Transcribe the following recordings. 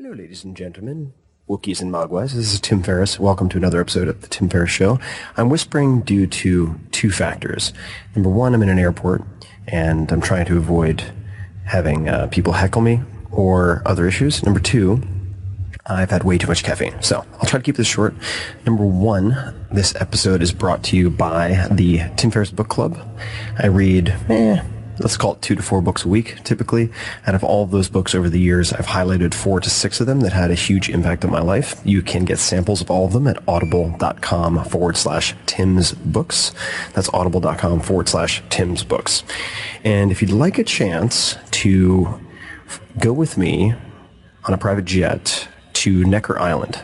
Hello, ladies and gentlemen, Wookiees and Mogwais. This is Tim Ferriss. Welcome to another episode of The Tim Ferriss Show. I'm whispering due to two factors. Number one, I'm in an airport, and I'm trying to avoid having people heckle me or other issues. Number two, I've had way too much caffeine. So I'll try to keep this short. Number one, this episode is brought to you by the Tim Ferriss Book Club. I read, let's call it 2 to 4 books a week, typically. Out of all of those books over the years, I've highlighted 4 to 6 of them that had a huge impact on my life. You can get samples of all of them at audible.com/timsbooks. That's audible.com/timsbooks. And if you'd like a chance to go with me on a private jet to Necker Island,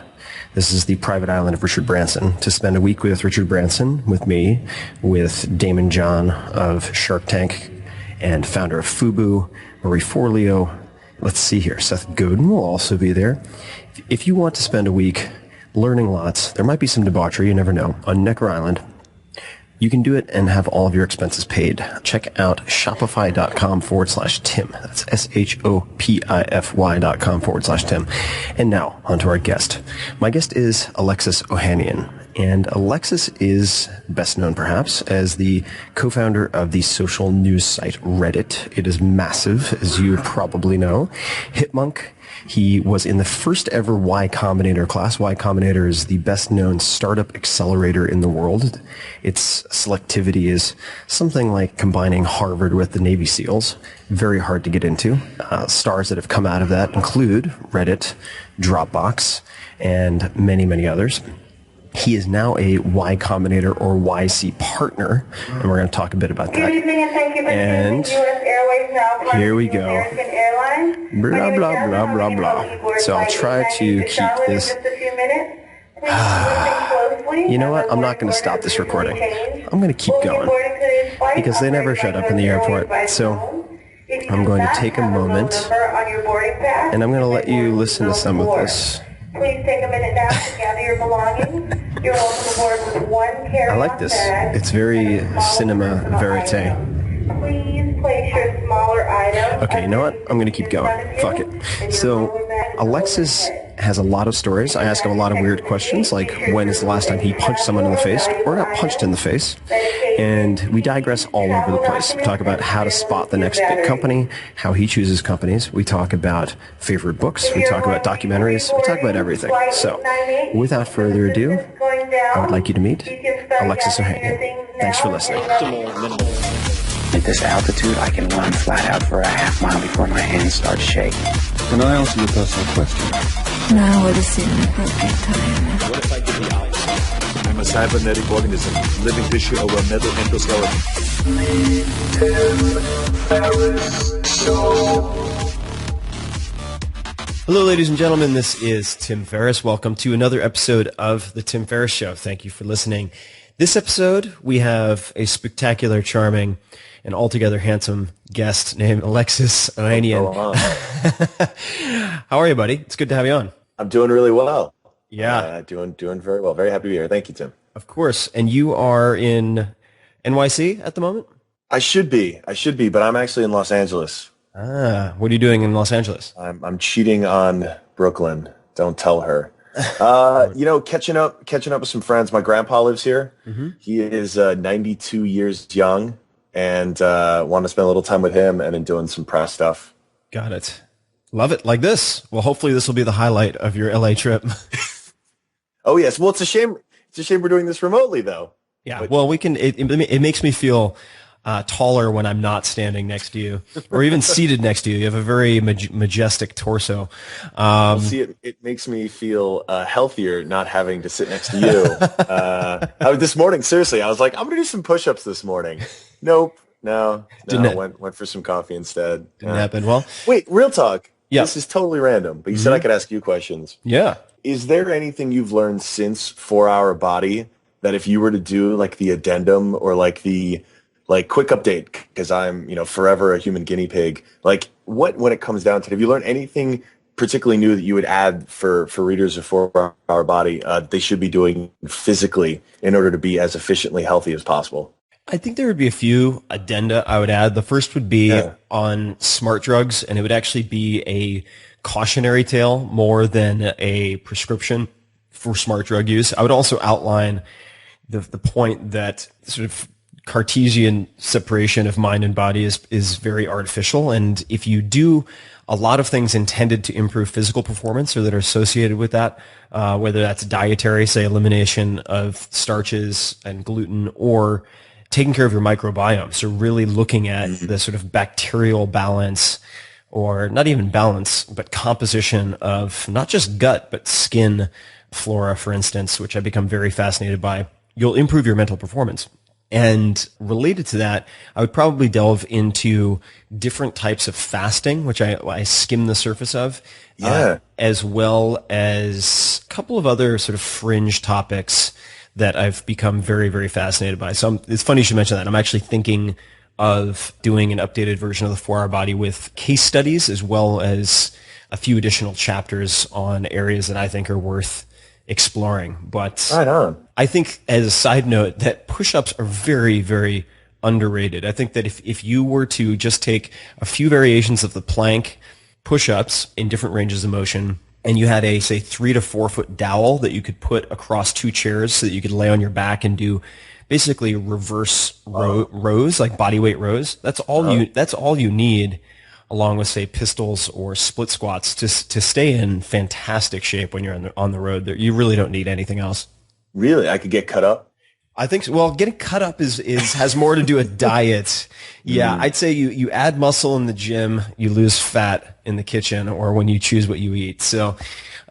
this is the private island of Richard Branson, to spend a week with Richard Branson, with me, with Damon John of Shark Tank, and founder of FUBU, Marie Forleo. Let's see here. Seth Godin will also be there. If you want to spend a week learning lots, there might be some debauchery, you never know, on Necker Island, you can do it and have all of your expenses paid. Check out shopify.com/Tim. That's shopify.com/Tim. And now, on to our guest. My guest is Alexis Ohanian. And Alexis is best known, perhaps, as the co-founder of the social news site Reddit. It is massive, as you probably know. Hipmunk. He was in the first ever Y Combinator class. Y Combinator is the best-known startup accelerator in the world. Its selectivity is something like combining Harvard with the Navy SEALs. Very hard to get into. Stars that have come out of that include Reddit, Dropbox, and many, many others. He is now a Y Combinator or YC partner, and we're going to talk a bit about that. Good evening, and thank you for and choosing U.S. Airways now. Here we go. American Airlines. Blah, blah, blah, blah, blah. So I'll try to keep this. You know what? I'm not going to stop this recording. I'm going to keep going because they never shut up in the airport. So I'm going to take a moment, and I'm going to let you listen to some of this. Please take a minute now to gather your belongings. You're welcome aboard with one carry-on I like this. bag. It's very cinema verite. Please place your smaller items. Okay, you know what? I'm going to keep going. Fuck it. So Alexis has a lot of stories. I ask him a lot of weird questions, like when is the last time he punched someone in the face or got punched in the face. And we digress all over the place. We talk about how to spot the next big company, how he chooses companies. We talk about favorite books. We talk about documentaries. We talk about everything. So without further ado, I would like you to meet Alexis Ohanian. Thanks for listening. At this altitude, I can run flat out for a half mile before my hands start shaking. Can I answer your personal question? Now would seem an appropriate time. What if I give the opposite? I'm a cybernetic organism, living tissue over a metal endoskeleton. Hello, ladies and gentlemen. This is Tim Ferriss. Welcome to another episode of The Tim Ferriss Show. Thank you for listening. This episode, we have a spectacular, charming, and altogether handsome guest named Alexis Ohanian. How are you, buddy? It's good to have you on. I'm doing really well. Yeah. Doing very well. Very happy to be here. Thank you, Tim. Of course. And you are in NYC at the moment? I should be, but I'm actually in Los Angeles. Ah, what are you doing in Los Angeles? I'm cheating on Brooklyn. Don't tell her. Catching up with some friends. My grandpa lives here. Mm-hmm. He is 92 years young, and want to spend a little time with him and then doing some press stuff. Got it. Love it. Like this. Well, hopefully this will be the highlight of your LA trip. Oh yes. Well, it's a shame we're doing this remotely, though. Yeah. But, well, we can. It makes me feel taller when I'm not standing next to you, or even seated next to you. You have a very majestic torso. It makes me feel healthier not having to sit next to you. This morning, seriously, I was like, I'm going to do some push-ups this morning. Nope. No. Went for some coffee instead. Didn't happen. Well, wait, real talk. Yeah. This is totally random, but you said I could ask you questions. Yeah. Is there anything you've learned since 4 Hour Body that if you were to do like the addendum or like the quick update, because I'm, forever a human guinea pig, like when it comes down to it, have you learned anything particularly new that you would add for readers of 4 Hour Body they should be doing physically in order to be as efficiently healthy as possible? I think there would be a few addenda I would add. The first would be on smart drugs, and it would actually be a cautionary tale more than a prescription for smart drug use. I would also outline the point that sort of Cartesian separation of mind and body is very artificial. And if you do a lot of things intended to improve physical performance or that are associated with that, whether that's dietary, say elimination of starches and gluten, or taking care of your microbiome, so really looking at the sort of bacterial balance, or not even balance, but composition of not just gut, but skin flora, for instance, which I've become very fascinated by, you'll improve your mental performance. And related to that, I would probably delve into different types of fasting, which I skim the surface of, as well as a couple of other sort of fringe topics that I've become very, very fascinated by. So it's funny you should mention that. I'm actually thinking of doing an updated version of the 4-Hour Body with case studies, as well as a few additional chapters on areas that I think are worth exploring. But right on. I think, as a side note, that push-ups are very, very underrated. I think that if you were to just take a few variations of the plank push-ups in different ranges of motion, and you had a, say, 3 to 4 foot dowel that you could put across 2 chairs so that you could lay on your back and do basically reverse rows, like body weight rows. That's all you need, along with, say, pistols or split squats, to stay in fantastic shape when you're on the road. You really don't need anything else. Really? I could get cut up? I think so. Well, getting cut up has more to do with diet. Yeah, I'd say you add muscle in the gym, you lose fat in the kitchen, or when you choose what you eat. So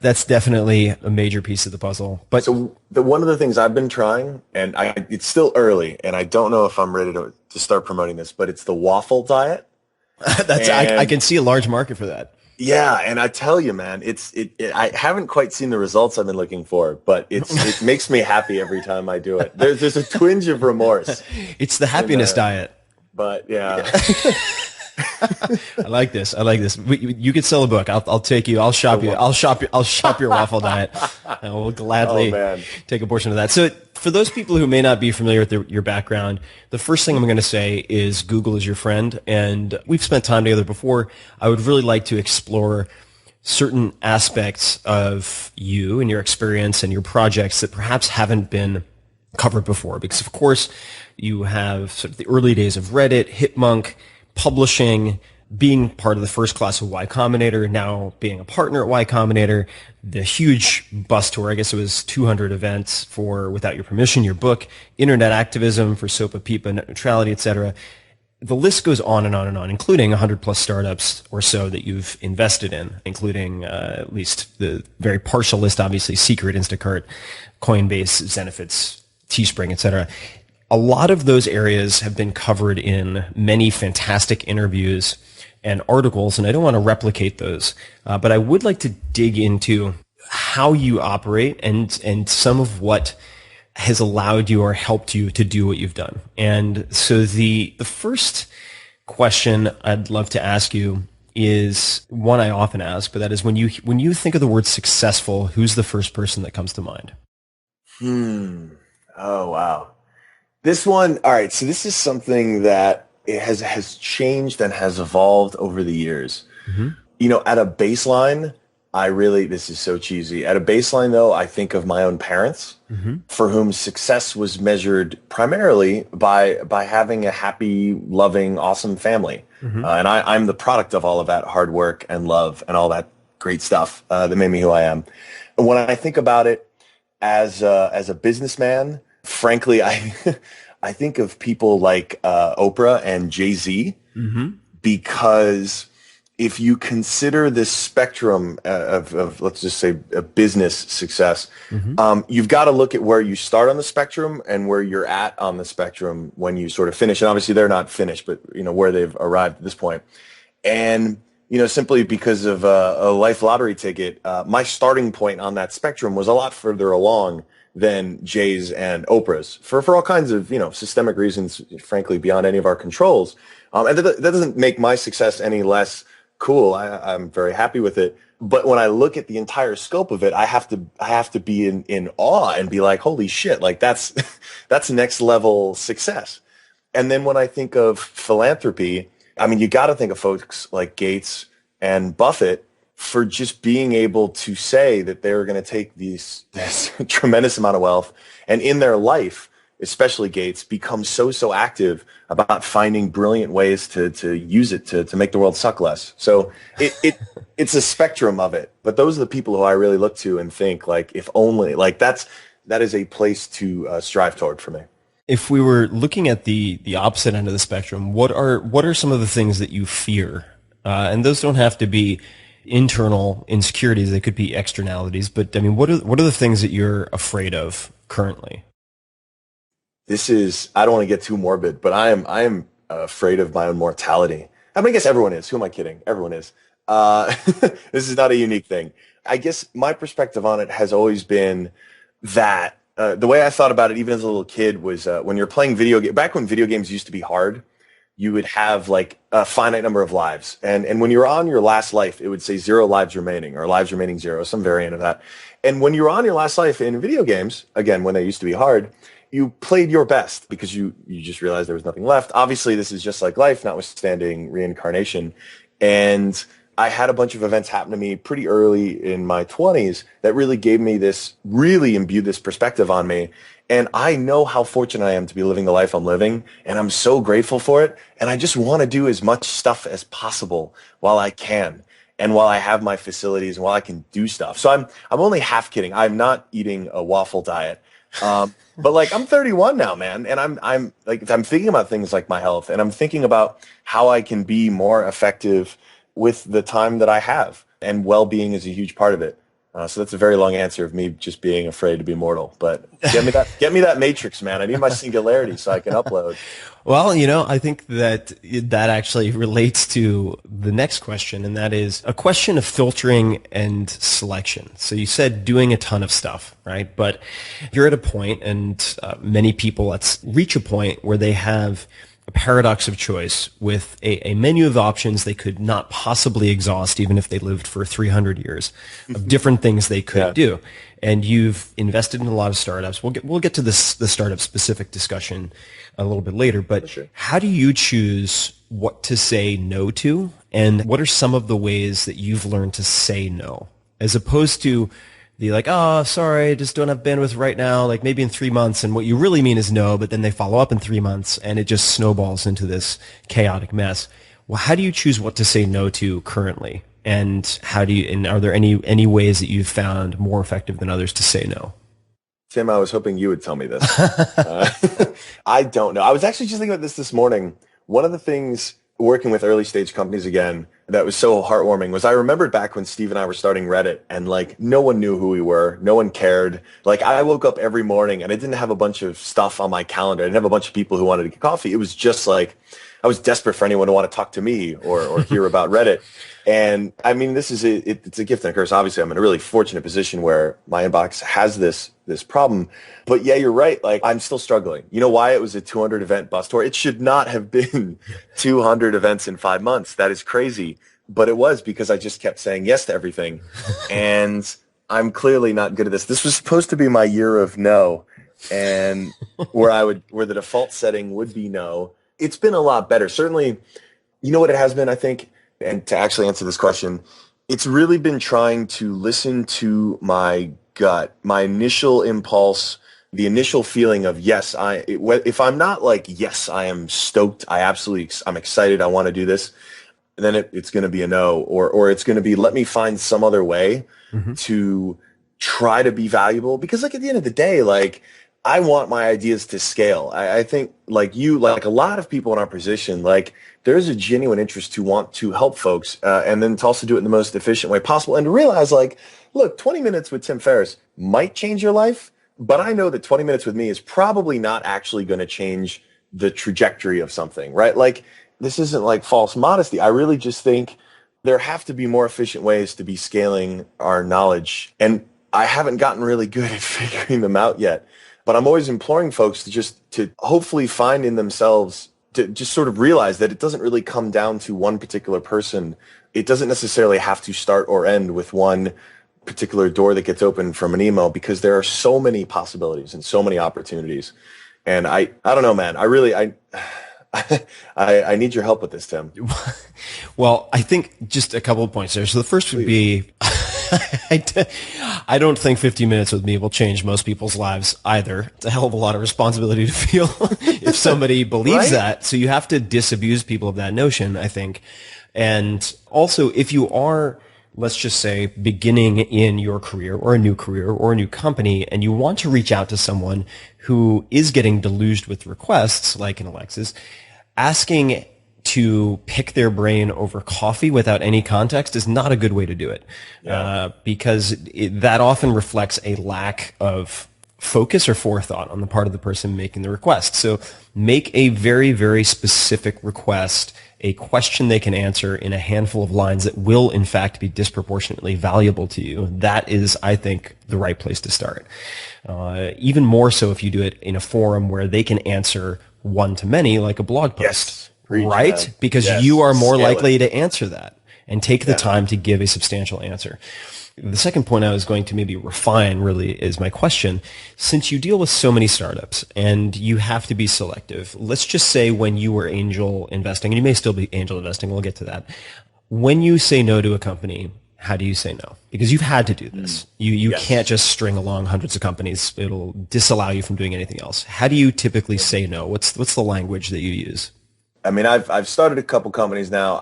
that's definitely a major piece of the puzzle. But so one of the things I've been trying, and it's still early, and I don't know if I'm ready to start promoting this, but it's the waffle diet. I can see a large market for that. Yeah, and I tell you, man, I haven't quite seen the results I've been looking for, but it makes me happy every time I do it. There's a twinge of remorse. It's the happiness diet. But yeah. I like this. You could sell a book. I'll take you. I'll shop you. I'll shop your waffle diet. I will gladly take a portion of that. So for those people who may not be familiar with your background, the first thing I'm going to say is Google is your friend. And we've spent time together before. I would really like to explore certain aspects of you and your experience and your projects that perhaps haven't been covered before. Because, of course, you have sort of the early days of Reddit, Hipmunk, publishing, being part of the first class of Y Combinator, now being a partner at Y Combinator, the huge bus tour, I guess it was 200 events for Without Your Permission, your book, internet activism for SOPA, PIPA, net neutrality, etc. The list goes on and on and on, including 100 plus startups or so that you've invested in, including at least the very partial list, obviously, Secret, Instacart, Coinbase, Zenefits, Teespring, etc. A lot of those areas have been covered in many fantastic interviews and articles, and I don't want to replicate those, but I would like to dig into how you operate and some of what has allowed you or helped you to do what you've done. And so the first question I'd love to ask you is one I often ask, but that is when you think of the word successful, who's the first person that comes to mind? Oh, wow. This one, all right, so this is something that it has changed and has evolved over the years. Mm-hmm. You know, at a baseline, this is so cheesy. At a baseline, though, I think of my own parents, for whom success was measured primarily by having a happy, loving, awesome family. And I'm the product of all of that hard work and love and all that great stuff that made me who I am. And when I think about it as a businessman, frankly, I think of people like Oprah and Jay-Z, because if you consider this spectrum of let's just say a business success, you've got to look at where you start on the spectrum and where you're at on the spectrum when you sort of finish. And obviously they're not finished, but you know where they've arrived at this point. And you know, simply because of a life lottery ticket, my starting point on that spectrum was a lot further along than Jay's and Oprah's for all kinds of, you know, systemic reasons, frankly, beyond any of our controls. And that doesn't make my success any less cool. I'm very happy with it. But when I look at the entire scope of it, I have to be in awe and be like, holy shit, like that's next level success. And then when I think of philanthropy, I mean, you got to think of folks like Gates and Buffett, for just being able to say that they're going to take this tremendous amount of wealth and in their life, especially Gates, become so active about finding brilliant ways to use it to make the world suck less. So it's a spectrum of it. But those are the people who I really look to and think like, if only, like that is a place to strive toward for me. If we were looking at the opposite end of the spectrum, what are some of the things that you fear? And those don't have to be internal insecurities; they could be externalities. But I mean, what are the things that you're afraid of currently? I don't want to get too morbid, but I am afraid of my own mortality. I mean, I guess everyone is. Who am I kidding? Everyone is. This is not a unique thing. I guess my perspective on it has always been that the way I thought about it, even as a little kid, was when you're playing back when video games used to be hard, you would have like a finite number of lives. And when you're on your last life, it would say 0 lives remaining or lives remaining 0, some variant of that. And when you're on your last life in video games, again, when they used to be hard, you played your best because you just realized there was nothing left. Obviously, this is just like life, notwithstanding reincarnation. And I had a bunch of events happen to me pretty early in my 20s that really imbued this perspective on me. And I know how fortunate I am to be living the life I'm living, and I'm so grateful for it. And I just want to do as much stuff as possible while I can, and while I have my facilities, and while I can do stuff. So I'm only half kidding. I'm not eating a waffle diet. But like I'm 31 now, man, and I'm thinking about things like my health, and I'm thinking about how I can be more effective with the time that I have, and well-being is a huge part of it. So that's a very long answer of me just being afraid to be mortal. But get me that matrix, man. I need my singularity so I can upload. Well, I think that actually relates to the next question, and that is a question of filtering and selection. So you said doing a ton of stuff, right? But you're at a point, and many people reach a point where they have a paradox of choice with a menu of options they could not possibly exhaust even if they lived for 300 years of different things they could do. And you've invested in a lot of startups. We'll get to the startup specific discussion a little bit later, but sure. How do you choose what to say no to, and what are some of the ways that you've learned to say no, as opposed to be like, oh, sorry, I just don't have bandwidth right now, like maybe in 3 months, and what you really mean is no, but then they follow up in 3 months, and it just snowballs into this chaotic mess. Well, how do you choose what to say no to currently? And are there any ways that you've found more effective than others to say no? Tim, I was hoping you would tell me this. I don't know. I was actually just thinking about this morning. One of the things working with early stage companies again that was so heartwarming was I remembered back when Steve and I were starting Reddit, and like no one knew who we were. No one cared. Like I woke up every morning and I didn't have a bunch of stuff on my calendar. I didn't have a bunch of people who wanted to get coffee. It was just like I was desperate for anyone to want to talk to me or hear about Reddit. And I mean, it's a gift and a curse. Obviously, I'm in a really fortunate position where my inbox has this problem. But yeah, you're right. Like I'm still struggling. You know why it was a 200 event bus tour? It should not have been 200 events in 5 months. That is crazy. But it was because I just kept saying yes to everything. And I'm clearly not good at this. This was supposed to be my year of no, and where the default setting would be no. It's been a lot better. Certainly, you know what it has been, I think, and to actually answer this question, it's really been trying to listen to my gut, my initial impulse, the initial feeling of yes, if I'm not like, yes, I am stoked, I'm excited, I want to do this, then it's going to be a no, or it's going to be, let me find some other way to try to be valuable. Because like at the end of the day, like I want my ideas to scale. I think like a lot of people in our position, like there's a genuine interest to want to help folks, and then to also do it in the most efficient way possible, and to realize like, look, 20 minutes with Tim Ferriss might change your life, but I know that 20 minutes with me is probably not actually going to change the trajectory of something, right? Like this isn't like false modesty. I really just think there have to be more efficient ways to be scaling our knowledge, and I haven't gotten really good at figuring them out yet. But I'm always imploring folks to hopefully find in themselves, to just sort of realize that it doesn't really come down to one particular person. It doesn't necessarily have to start or end with one particular door that gets opened from an email, because there are so many possibilities and so many opportunities. And I don't know, man. I need your help with this, Tim. Well, I think just a couple of points there. So the first would be, I don't think 50 minutes with me will change most people's lives either. It's a hell of a lot of responsibility to feel if somebody believes Right? that. So you have to disabuse people of that notion, I think. And also, if you are, let's just say, beginning in your career or a new company, and you want to reach out to someone who is getting deluged with requests, like an Alexis, asking to pick their brain over coffee without any context is not a good way to do it. Because that often reflects a lack of focus or forethought on the part of the person making the request. So make a very, very specific request, a question they can answer in a handful of lines that will, in fact, be disproportionately valuable to you. That is, I think, the right place to start. Even more so if you do it in a forum where they can answer one-to-many, like a blog post. Yes. Preach, right? man. Because Yes. you are more Scale likely it. to answer that and take the time to give a substantial answer. The second point I was going to maybe refine really is my question. Since you deal with so many startups and you have to be selective, let's just say when you were angel investing, and you may still be angel investing, we'll get to that. When you say no to a company, how do you say no? Because you've had to do this. You Yes. can't just string along hundreds of companies. It'll disallow you from doing anything else. How do you typically say no? What's the language that you use? I mean, I've started a couple companies now.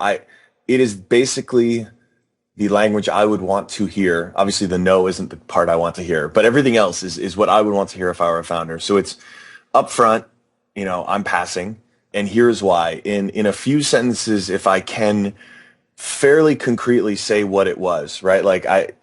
It is basically the language I would want to hear. Obviously, the no isn't the part I want to hear, but everything else is what I would want to hear if I were a founder. So it's upfront, I'm passing, and here's why. In a few sentences, if I can fairly concretely say what it was, right? Like I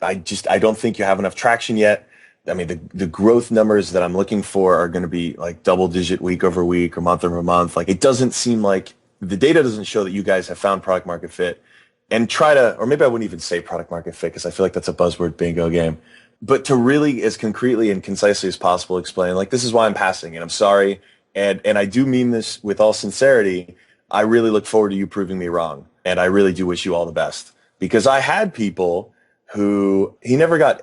don't think you have enough traction yet. I mean, the growth numbers that I'm looking for are going to be like double digit week over week or month over month. Like it doesn't seem like the data doesn't show that you guys have found product market fit, and or maybe I wouldn't even say product market fit because I feel like that's a buzzword bingo game, but to really as concretely and concisely as possible explain like, this is why I'm passing and I'm sorry. And I do mean this with all sincerity. I really look forward to you proving me wrong. And I really do wish you all the best, because I had people who I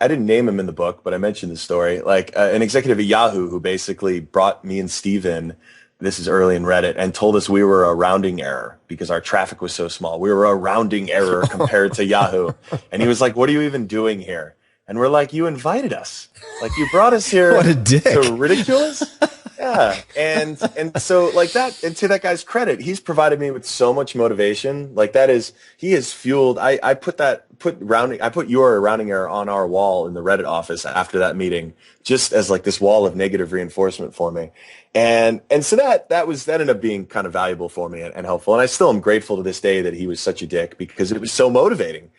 didn't name him in the book, but I mentioned the story, like an executive at Yahoo who basically brought me and Steve in, this is early in Reddit, and told us we were a rounding error because our traffic was so small. We were a rounding error compared to Yahoo. And he was like, what are you even doing here? And we're like, you invited us. Like you brought us here What a dick. to ridicule us? Yeah. And so like that, and to that guy's credit, he's provided me with so much motivation. Like he has fueled, I put your rounding error on our wall in the Reddit office after that meeting, just as like this wall of negative reinforcement for me. And so that ended up being kind of valuable for me and helpful. And I still am grateful to this day that he was such a dick because it was so motivating.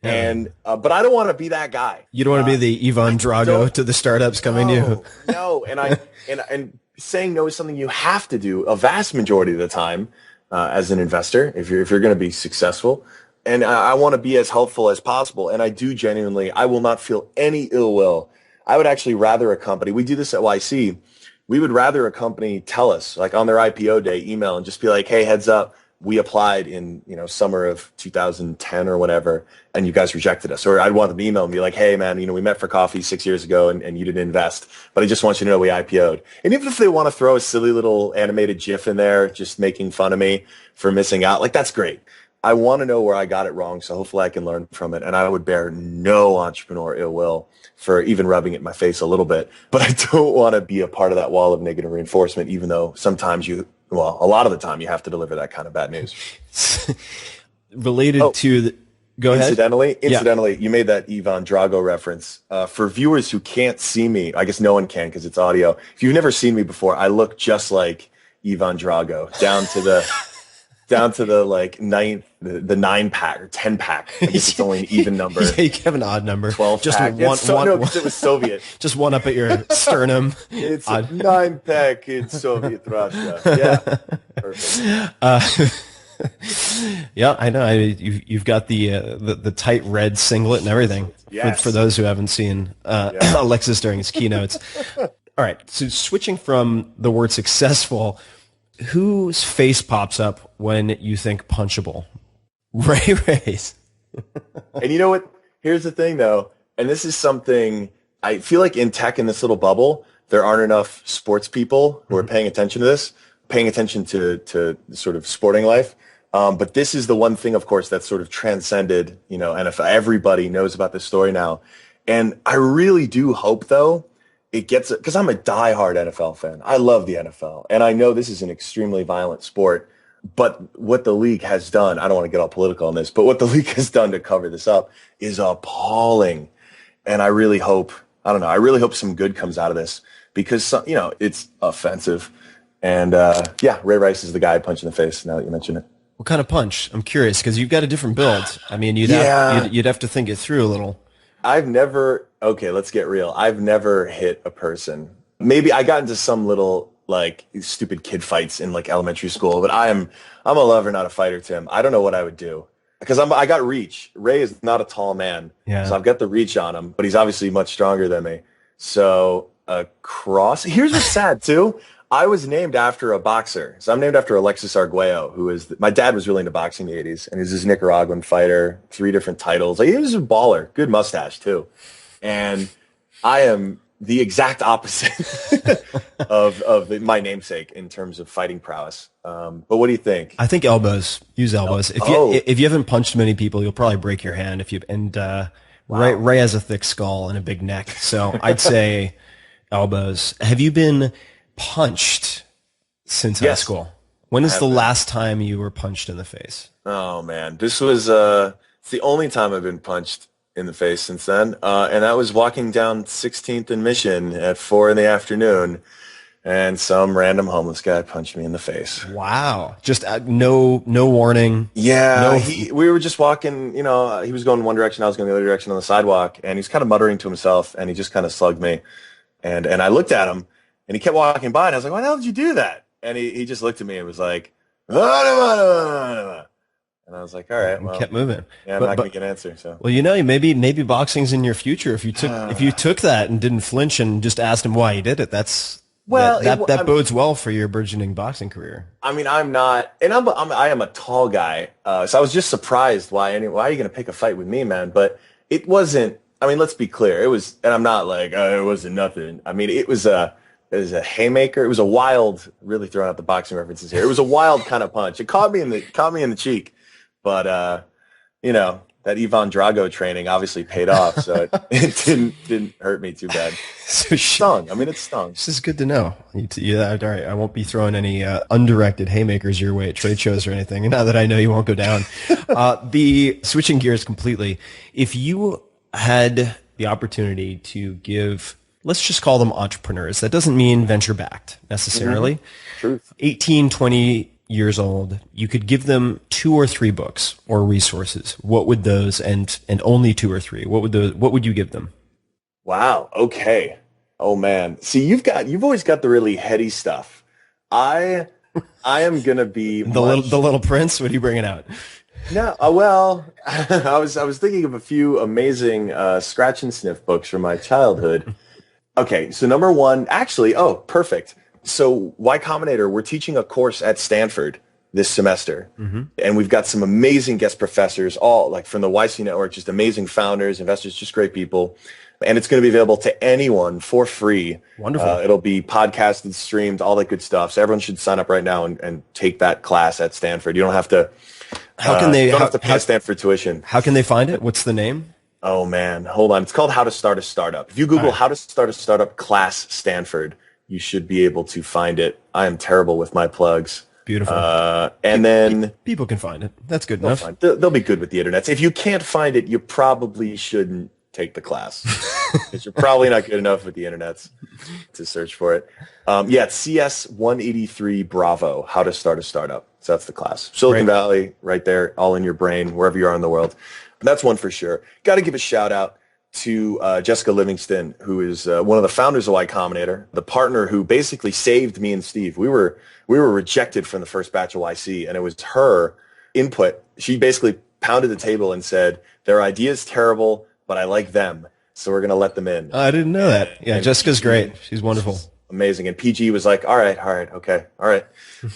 Yeah. And, but I don't want to be that guy. You don't want to be the Ivan Drago to the startups coming to you. No. And saying no is something you have to do a vast majority of the time as an investor if you're going to be successful. And I want to be as helpful as possible. And I do genuinely, I will not feel any ill will. I would actually rather a company, we do this at YC, we would rather a company tell us, like on their IPO day, email and just be like, hey, heads up, we applied in, summer of 2010 or whatever, and you guys rejected us. Or I'd want them to email and be like, hey, man, we met for coffee 6 years ago and you didn't invest, but I just want you to know we IPO'd. And even if they want to throw a silly little animated GIF in there, just making fun of me for missing out, like that's great. I want to know where I got it wrong, so hopefully I can learn from it. And I would bear no entrepreneur ill will for even rubbing it in my face a little bit. But I don't want to be a part of that wall of negative reinforcement, even though sometimes a lot of the time you have to deliver that kind of bad news. Related to the... Go ahead. Incidentally, you made that Ivan Drago reference. For viewers who can't see me, I guess no one can because it's audio. If you've never seen me before, I look just like Ivan Drago, down to the like the 9-pack or 10-pack. I guess it's only an even number. Yeah, you have an odd number. 12 just pack. one, because it was Soviet. Just one up at your sternum. It's a 9-pack in Soviet Russia. Yeah, perfect. Yeah, I know. You've got the tight red singlet and everything. Yes. For those who haven't seen Alexis during his keynotes. All right. So switching from the word successful, whose face pops up when you think punchable? Ray Ray's. And you know what? Here's the thing, though, and this is something I feel like in tech, in this little bubble, there aren't enough sports people who are paying attention to this. paying attention to sort of sporting life. But this is the one thing, of course, that's sort of transcended, NFL. Everybody knows about this story now. And I really do hope, though, it gets, because I'm a diehard NFL fan. I love the NFL. And I know this is an extremely violent sport. But what the league has done, I don't want to get all political on this, but what the league has done to cover this up is appalling. And I really hope some good comes out of this because, it's offensive. And, Ray Rice is the guy I punch in the face now that you mention it. What kind of punch? I'm curious because you've got a different build. I mean, you'd have to think it through a little. Let's get real. I've never hit a person. Maybe I got into some little like stupid kid fights in like elementary school, but I'm a lover, not a fighter, Tim. I don't know what I would do because I got reach. Ray is not a tall man, so I've got the reach on him, but he's obviously much stronger than me. So here's what's sad too. I was named after a boxer. So I'm named after Alexis Arguello, my dad was really into boxing in the 80s, and he's this Nicaraguan fighter, 3 different titles. Like, he was a baller, good mustache too. And I am the exact opposite of my namesake in terms of fighting prowess. But what do you think? I think elbows. Use elbows. If you haven't punched many people, you'll probably break your hand. Ray has a thick skull and a big neck, so I'd say elbows. Have you been punched since high school? When is the last time you were punched in the face? Oh man, this was it's the only time I've been punched in the face since then, and that was walking down 16th and Mission at 4 p.m, and some random homeless guy punched me in the face. Wow, just no warning. Yeah, we were just walking. He was going one direction, I was going the other direction on the sidewalk, and he's kind of muttering to himself, and he just kind of slugged me, and I looked at him. And he kept walking by, and I was like, why the hell did you do that? And he just looked at me and was like, and I was like, all right, well. Kept moving. Yeah, I'm not going to get an answer. So. Well, maybe boxing's in your future. If you took that and didn't flinch and just asked him why you did it, that bodes well for your burgeoning boxing career. I mean, I'm not, and I am a tall guy. So I was just surprised why are you going to pick a fight with me, man? But it wasn't, I mean, let's be clear. It was, and I'm not like, it wasn't nothing. I mean, it was a haymaker. It was a wild, really throwing out the boxing references here. It was a wild kind of punch. It caught me in the cheek, but that Ivan Drago training obviously paid off, so it didn't hurt me too bad. So it stung. I mean, it stung. This is good to know. Yeah, all right. I won't be throwing any undirected haymakers your way at trade shows or anything. Now that I know you won't go down. The switching gears completely. If you had the opportunity to give, let's just call them entrepreneurs. That doesn't mean venture-backed necessarily. Mm-hmm. Truth. 18, 20 years old. You could give them 2 or 3 books or resources. What would those, and only 2 or 3, what would you give them? Wow. Okay. Oh man. See, you've always got the really heady stuff. I am going to be the Little Prince. What are you bringing out? No, well, I was thinking of a few amazing scratch and sniff books from my childhood. Okay, so number 1, actually, perfect. So Y Combinator, we're teaching a course at Stanford this semester, and we've got some amazing guest professors, all like from the YC Network, just amazing founders, investors, just great people. And it's going to be available to anyone for free. Wonderful. It'll be podcasted, streamed, all that good stuff. So everyone should sign up right now and take that class at Stanford. You don't have to. How can they? Don't have to pay Stanford tuition. How can they find it? What's the name? Oh man, hold on. It's called How to Start a Startup. If you Google How to Start a Startup class Stanford, you should be able to find it. I am terrible with my plugs. Beautiful. And then people can find it. That's good enough. They'll be good with the internet. If you can't find it, you probably shouldn't take the class because you're probably not good enough with the internets to search for it. It's CS 183 Bravo, How to Start a Startup. So that's the class. Silicon Valley, right there, all in your brain, wherever you are in the world. But that's one for sure. Got to give a shout out to Jessica Livingston, who is one of the founders of Y Combinator, the partner who basically saved me and Steve. We were rejected from the first batch of YC, and it was her input. She basically pounded the table and said, their idea is terrible, but I like them, so we're going to let them in. I didn't know that. Yeah, Jessica's great. She's wonderful. Amazing. And PG was like, all right, okay, all right,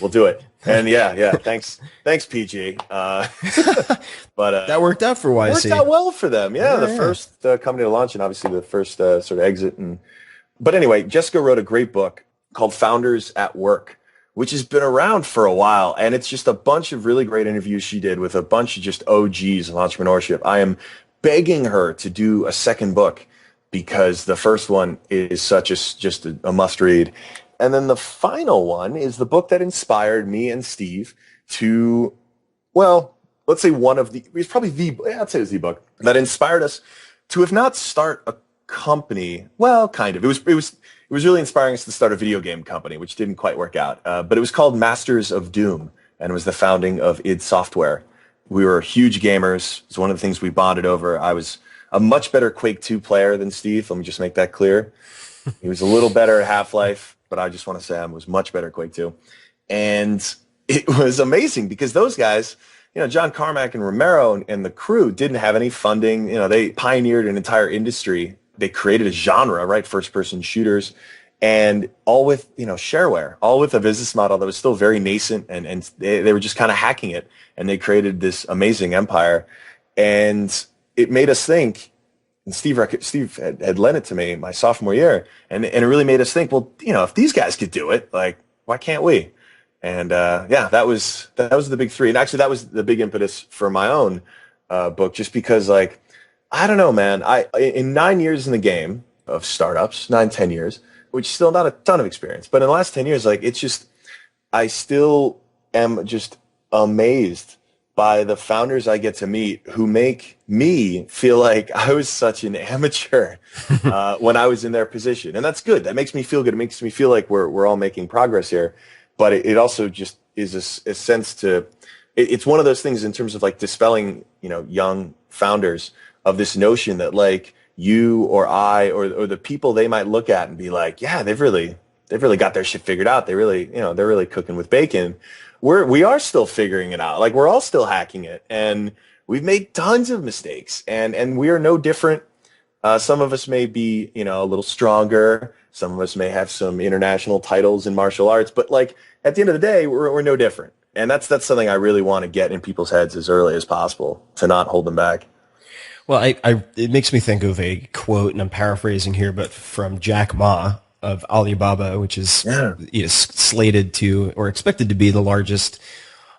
we'll do it. And yeah, thanks PG. But that worked out for YC. Worked out well for them. Yeah, the first company to launch, and obviously the first sort of exit. But anyway, Jessica wrote a great book called Founders at Work, which has been around for a while. And it's just a bunch of really great interviews she did with a bunch of just OGs of entrepreneurship. I am begging her to do a second book because the first one is just a must read. And then the final one is the book that inspired me and Steve to, well, let's say it's probably I'd say it was the book that inspired us to, if not start a company, well, kind of. It was really inspiring us to start a video game company, which didn't quite work out. But it was called Masters of Doom, and it was the founding of id Software. We were huge gamers. It's one of the things we bonded over. I was a much better Quake 2 player than Steve. Let me just make that clear. He was a little better at Half-Life, but I just want to say I was much better at Quake 2. And it was amazing because those guys, John Carmack and Romero and the crew didn't have any funding. They pioneered an entire industry. They created a genre, right? First-person shooters, and all with, shareware, all with a business model that was still very nascent, and they were just kind of hacking it, and they created this amazing empire. And it made us think, and Steve had lent it to me my sophomore year, and it really made us think, well, if these guys could do it, like, why can't we? And that was the big three. And actually, that was the big impetus for my own book, just because, like, I don't know, man. In 9 years in the game of startups, 10 years, which is still not a ton of experience, but in the last 10 years, like, it's just, I still am just amazed by the founders I get to meet who make me feel like I was such an amateur when I was in their position. And that's good. That makes me feel good. It makes me feel like we're all making progress here. But it also just is a sense to, it's one of those things in terms of, like, dispelling, young founders of this notion that, like, you or I or the people they might look at and be like, yeah, they've really got their shit figured out. They really, they're really cooking with bacon. We are still figuring it out. Like, we're all still hacking it, and we've made tons of mistakes, and we are no different. Some of us may be, a little stronger. Some of us may have some international titles in martial arts, but, like, at the end of the day, we're no different. And that's something I really want to get in people's heads as early as possible, to not hold them back. Well, it makes me think of a quote, and I'm paraphrasing here, but from Jack Ma of Alibaba, which is slated to, or expected to be, the largest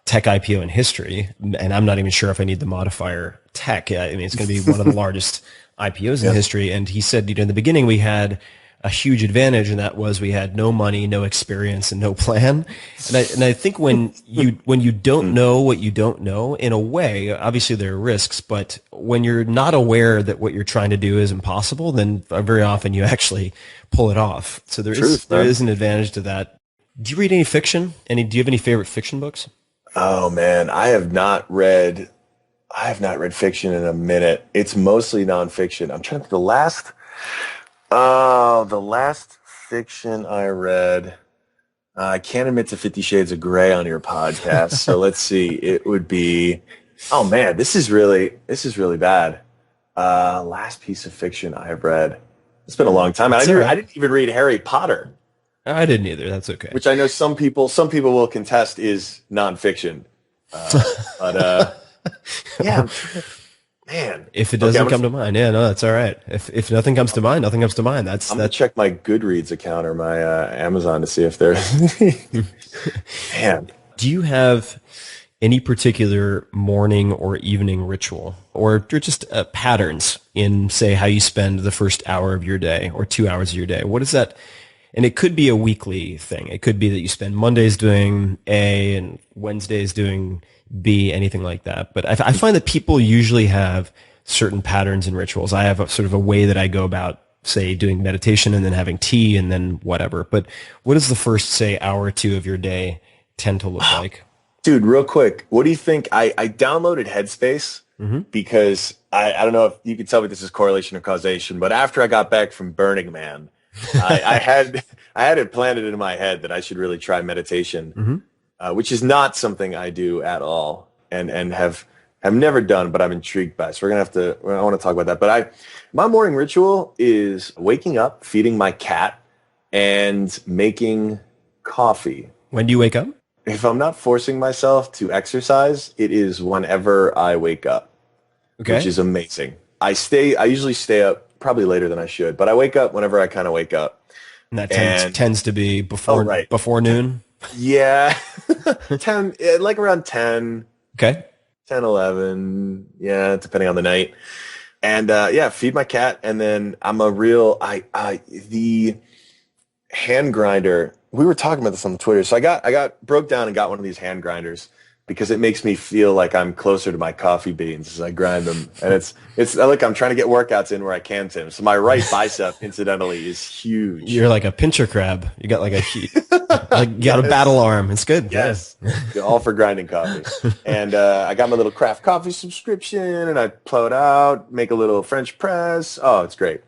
tech IPO in history. And I'm not even sure if I need the modifier tech. I mean, it's going to be one of the largest IPOs in history. And he said, in the beginning we had a huge advantage, and that was we had no money, no experience, and no plan. And I think when you don't know what you don't know, in a way, obviously there are risks, but when you're not aware that what you're trying to do is impossible, then very often you actually pull it off. So there is an advantage to that. Do you read any fiction? Do you have any favorite fiction books? Oh man, I have not read fiction in a minute. It's mostly nonfiction. I'm trying to think the last fiction I read, I can't admit to 50 Shades of Grey on your podcast. So let's see. It would be, oh man, this is really bad. Last piece of fiction I have read. It's been a long time. I didn't even read Harry Potter. I didn't either. That's okay. Which I know some people will contest is nonfiction. But yeah, man. If it doesn't come to mind, yeah, no, that's all right. If nothing comes to mind, nothing comes to mind. I'm gonna check my Goodreads account or my Amazon to see if there's. Man, do you have any particular morning or evening ritual, or just patterns in, say, how you spend the first hour of your day or 2 hours of your day? What is that? And it could be a weekly thing. It could be that you spend Mondays doing A and Wednesdays doing B, anything like that. But I find that people usually have certain patterns and rituals. I have a sort of a way that I go about, say, doing meditation and then having tea and then whatever. But what does the first, say, hour or two of your day tend to look like? Dude, real quick, what do you think? I downloaded Headspace because I don't know if you can tell me this is correlation or causation, but after I got back from Burning Man, I had it planted in my head that I should really try meditation, which is not something I do at all, and have never done, but I'm intrigued by. So I want to talk about that. But my morning ritual is waking up, feeding my cat, and making coffee. When do you wake up? If I'm not forcing myself to exercise, it is whenever I wake up, which is amazing. I usually stay up probably later than I should, but I wake up whenever I kind of wake up. And that tends to be before noon? Yeah. 10, like around 10, Okay. 10, 11. Yeah, depending on the night. And yeah, feed my cat. And then I'm a real, the hand grinder. We were talking about this on Twitter. So I got broke down and got one of these hand grinders because it makes me feel like I'm closer to my coffee beans as I grind them. And it's look, I'm trying to get workouts in where I can, Tim. So my right bicep, incidentally, is huge. You're like a pincher crab. You got like like you got a battle arm. It's good. Yes. All for grinding coffee. And I got my little craft coffee subscription and I plow it out, make a little French press. Oh, it's great.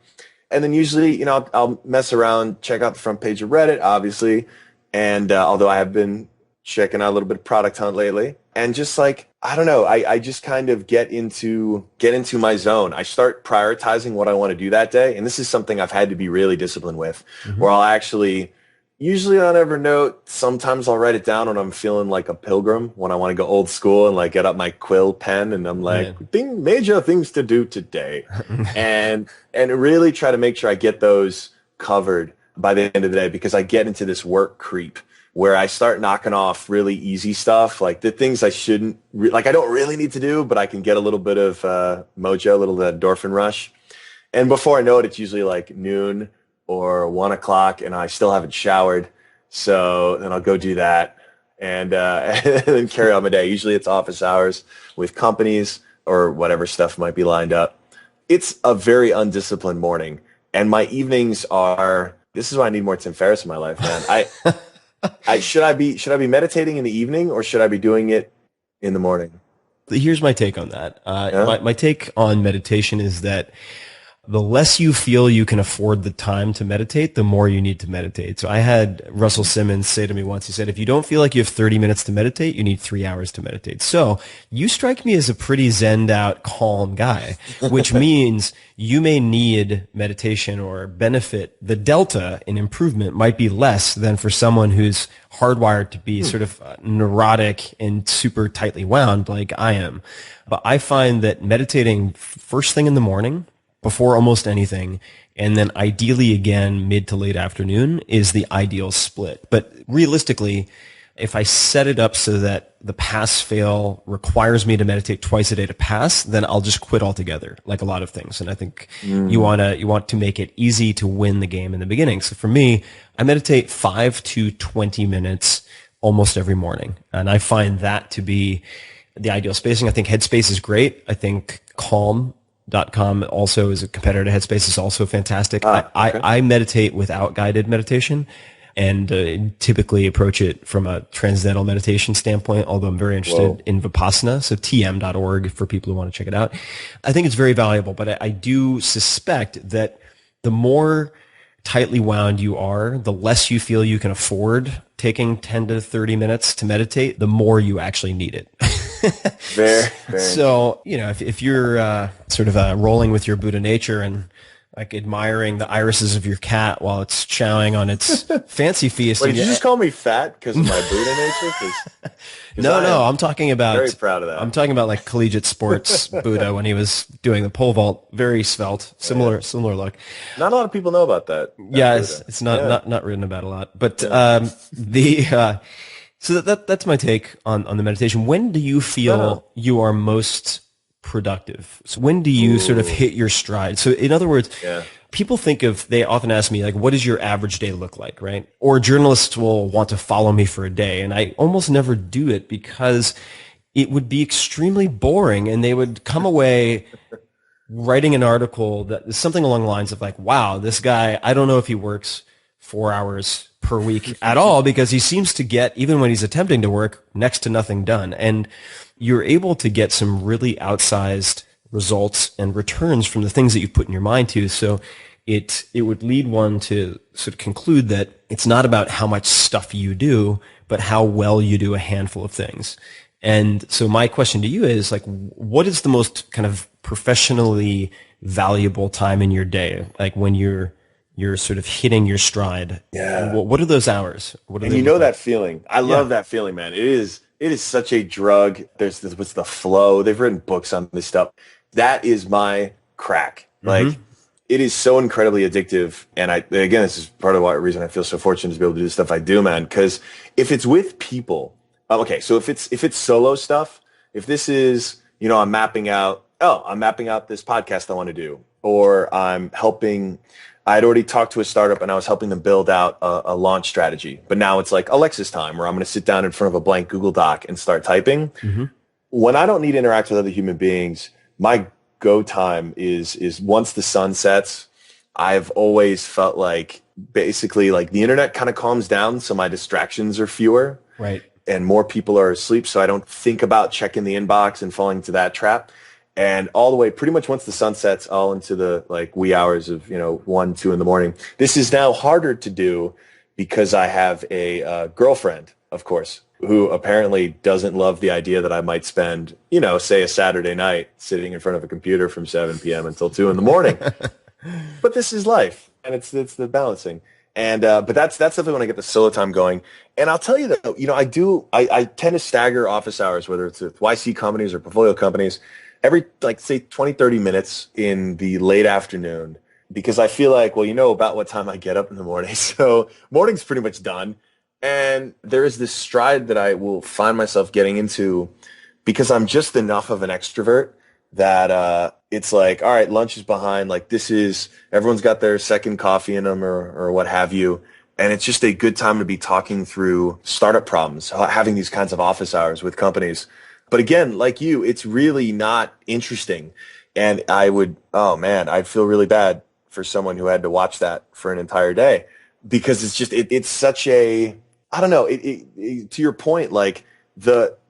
And then usually, you know, I'll mess around, check out the front page of Reddit, obviously. And although I have been checking out a little bit of Product Hunt lately, and just like, I don't know, I just kind of get into my zone. I start prioritizing what I want to do that day. And this is something I've had to be really disciplined with, where I'll actually, usually on Evernote, sometimes I'll write it down when I'm feeling like a pilgrim, when I want to go old school and like get up my quill pen and I'm like, major things to do today. and really try to make sure I get those covered by the end of the day, because I get into this work creep where I start knocking off really easy stuff, like the things I shouldn't, like I don't really need to do, but I can get a little bit of mojo, a little endorphin rush. And before I know it, it's usually like noon or 1 o'clock and I still haven't showered. So then I'll go do that and then carry on my day. Usually it's office hours with companies or whatever stuff might be lined up. It's a very undisciplined morning. And my evenings are, this is why I need more Tim Ferriss in my life, man. Should I be meditating in the evening or should I be doing it in the morning? Here's my take on that. My take on meditation is that the less you feel you can afford the time to meditate, the more you need to meditate. So I had Russell Simmons say to me once, he said, if you don't feel like you have 30 minutes to meditate, you need 3 hours to meditate. So you strike me as a pretty zenned out, calm guy, which means you may need meditation or benefit. The delta in improvement might be less than for someone who's hardwired to be sort of neurotic and super tightly wound like I am. But I find that meditating first thing in the morning, before almost anything, and then ideally again mid to late afternoon is the ideal split. But realistically, if I set it up so that the pass fail requires me to meditate twice a day to pass, then I'll just quit altogether, like a lot of things. And I think you want to make it easy to win the game in the beginning. So for me, I meditate 5 to 20 minutes almost every morning. And I find that to be the ideal spacing. I think Headspace is great. I think Calm.com also is a competitor to Headspace, is also fantastic. Okay. I meditate without guided meditation and typically approach it from a transcendental meditation standpoint, although I'm very interested in Vipassana, so tm.org for people who want to check it out. I think it's very valuable, but I do suspect that the more tightly wound you are, the less you feel you can afford taking 10 to 30 minutes to meditate, the more you actually need it. Very. So, you know, if you're sort of rolling with your Buddha nature and like admiring the irises of your cat while it's chowing on its fancy feast. Wait, did you just call me fat because of my Buddha nature? 'Cause No, I'm talking about, very proud of that. I'm talking about like collegiate sports Buddha when he was doing the pole vault, very svelte, similar look. Not a lot of people know about that. Yeah, Buddha. it's not written about a lot, but so that's my take on the meditation. When do you feel you are most productive? So when do you sort of hit your stride? So in other words, people they often ask me, like, what does your average day look like, right? Or journalists will want to follow me for a day, and I almost never do it because it would be extremely boring, and they would come away writing an article that is something along the lines of like, wow, this guy, I don't know if he works 4 hours per week at all, because he seems to get, even when he's attempting to work, next to nothing done. And you're able to get some really outsized results and returns from the things that you put in your mind to. So it would lead one to sort of conclude that it's not about how much stuff you do, but how well you do a handful of things. And so my question to you is, like, what is the most kind of professionally valuable time in your day? Like when you're sort of hitting your stride. Yeah. What are those hours? And you know that feeling. I love that feeling, man. It is such a drug. There's this, what's the flow? They've written books on this stuff. That is my crack. Like it is so incredibly addictive. And again, this is part of the reason I feel so fortunate to be able to do the stuff I do, man. Because if it's with people, okay, so if it's solo stuff, if this is, I'm mapping out this podcast I want to do, or I'd already talked to a startup and I was helping them build out a launch strategy, but now it's like Alexa's time where I'm going to sit down in front of a blank Google Doc and start typing. Mm-hmm. When I don't need to interact with other human beings, my go time is once the sun sets. I've always felt like basically like the internet kind of calms down, so my distractions are fewer. Right. And more people are asleep, so I don't think about checking the inbox and falling into that trap. And all the way, pretty much once the sun sets, all into the like wee hours of 1, 2 in the morning. This is now harder to do because I have a girlfriend, of course, who apparently doesn't love the idea that I might spend, say a Saturday night sitting in front of a computer from 7 p.m. until 2 in the morning. But this is life, and it's the balancing. And but that's definitely when I get the solo time going. And I'll tell you though, I tend to stagger office hours, whether it's with YC companies or portfolio companies, every say 20, 30 minutes in the late afternoon, because I feel like, about what time I get up in the morning. So morning's pretty much done. And there is this stride that I will find myself getting into because I'm just enough of an extrovert that it's like, all right, lunch is behind. Like everyone's got their second coffee in them or what have you. And it's just a good time to be talking through startup problems, having these kinds of office hours with companies. But again, like you, it's really not interesting. And I'd feel really bad for someone who had to watch that for an entire day because it's just, it's such a, I don't know, to your point, like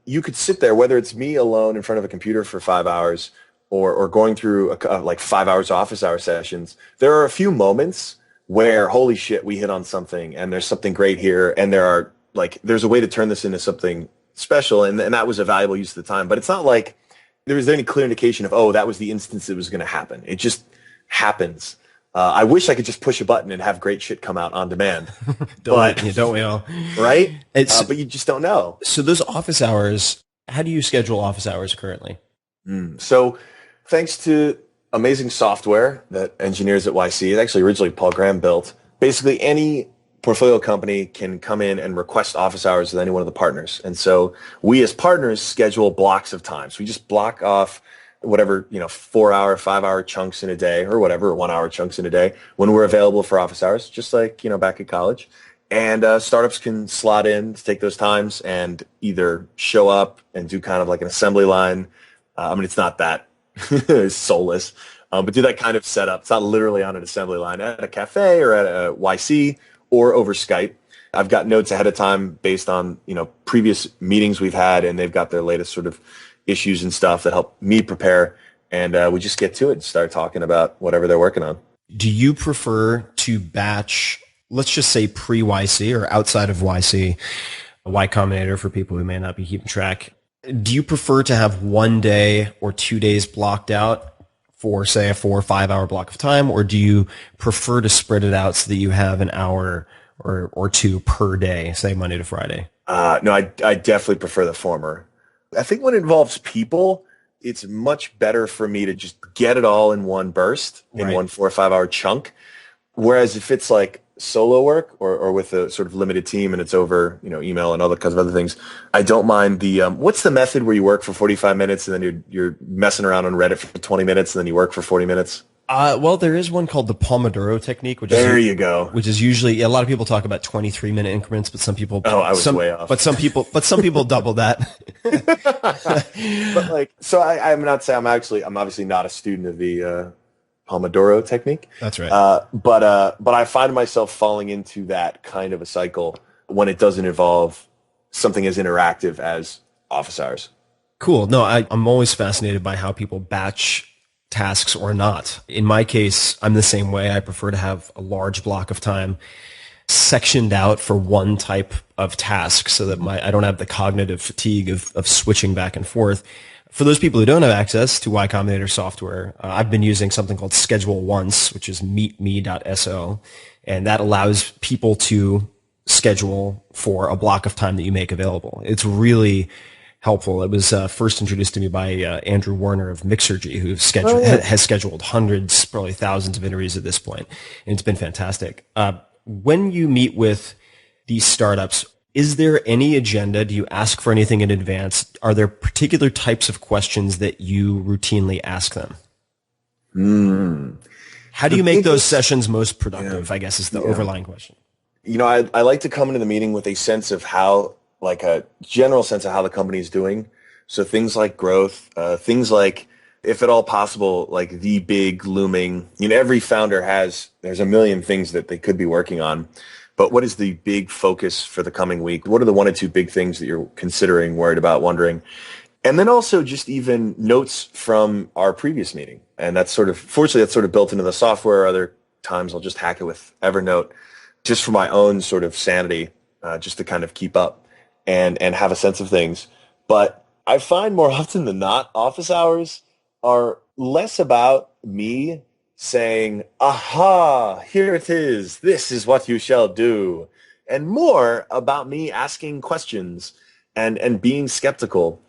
you could sit there, whether it's me alone in front of a computer for 5 hours or going through like 5 hours office hour sessions. There are a few moments where, holy shit, we hit on something and there's something great here. And there's a way to turn this into something special. And that was a valuable use of the time. But it's not like there was any clear indication of, that was the instance it was going to happen. It just happens. I wish I could just push a button and have great shit come out on demand. Don't we all? Right? But you just don't know. So those office hours, how do you schedule office hours currently? So thanks to amazing software that engineers at YC, actually originally Paul Graham built, basically any portfolio company can come in and request office hours with any one of the partners. And so we as partners schedule blocks of time. So we just block off whatever, 4-hour, 5-hour chunks in a day or whatever, 1-hour chunks in a day when we're available for office hours, just like, back at college. And startups can slot in to take those times and either show up and do kind of like an assembly line. It's not that soulless, but do that kind of setup. It's not literally on an assembly line at a cafe or at a YC or over Skype. I've got notes ahead of time based on, previous meetings we've had, and they've got their latest sort of issues and stuff that help me prepare. And we just get to it and start talking about whatever they're working on. Do you prefer to batch, let's just say pre-YC or outside of YC, Y Combinator for people who may not be keeping track? Do you prefer to have 1 day or 2 days blocked out for, say, a 4 or 5 hour block of time? Or do you prefer to spread it out so that you have an hour or two per day, say Monday to Friday? No, I definitely prefer the former. I think when it involves people, it's much better for me to just get it all in one burst, in one 4 or 5 hour chunk. Whereas if it's like solo work or with a sort of limited team and it's over, email and all the kinds of other things, I don't mind the, what's the method where you work for 45 minutes and then you're messing around on Reddit for 20 minutes and then you work for 40 minutes? Well, there is one called the Pomodoro technique, which is usually a lot of people talk about 23-minute increments, but some people I was way off. But some people double that. But I'm not saying I'm obviously not a student of the Pomodoro technique. That's right. But I find myself falling into that kind of a cycle when it doesn't involve something as interactive as office hours. Cool. No, I'm always fascinated by how people batch tasks or not. In my case, I'm the same way. I prefer to have a large block of time sectioned out for one type of task so that I don't have the cognitive fatigue of switching back and forth. For those people who don't have access to Y Combinator software, I've been using something called Schedule Once, which is meetme.so, and that allows people to schedule for a block of time that you make available. It's really helpful. It was first introduced to me by Andrew Warner of Mixergy, who has scheduled hundreds, probably thousands of interviews at this point, and it's been fantastic. When you meet with these startups, is there any agenda? Do you ask for anything in advance? Are there particular types of questions that you routinely ask them? How do you make those sessions most productive, I guess, is the overlying question. I like to come into the meeting with a sense of how, like a general sense of how the company is doing. So things like growth, things like, if at all possible, like the big looming, every founder there's a million things that they could be working on. But what is the big focus for the coming week? What are the one or two big things that you're considering, worried about, wondering? And then also just even notes from our previous meeting. And fortunately, that's sort of built into the software. Other times I'll just hack it with Evernote just for my own sort of sanity, just to kind of keep up and have a sense of things. But I find more often than not, office hours are less about me saying, aha, here it is, this is what you shall do, and more about me asking questions and being skeptical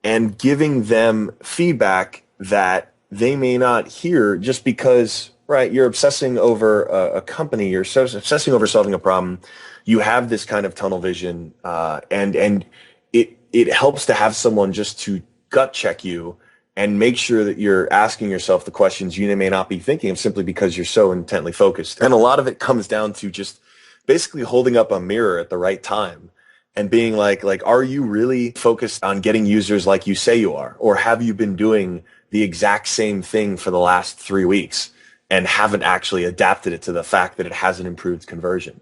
and giving them feedback that they may not hear just because, right, you're obsessing over a company, you're obsessing over solving a problem, you have this kind of tunnel vision, and it helps to have someone just to gut check you and make sure that you're asking yourself the questions you may not be thinking of simply because you're so intently focused. And a lot of it comes down to just basically holding up a mirror at the right time and being like, are you really focused on getting users like you say you are? Or have you been doing the exact same thing for the last 3 weeks and haven't actually adapted it to the fact that it hasn't improved conversion?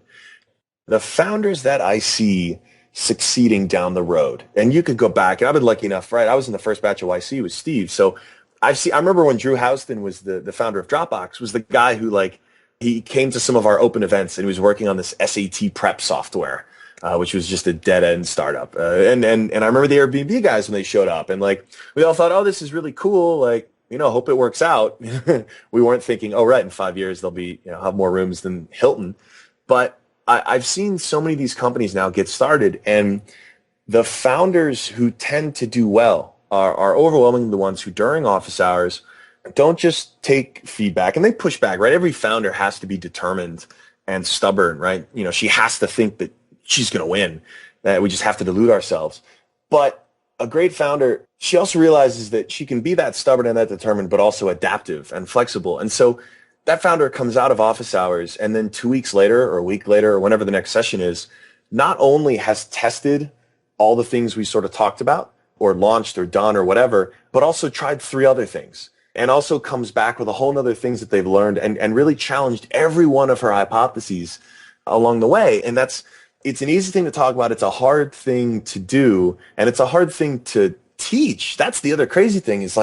The founders that I see succeeding down the road, and you could go back, and I've been lucky enough, right? I was in the first batch of YC with Steve. So I remember when Drew Houston was the founder of Dropbox, was the guy who he came to some of our open events and he was working on this SAT prep software, which was just a dead end startup. And I remember the Airbnb guys when they showed up and we all thought, oh, this is really cool. Hope it works out. We weren't thinking, oh, right, in 5 years, they'll be, have more rooms than Hilton. But I've seen so many of these companies now get started, and the founders who tend to do well are overwhelmingly the ones who during office hours don't just take feedback, and they push back, right? Every founder has to be determined and stubborn, right? She has to think that she's going to win, that we just have to delude ourselves. But a great founder, she also realizes that she can be that stubborn and that determined, but also adaptive and flexible. And so that founder comes out of office hours, and then 2 weeks later or a week later or whenever the next session is, not only has tested all the things we sort of talked about or launched or done or whatever, but also tried 3 other things, and also comes back with a whole nother things that they've learned and really challenged every one of her hypotheses along the way. And it's an easy thing to talk about. It's a hard thing to do, and it's a hard thing to teach. That's the other crazy thing is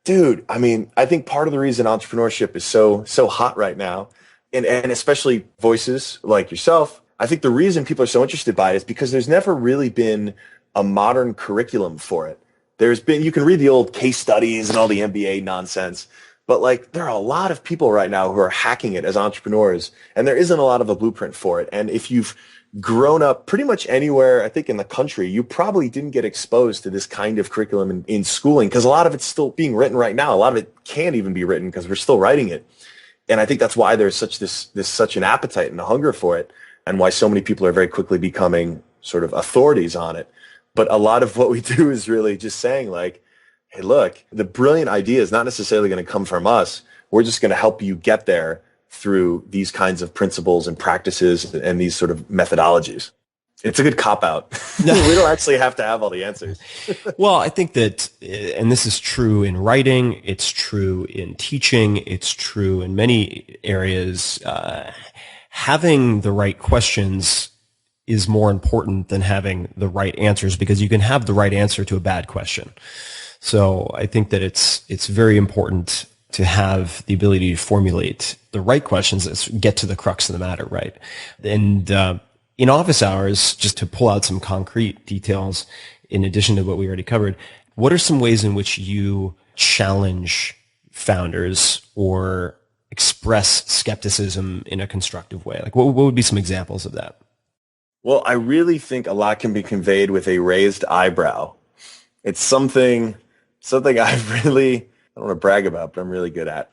dude, I think part of the reason entrepreneurship is so hot right now, and especially voices like yourself, I think the reason people are so interested by it is because there's never really been a modern curriculum for it. You can read the old case studies and all the MBA nonsense, but there are a lot of people right now who are hacking it as entrepreneurs, and there isn't a lot of a blueprint for it. And if you've grown up pretty much anywhere, I think, in the country, you probably didn't get exposed to this kind of curriculum in schooling, because a lot of it's still being written right now. A lot of it can't even be written because we're still writing it. And I think that's why there's such an appetite and a hunger for it, and why so many people are very quickly becoming sort of authorities on it. But a lot of what we do is really just saying hey, look, the brilliant idea is not necessarily going to come from us. We're just going to help you get there through these kinds of principles and practices and these sort of methodologies. It's a good cop-out. We don't actually have to have all the answers. Well, I think that, and this is true in writing, it's true in teaching, it's true in many areas, having the right questions is more important than having the right answers, because you can have the right answer to a bad question. So I think that it's very important to have the ability to formulate the right questions that get to the crux of the matter, right? And in office hours, just to pull out some concrete details in addition to what we already covered, what are some ways in which you challenge founders or express skepticism in a constructive way? What would be some examples of that? Well, I really think a lot can be conveyed with a raised eyebrow. It's something I don't want to brag about, but I'm really good at.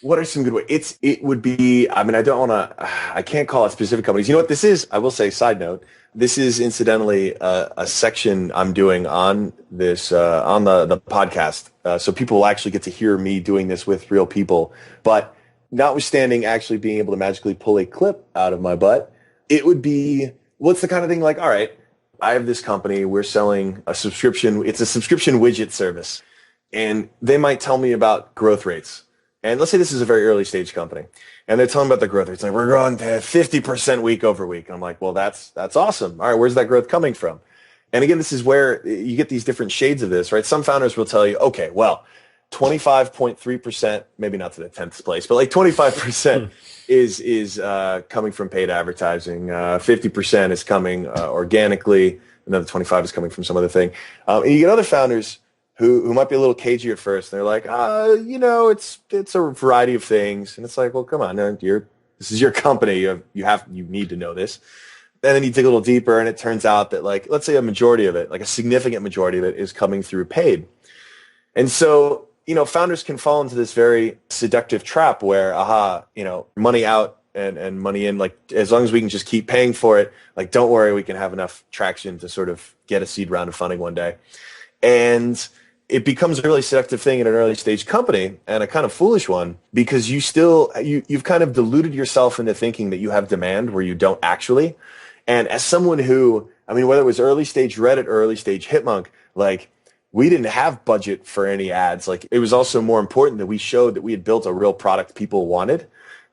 What are some good ways? It would be, I mean, I can't call it specific companies. You know what this is? I will say, side note, this is incidentally a section I'm doing on this, on the podcast. So people will actually get to hear me doing this with real people. But notwithstanding actually being able to magically pull a clip out of my butt, it would be, what's the kind of thing like, all right, I have this company, we're selling a subscription, it's a subscription widget service. And they might tell me about growth rates. And let's say this is a very early stage company, and they're telling me about the growth rates. Like, we're growing to 50% week over week. And I'm like, well, that's awesome. All right, where's that growth coming from? And again, this is where you get these different shades of this, right? Some founders will tell you, okay, well, 25.3%, maybe not to the 10th place, but like 25% is coming from paid advertising. 50% is coming organically. Another 25 is coming from some other thing. And you get other founders who might be a little cagey at first. And they're like, it's a variety of things. And it's like, well, come on, this is your company. You need to know this. And then you dig a little deeper, and it turns out that, like, let's say a majority of it, like a significant majority of it, is coming through paid. And so, founders can fall into this very seductive trap where, money out and money in, like, as long as we can just keep paying for it, like, don't worry, we can have enough traction to sort of get a seed round of funding one day. And it becomes a really seductive thing in an early stage company, and a kind of foolish one, because you've kind of deluded yourself into thinking that you have demand where you don't actually. And as someone who, whether it was early stage Reddit or early stage Hitmonk, like, we didn't have budget for any ads. Like, it was also more important that we showed that we had built a real product people wanted,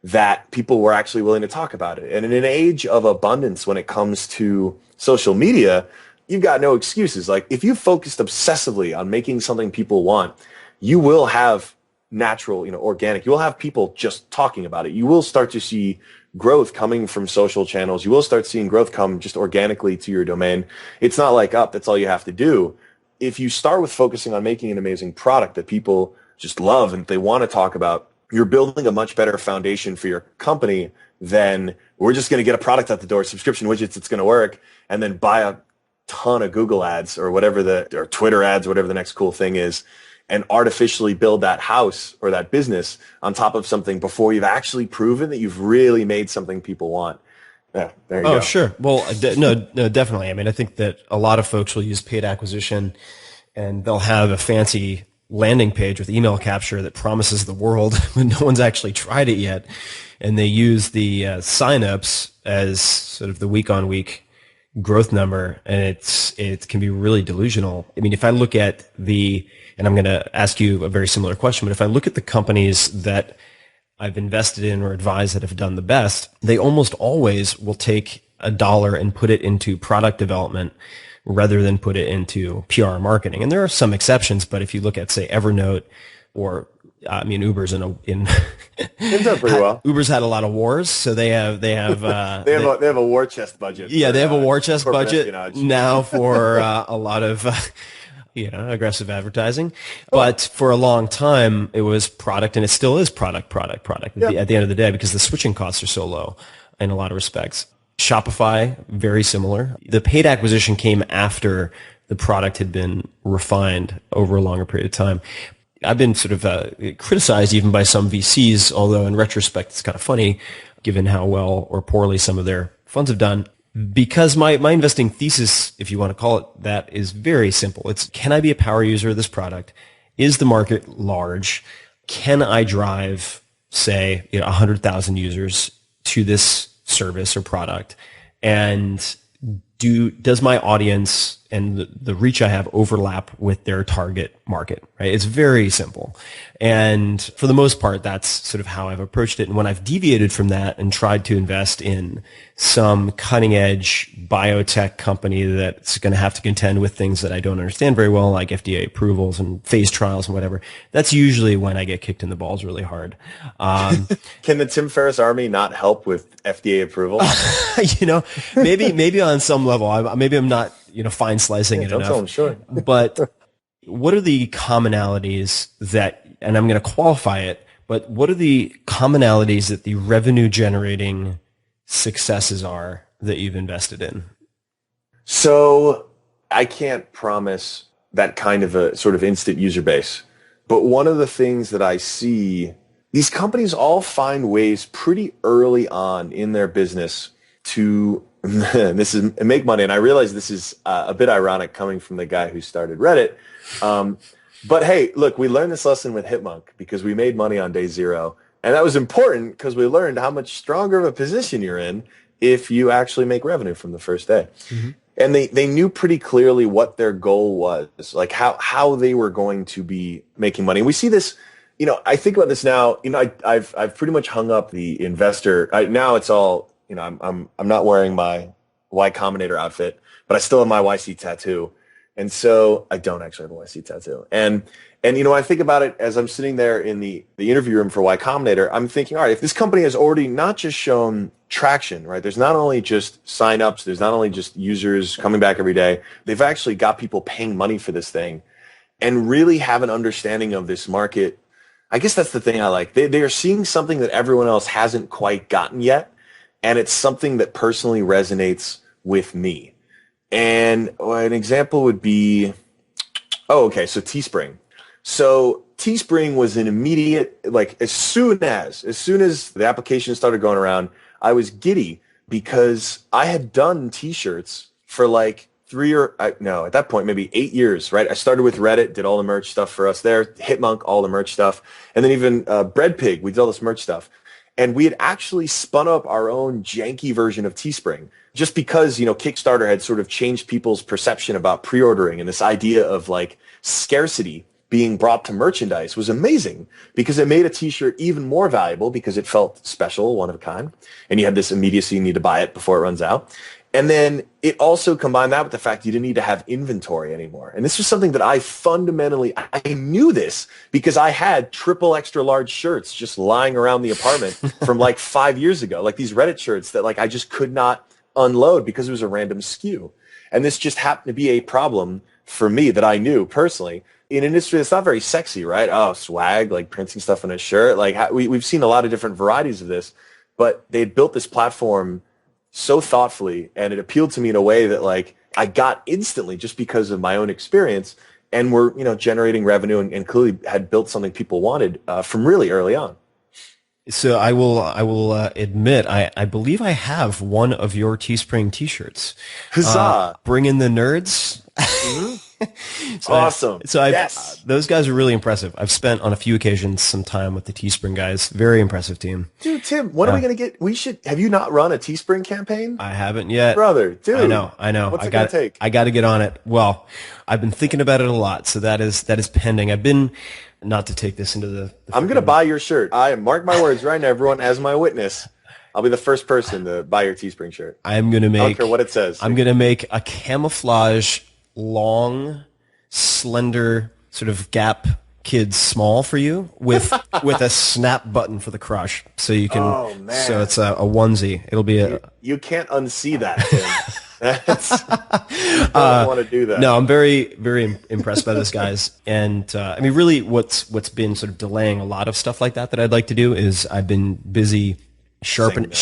that people were actually willing to talk about it. And in an age of abundance when it comes to social media, you've got no excuses. Like, if you focused obsessively on making something people want, you will have natural, organic. You will have people just talking about it. You will start to see growth coming from social channels. You will start seeing growth come just organically to your domain. It's not like, that's all you have to do. If you start with focusing on making an amazing product that people just love and they want to talk about, you're building a much better foundation for your company than, we're just going to get a product out the door, subscription widgets, it's going to work, and then buy a ton of Google ads or or Twitter ads, whatever the next cool thing is, and artificially build that house or that business on top of something before you've actually proven that you've really made something people want. Yeah, there you go. Oh, sure. Well, no, definitely. I think that a lot of folks will use paid acquisition, and they'll have a fancy landing page with email capture that promises the world when no one's actually tried it yet. And they use the signups as sort of the week-on-week growth number, and it can be really delusional. If I look at and I'm going to ask you a very similar question, but if I look at the companies that I've invested in or advised that have done the best, they almost always will take $1 and put it into product development rather than put it into PR marketing. And there are some exceptions, but if you look at, say, Evernote or Uber's It's done pretty well. Uber's had a lot of wars, so they have they have a war chest budget. Yeah, they have a war chest budget espionage now for a lot of aggressive advertising. But for a long time, it was product, and it still is product at the end of the day, because the switching costs are so low in a lot of respects. Shopify, very similar. The paid acquisition came after the product had been refined over a longer period of time. I've been sort of criticized even by some VCs, although in retrospect it's kind of funny given how well or poorly some of their funds have done, because my investing thesis, if you want to call it that, is very simple. It's, can I be a power user of this product? Is the market large? Can I drive, say, 100,000 users to this service or product? And does my audience and the reach I have overlap with their target market, right? It's very simple. And for the most part, that's sort of how I've approached it. And when I've deviated from that and tried to invest in some cutting edge biotech company that's going to have to contend with things that I don't understand very well, like FDA approvals and phase trials and whatever, that's usually when I get kicked in the balls really hard. Can the Tim Ferriss Army not help with FDA approval? Maybe on some level, maybe I'm not, fine slicing it don't enough. Tell them, sure. But what are the commonalities that, and I'm going to qualify it, but what are the commonalities that the revenue generating successes are that you've invested in? So I can't promise that kind of a sort of instant user base. But one of the things that I see, these companies all find ways pretty early on in their business to make money. And I realize this is a bit ironic coming from the guy who started Reddit. But hey, look, we learned this lesson with Hitmonk because we made money on day zero. And that was important because we learned how much stronger of a position you're in if you actually make revenue from the first day. Mm-hmm. And they knew pretty clearly what their goal was, like how they were going to be making money. And we see this, I think about this now, I've pretty much hung up the investor. Now it's all, I'm not wearing my Y Combinator outfit, but I still have my YC tattoo. And so I don't actually have a YC tattoo. And I think about it as I'm sitting there in the interview room for Y Combinator, I'm thinking, all right, if this company has already not just shown traction, right? There's not only just signups, there's not only just users coming back every day, they've actually got people paying money for this thing and really have an understanding of this market. I guess that's the thing I like. They are seeing something that everyone else hasn't quite gotten yet. And it's something that personally resonates with me. And an example would be, so Teespring. So Teespring was an immediate, like as soon as the application started going around, I was giddy because I had done t-shirts for like at that point, maybe 8 years, right? I started with Reddit, did all the merch stuff for us there, Hitmonk, all the merch stuff. And then even Breadpig, we did all this merch stuff. And we had actually spun up our own janky version of Teespring just because, Kickstarter had sort of changed people's perception about pre-ordering, and this idea of like scarcity being brought to merchandise was amazing because it made a t-shirt even more valuable because it felt special, one of a kind, and you had this immediacy, you need to buy it before it runs out. And then it also combined that with the fact you didn't need to have inventory anymore. And this was something that I knew this because I had triple extra large shirts just lying around the apartment from like 5 years ago, like these Reddit shirts that like I just could not unload because it was a random SKU. And this just happened to be a problem for me that I knew personally in an industry that's not very sexy, right? Oh, swag, like printing stuff on a shirt. Like we've seen a lot of different varieties of this, but they had built this platform so thoughtfully, and it appealed to me in a way that like I got instantly just because of my own experience, and we're generating revenue and clearly had built something people wanted from really early on. So I will admit I believe I have one of your Teespring T-shirts. Huzzah! Bring in the nerds. Mm-hmm. Awesome. Yes. Those guys are really impressive. I've spent on a few occasions some time with the Teespring guys. Very impressive team. Dude, Tim, when are we going to get, have you not run a Teespring campaign? I haven't yet. Brother, dude. I know. What's it going to take? I got to get on it. Well, I've been thinking about it a lot, so that is pending. I've been, not to take this into the I'm going to buy your shirt. Mark my words right now, everyone, as my witness. I'll be the first person to buy your Teespring shirt. I'm going to make, I don't care what it says. I'm going to make a camouflage, long, slender, sort of Gap Kids small for you with a snap button for the crotch, so you can. Oh man! So it's a onesie. It'll be You can't unsee that, Tim. You don't want to do that. No, I'm very, very impressed by those guys, and I mean, really, what's been sort of delaying a lot of stuff like that I'd like to do is I've been busy sharpening the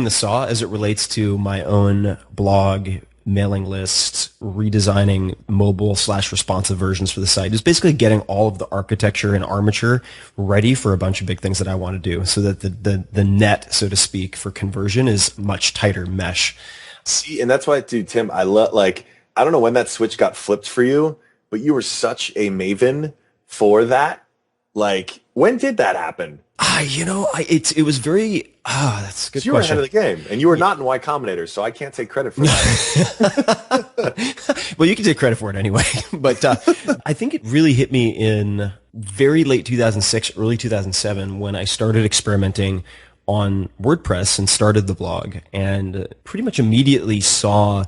saw as it relates to my own blog, mailing lists, redesigning mobile/responsive versions for the site. It's basically getting all of the architecture and armature ready for a bunch of big things that I want to do, so that the net, so to speak, for conversion is much tighter mesh. See, and that's why, dude, Tim, I don't know when that switch got flipped for you, but you were such a maven for that. Like, when did that happen? It was very. That's a good question. You were ahead of the game, and you were not in Y Combinator, so I can't take credit for that. Well, you can take credit for it anyway. But I think it really hit me in very late 2006, early 2007, when I started experimenting on WordPress and started the blog, and pretty much immediately saw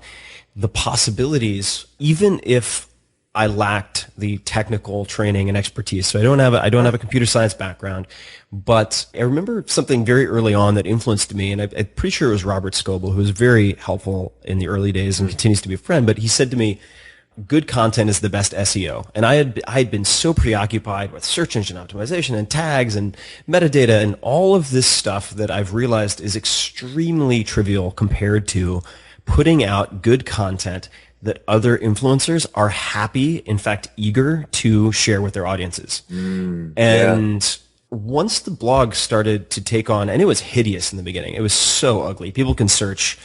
the possibilities, even if I lacked the technical training and expertise. So I don't have a computer science background, but I remember something very early on that influenced me, and I'm pretty sure it was Robert Scoble, who was very helpful in the early days and continues to be a friend. But he said to me, "Good content is the best SEO." And I had been so preoccupied with search engine optimization and tags and metadata and all of this stuff that I've realized is extremely trivial compared to putting out good content that other influencers are happy, in fact, eager to share with their audiences. And once the blog started to take on, and it was hideous in the beginning. It was so ugly. People can search,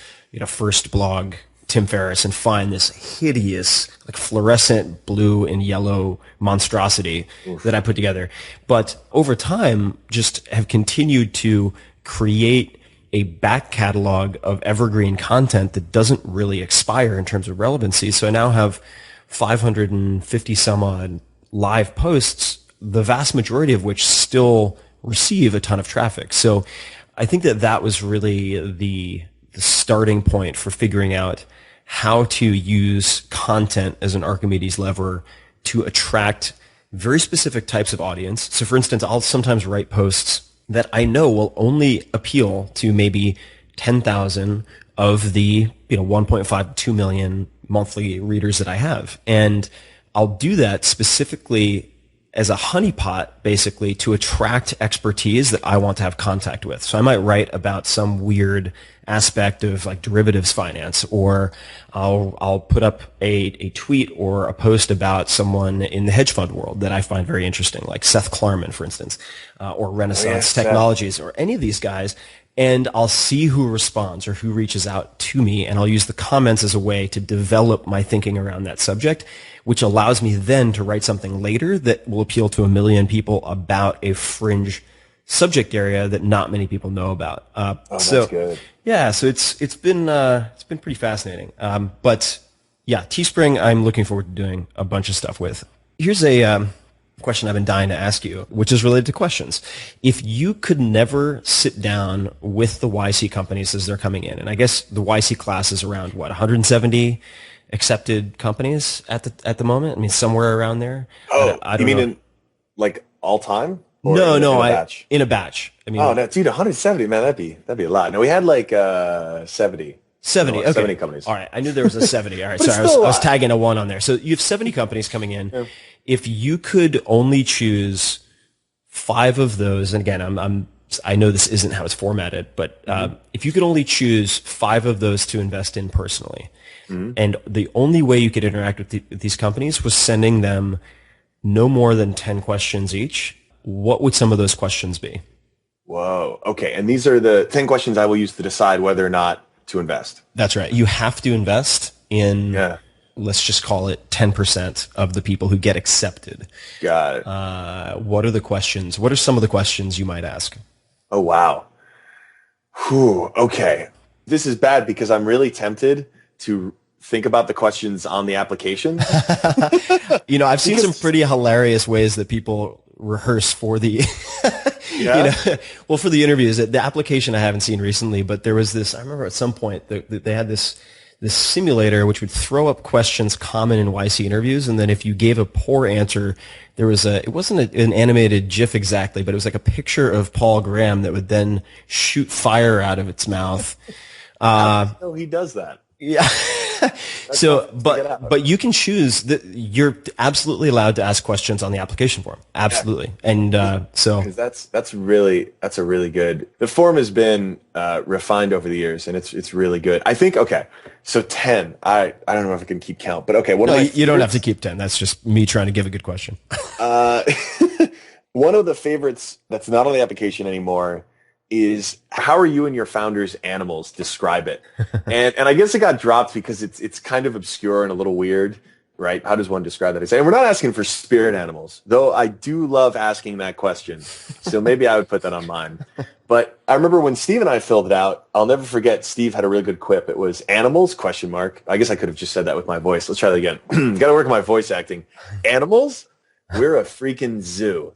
first blog Tim Ferriss and find this hideous, like fluorescent blue and yellow monstrosity that I put together. But over time, just have continued to create a back catalog of evergreen content that doesn't really expire in terms of relevancy. So I now have 550 some odd live posts, the vast majority of which still receive a ton of traffic. So I think that was really the starting point for figuring out how to use content as an Archimedes lever to attract very specific types of audience. So for instance, I'll sometimes write posts that I know will only appeal to maybe 10,000 of the 1.5 to 2 million monthly readers that I have. And I'll do that specifically as a honeypot, basically, to attract expertise that I want to have contact with. So I might write about some weird aspect of like derivatives finance, or I'll put up a tweet or a post about someone in the hedge fund world that I find very interesting, like Seth Klarman, for instance, or Renaissance Technologies, or any of these guys. And I'll see who responds or who reaches out to me, and I'll use the comments as a way to develop my thinking around that subject, which allows me then to write something later that will appeal to 1 million people about a fringe subject area that not many people know about. That's good. Yeah, so it's been pretty fascinating. But yeah, Teespring, I'm looking forward to doing a bunch of stuff with. Here's a question I've been dying to ask you, which is related to questions. If you could never sit down with the YC companies as they're coming in, and I guess the YC class is around what, 170 accepted companies at the moment? I mean, somewhere around there. Oh, I don't you mean know. in like all time? No, in a batch? In a batch. I mean, oh no, dude, 170, man, that'd be a lot. No, we had like 70. 70. Okay. 70 companies. All right. I knew there was a 70. All right. But Sorry. it's I still a was lot. tagging a 1 on there. So you have 70 companies coming in. Yeah. If you could only choose 5 of those, and again, I know this isn't how it's formatted, but if you could only choose 5 of those to invest in personally, and the only way you could interact with these companies was sending them no more than 10 questions each, what would some of those questions be? Whoa. Okay. And these are the 10 questions I will use to decide whether or not to invest. That's right. You have to invest in, let's just call it 10% of the people who get accepted. Got it. What are the questions? What are some of the questions you might ask? Oh, wow. Whew. Okay. This is bad because I'm really tempted to think about the questions on the application. I've seen some pretty hilarious ways that people rehearse for the, for the interviews. The application I haven't seen recently, but there was this, I remember at some point that they had this simulator which would throw up questions common in YC interviews, and then if you gave a poor answer, there was it wasn't an animated GIF exactly, but it was like a picture of Paul Graham that would then shoot fire out of its mouth. Oh, he does that. Yeah. So, but you can choose you're absolutely allowed to ask questions on the application form. Absolutely. Yeah. And, so that's a really good, the form has been, refined over the years, and it's really good. I think, okay. So 10, I don't know if I can keep count, but okay. You don't have to keep 10. That's just me trying to give a good question. One of the favorites that's not on the application anymore is, how are you and your founder's animals? Describe it. And I guess it got dropped because it's kind of obscure and a little weird, right? How does one describe that? And we're not asking for spirit animals, though I do love asking that question. So maybe I would put that on mine. But I remember when Steve and I filled it out, I'll never forget, Steve had a really good quip. It was animals, ? I guess I could have just said that with my voice. Let's try that again. Got to work on my voice acting. Animals? We're a freaking zoo.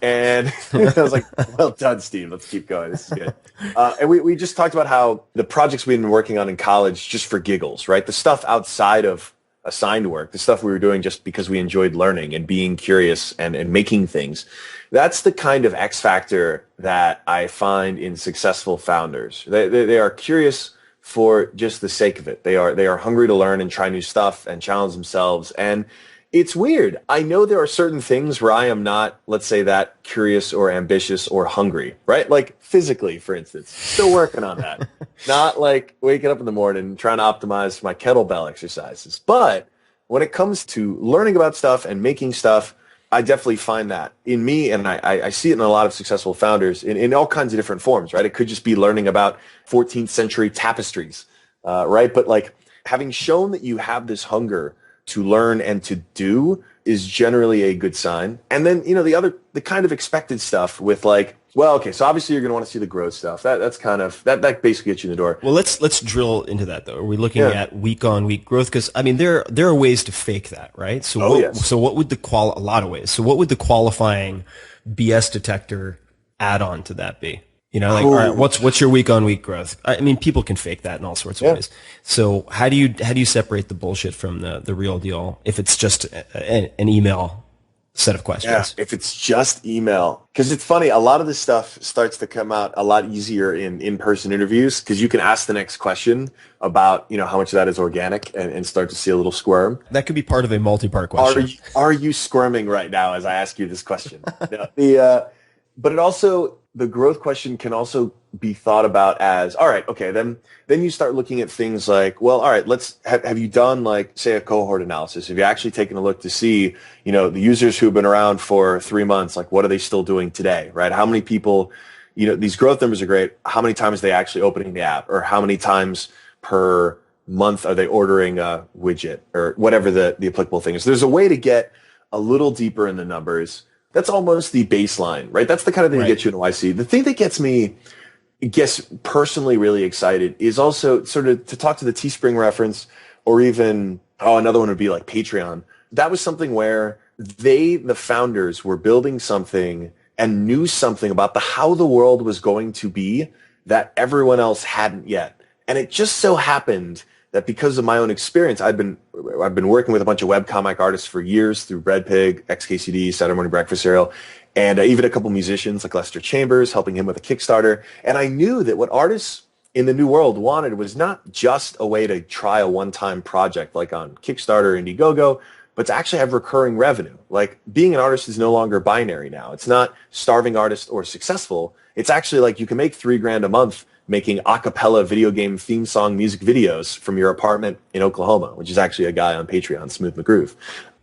And I was like, well done, Steve. Let's keep going. This is good. And we just talked about how the projects we've been working on in college, just for giggles, right? The stuff outside of assigned work, the stuff we were doing just because we enjoyed learning and being curious and making things. That's the kind of X factor that I find in successful founders. They are curious for just the sake of it. They are hungry to learn and try new stuff and challenge themselves. And it's weird. I know there are certain things where I am not, let's say, that curious or ambitious or hungry, right? Like physically, for instance. Still working on that. not like waking up in the morning and trying to optimize my kettlebell exercises. But when it comes to learning about stuff and making stuff, I definitely find that in me, and I see it in a lot of successful founders in all kinds of different forms, right? It could just be learning about 14th century tapestries, right? But like having shown that you have this hunger to learn and to do is generally a good sign. And then, the kind of expected stuff with like, well, okay, so obviously you're going to want to see the growth stuff. That's kind of, that basically gets you in the door. Well, let's drill into that though. Are we looking at week on week growth? Because I mean, there are ways to fake that, right? So so what would a lot of ways. So what would the qualifying BS detector add on to that be? Like, all right, what's your week on week growth? I mean, people can fake that in all sorts of ways. So how do you separate the bullshit from the real deal if it's just an email set of questions? Yeah, if it's just email. Because it's funny, a lot of this stuff starts to come out a lot easier in in-person interviews because you can ask the next question about, how much of that is organic and start to see a little squirm. That could be part of a multi-part question. Are you squirming right now as I ask you this question? But it also, the growth question can also be thought about as, all right, okay, then you start looking at things like, well, all right, have you done like, say, a cohort analysis? Have you actually taken a look to see, the users who've been around for 3 months, like what are they still doing today, right? How many people, these growth numbers are great. How many times are they actually opening the app, or how many times per month are they ordering a widget, or whatever the applicable thing is? There's a way to get a little deeper in the numbers. That's almost the baseline, right? That's the kind of thing that gets you into YC. The thing that gets me, personally really excited is also sort of to talk to the Teespring reference, or even, another one would be like Patreon. That was something where the founders were building something and knew something about how the world was going to be that everyone else hadn't yet. And it just so happened that because of my own experience, I've been working with a bunch of webcomic artists for years through Bread Pig, XKCD, Saturday Morning Breakfast Cereal, and even a couple musicians like Lester Chambers, helping him with a Kickstarter. And I knew that what artists in the new world wanted was not just a way to try a one-time project like on Kickstarter or Indiegogo, but to actually have recurring revenue. Like, being an artist is no longer binary now. It's not starving artist or successful. It's actually like you can make $3,000 a month making a cappella video game theme song music videos from your apartment in Oklahoma, which is actually a guy on Patreon, Smooth McGroove.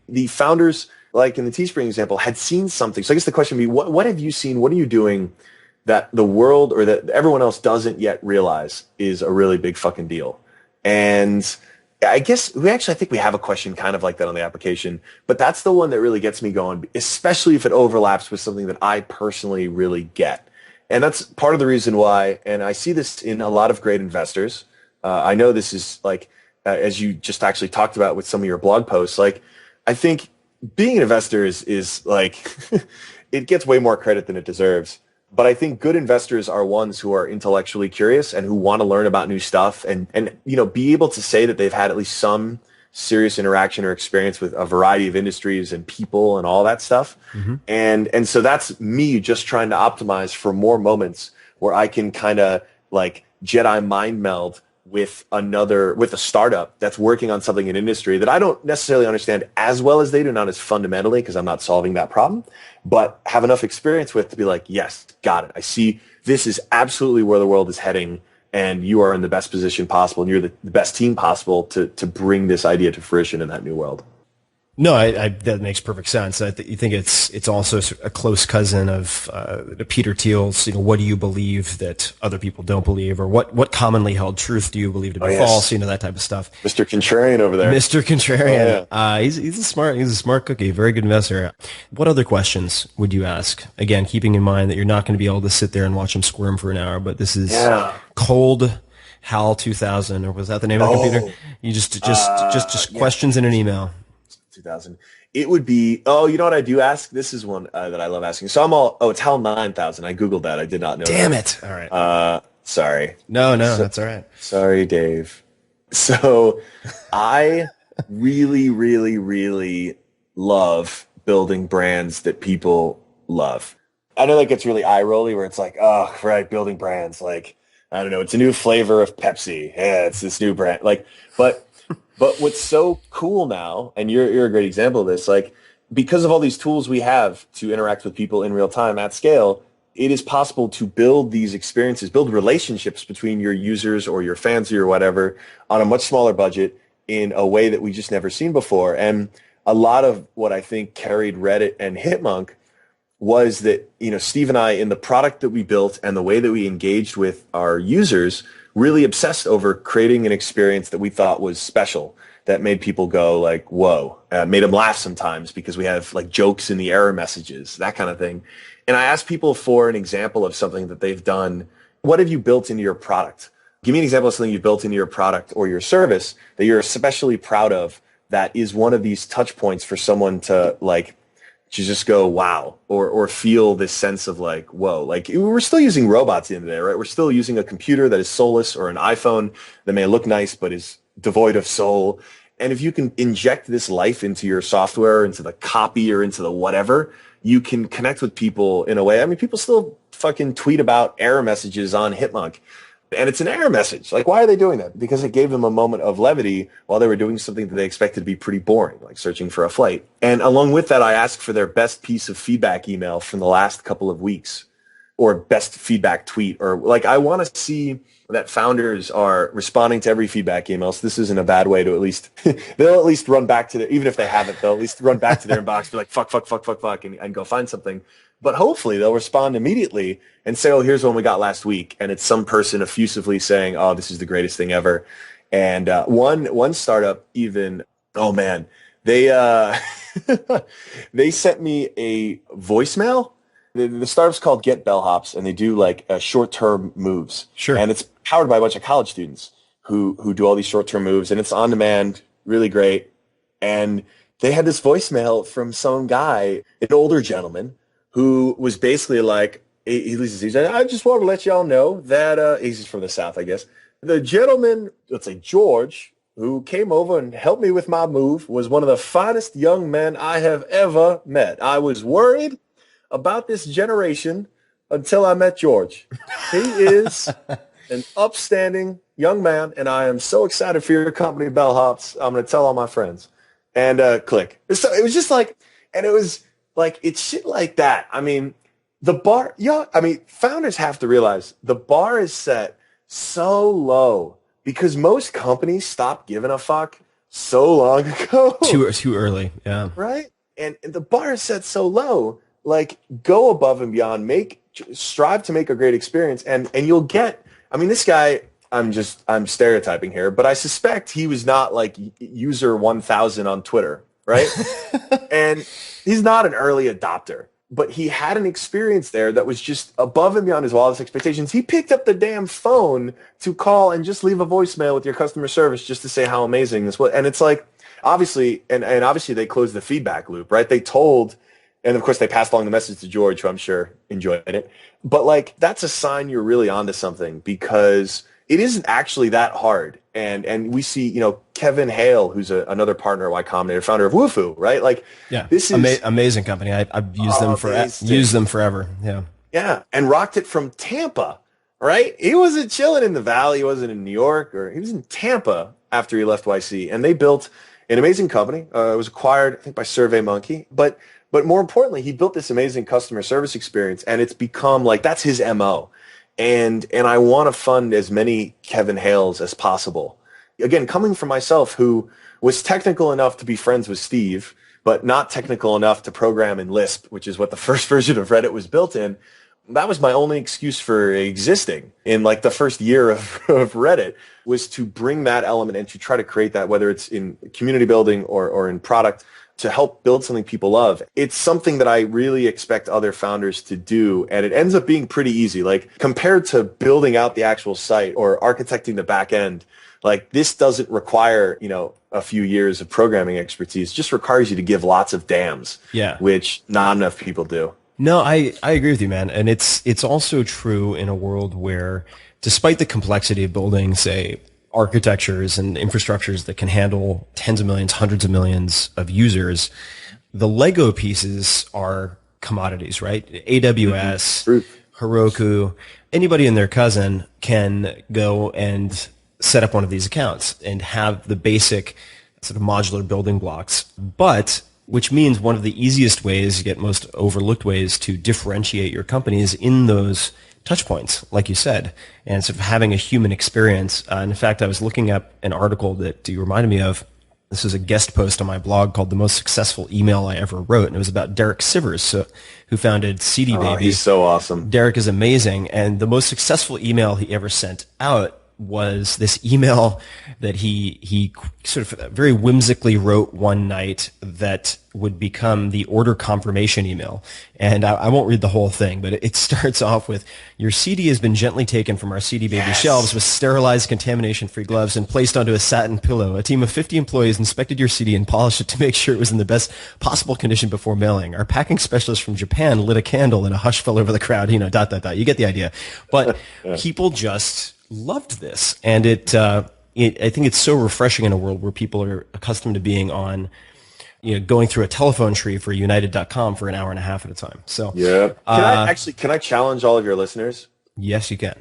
The founders, like in the Teespring example, had seen something. So I guess the question would be, what have you seen? What are you doing that the world or that everyone else doesn't yet realize is a really big fucking deal? And I guess I think we have a question kind of like that on the application, but that's the one that really gets me going, especially if it overlaps with something that I personally really get. And that's part of the reason why, and I see this in a lot of great investors. I know this is like, as you just actually talked about with some of your blog posts, like, I think being an investor is like, it gets way more credit than it deserves. But I think good investors are ones who are intellectually curious and who want to learn about new stuff and be able to say that they've had at least some serious interaction or experience with a variety of industries and people and all that stuff. Mm-hmm. And so that's me just trying to optimize for more moments where I can kind of like Jedi mind meld with a startup that's working on something in industry that I don't necessarily understand as well as they do, not as fundamentally because I'm not solving that problem, but have enough experience with to be like, yes, got it. I see this is absolutely where the world is heading. And you are in the best position possible, and you're the best team possible to bring this idea to fruition in that new world. No, that makes perfect sense. You think it's also a close cousin of Peter Thiel's. What do you believe that other people don't believe, or what commonly held truth do you believe to be false? That type of stuff. Mr. Contrarian over there. Mr. Contrarian. Oh, yeah. He's a smart cookie. Very good investor. What other questions would you ask? Again, keeping in mind that you're not going to be able to sit there and watch him squirm for an hour, but this is cold HAL 2000, or was that the name of the computer? You just questions in an email. 2000. It would be, you know what I do ask? This is one that I love asking. So it's HAL 9000. I Googled that. I did not know Damn that. It. All right. Sorry. No, that's all right. Sorry, Dave. So I really, really, really love building brands that people love. I know that gets really eye-rolly where it's like, oh, right, building brands. Like, I don't know, it's a new flavor of Pepsi. Yeah, it's this new brand. Like, but what's so cool now, and you're a great example of this, like, because of all these tools we have to interact with people in real time at scale, it is possible to build these experiences, build relationships between your users or your fans or whatever on a much smaller budget in a way that we just never seen before. And a lot of what I think carried Reddit and Hitmonk was that, Steve and I, in the product that we built and the way that we engaged with our users, really obsessed over creating an experience that we thought was special, that made people go like, whoa, made them laugh sometimes because we have like jokes in the error messages, that kind of thing. And I asked people for an example of something that they've done. What have you built into your product? Give me an example of something you've built into your product or your service that you're especially proud of, that is one of these touch points for someone to just go, wow, or feel this sense of like, whoa, like we're still using robots at the end of the day, right? We're still using a computer that is soulless, or an iPhone that may look nice but is devoid of soul. And if you can inject this life into your software, into the copy or into the whatever, you can connect with people in a way. I mean, people still fucking tweet about error messages on Hitmonk. And it's an error message. Like, why are they doing that? Because it gave them a moment of levity while they were doing something that they expected to be pretty boring, like searching for a flight. And along with that, I asked for their best piece of feedback email from the last couple of weeks, or best feedback tweet, or like, I want to see that founders are responding to every feedback email. So this isn't a bad way to at least, they'll at least run back to their, even if they haven't, they'll at least run back to their inbox, be like, fuck, and go find something. But hopefully they'll respond immediately and say, oh, here's one we got last week. And it's some person effusively saying, oh, this is the greatest thing ever. And one startup even, oh man, they they sent me a voicemail. The startup's called Get Bellhops, and they do like short-term moves. Sure. And it's powered by a bunch of college students who do all these short-term moves, and it's on demand, really great. And they had this voicemail from some guy, an older gentleman, who was basically like, he said, I just want to let y'all know that, he's from the South, I guess. The gentleman, let's say George, who came over and helped me with my move, was one of the finest young men I have ever met. I was worried about this generation until I met George. He is an upstanding young man, and I am so excited for your company, Bellhops. I'm going to tell all my friends. And click. So it was just like, and it was like, it's shit like that. I mean, the bar, founders have to realize the bar is set so low because most companies stopped giving a fuck so long ago. Too early, yeah. Right? And the bar is set so low. Like, go above and beyond, strive to make a great experience, and you'll get, I mean, this guy, I'm stereotyping here, but I suspect he was not like user 1000 on Twitter, right? And he's not an early adopter, but he had an experience there that was just above and beyond his wildest expectations. He picked up the damn phone to call and just leave a voicemail with your customer service just to say how amazing this was. And it's like, obviously, and obviously they closed the feedback loop, right? They told, and of course they passed along the message to George, who I'm sure enjoyed it. But like, that's a sign you're really onto something, because it isn't actually that hard. And we see, Kevin Hale, who's another partner at Y Combinator, founder of Wufoo, right? Like, yeah, this is amazing company. I've used them forever. Yeah. Yeah. And rocked it from Tampa, right? He wasn't chilling in the Valley. He wasn't in New York, or he was in Tampa after he left YC. And they built an amazing company. It was acquired, I think, by SurveyMonkey. But more importantly, he built this amazing customer service experience, and it's become like, that's his MO. And I want to fund as many Kevin Hales as possible. Again, coming from myself, who was technical enough to be friends with Steve, but not technical enough to program in Lisp, which is what the first version of Reddit was built in. That was my only excuse for existing in like the first year of Reddit, was to bring that element and to try to create that, whether it's in community building or in product, to help build something people love. It's something that I really expect other founders to do, and it ends up being pretty easy. Like, compared to building out the actual site or architecting the back end, like, this doesn't require, a few years of programming expertise. It just requires you to give lots of damns, which not enough people do. No, I agree with you, man. And it's also true in a world where, despite the complexity of building, say, architectures and infrastructures that can handle tens of millions, hundreds of millions of users, the Lego pieces are commodities, right? AWS, Heroku, anybody and their cousin can go and set up one of these accounts and have the basic sort of modular building blocks. But which means one of the easiest ways, yet most overlooked ways to differentiate your company is in those touch points, like you said, and sort of having a human experience. And in fact, I was looking up an article that you reminded me of. This is a guest post on my blog called "The Most Successful Email I Ever Wrote," and it was about Derek Sivers, who founded CD Baby. Oh, he's so awesome. Derek is amazing, and the most successful email he ever sent out was this email that he sort of very whimsically wrote one night that would become the order confirmation email. And I won't read the whole thing, but it starts off with, "Your CD has been gently taken from our CD Baby shelves with sterilized, contamination-free gloves and placed onto a satin pillow. A team of 50 employees inspected your CD and polished it to make sure it was in the best possible condition before mailing. Our packing specialist from Japan lit a candle and a hush fell over the crowd," You get the idea. But people just loved this, and I think it's so refreshing in a world where people are accustomed to being on, going through a telephone tree for United.com for an hour and a half at a time. So yeah, can I challenge all of your listeners? Yes, you can.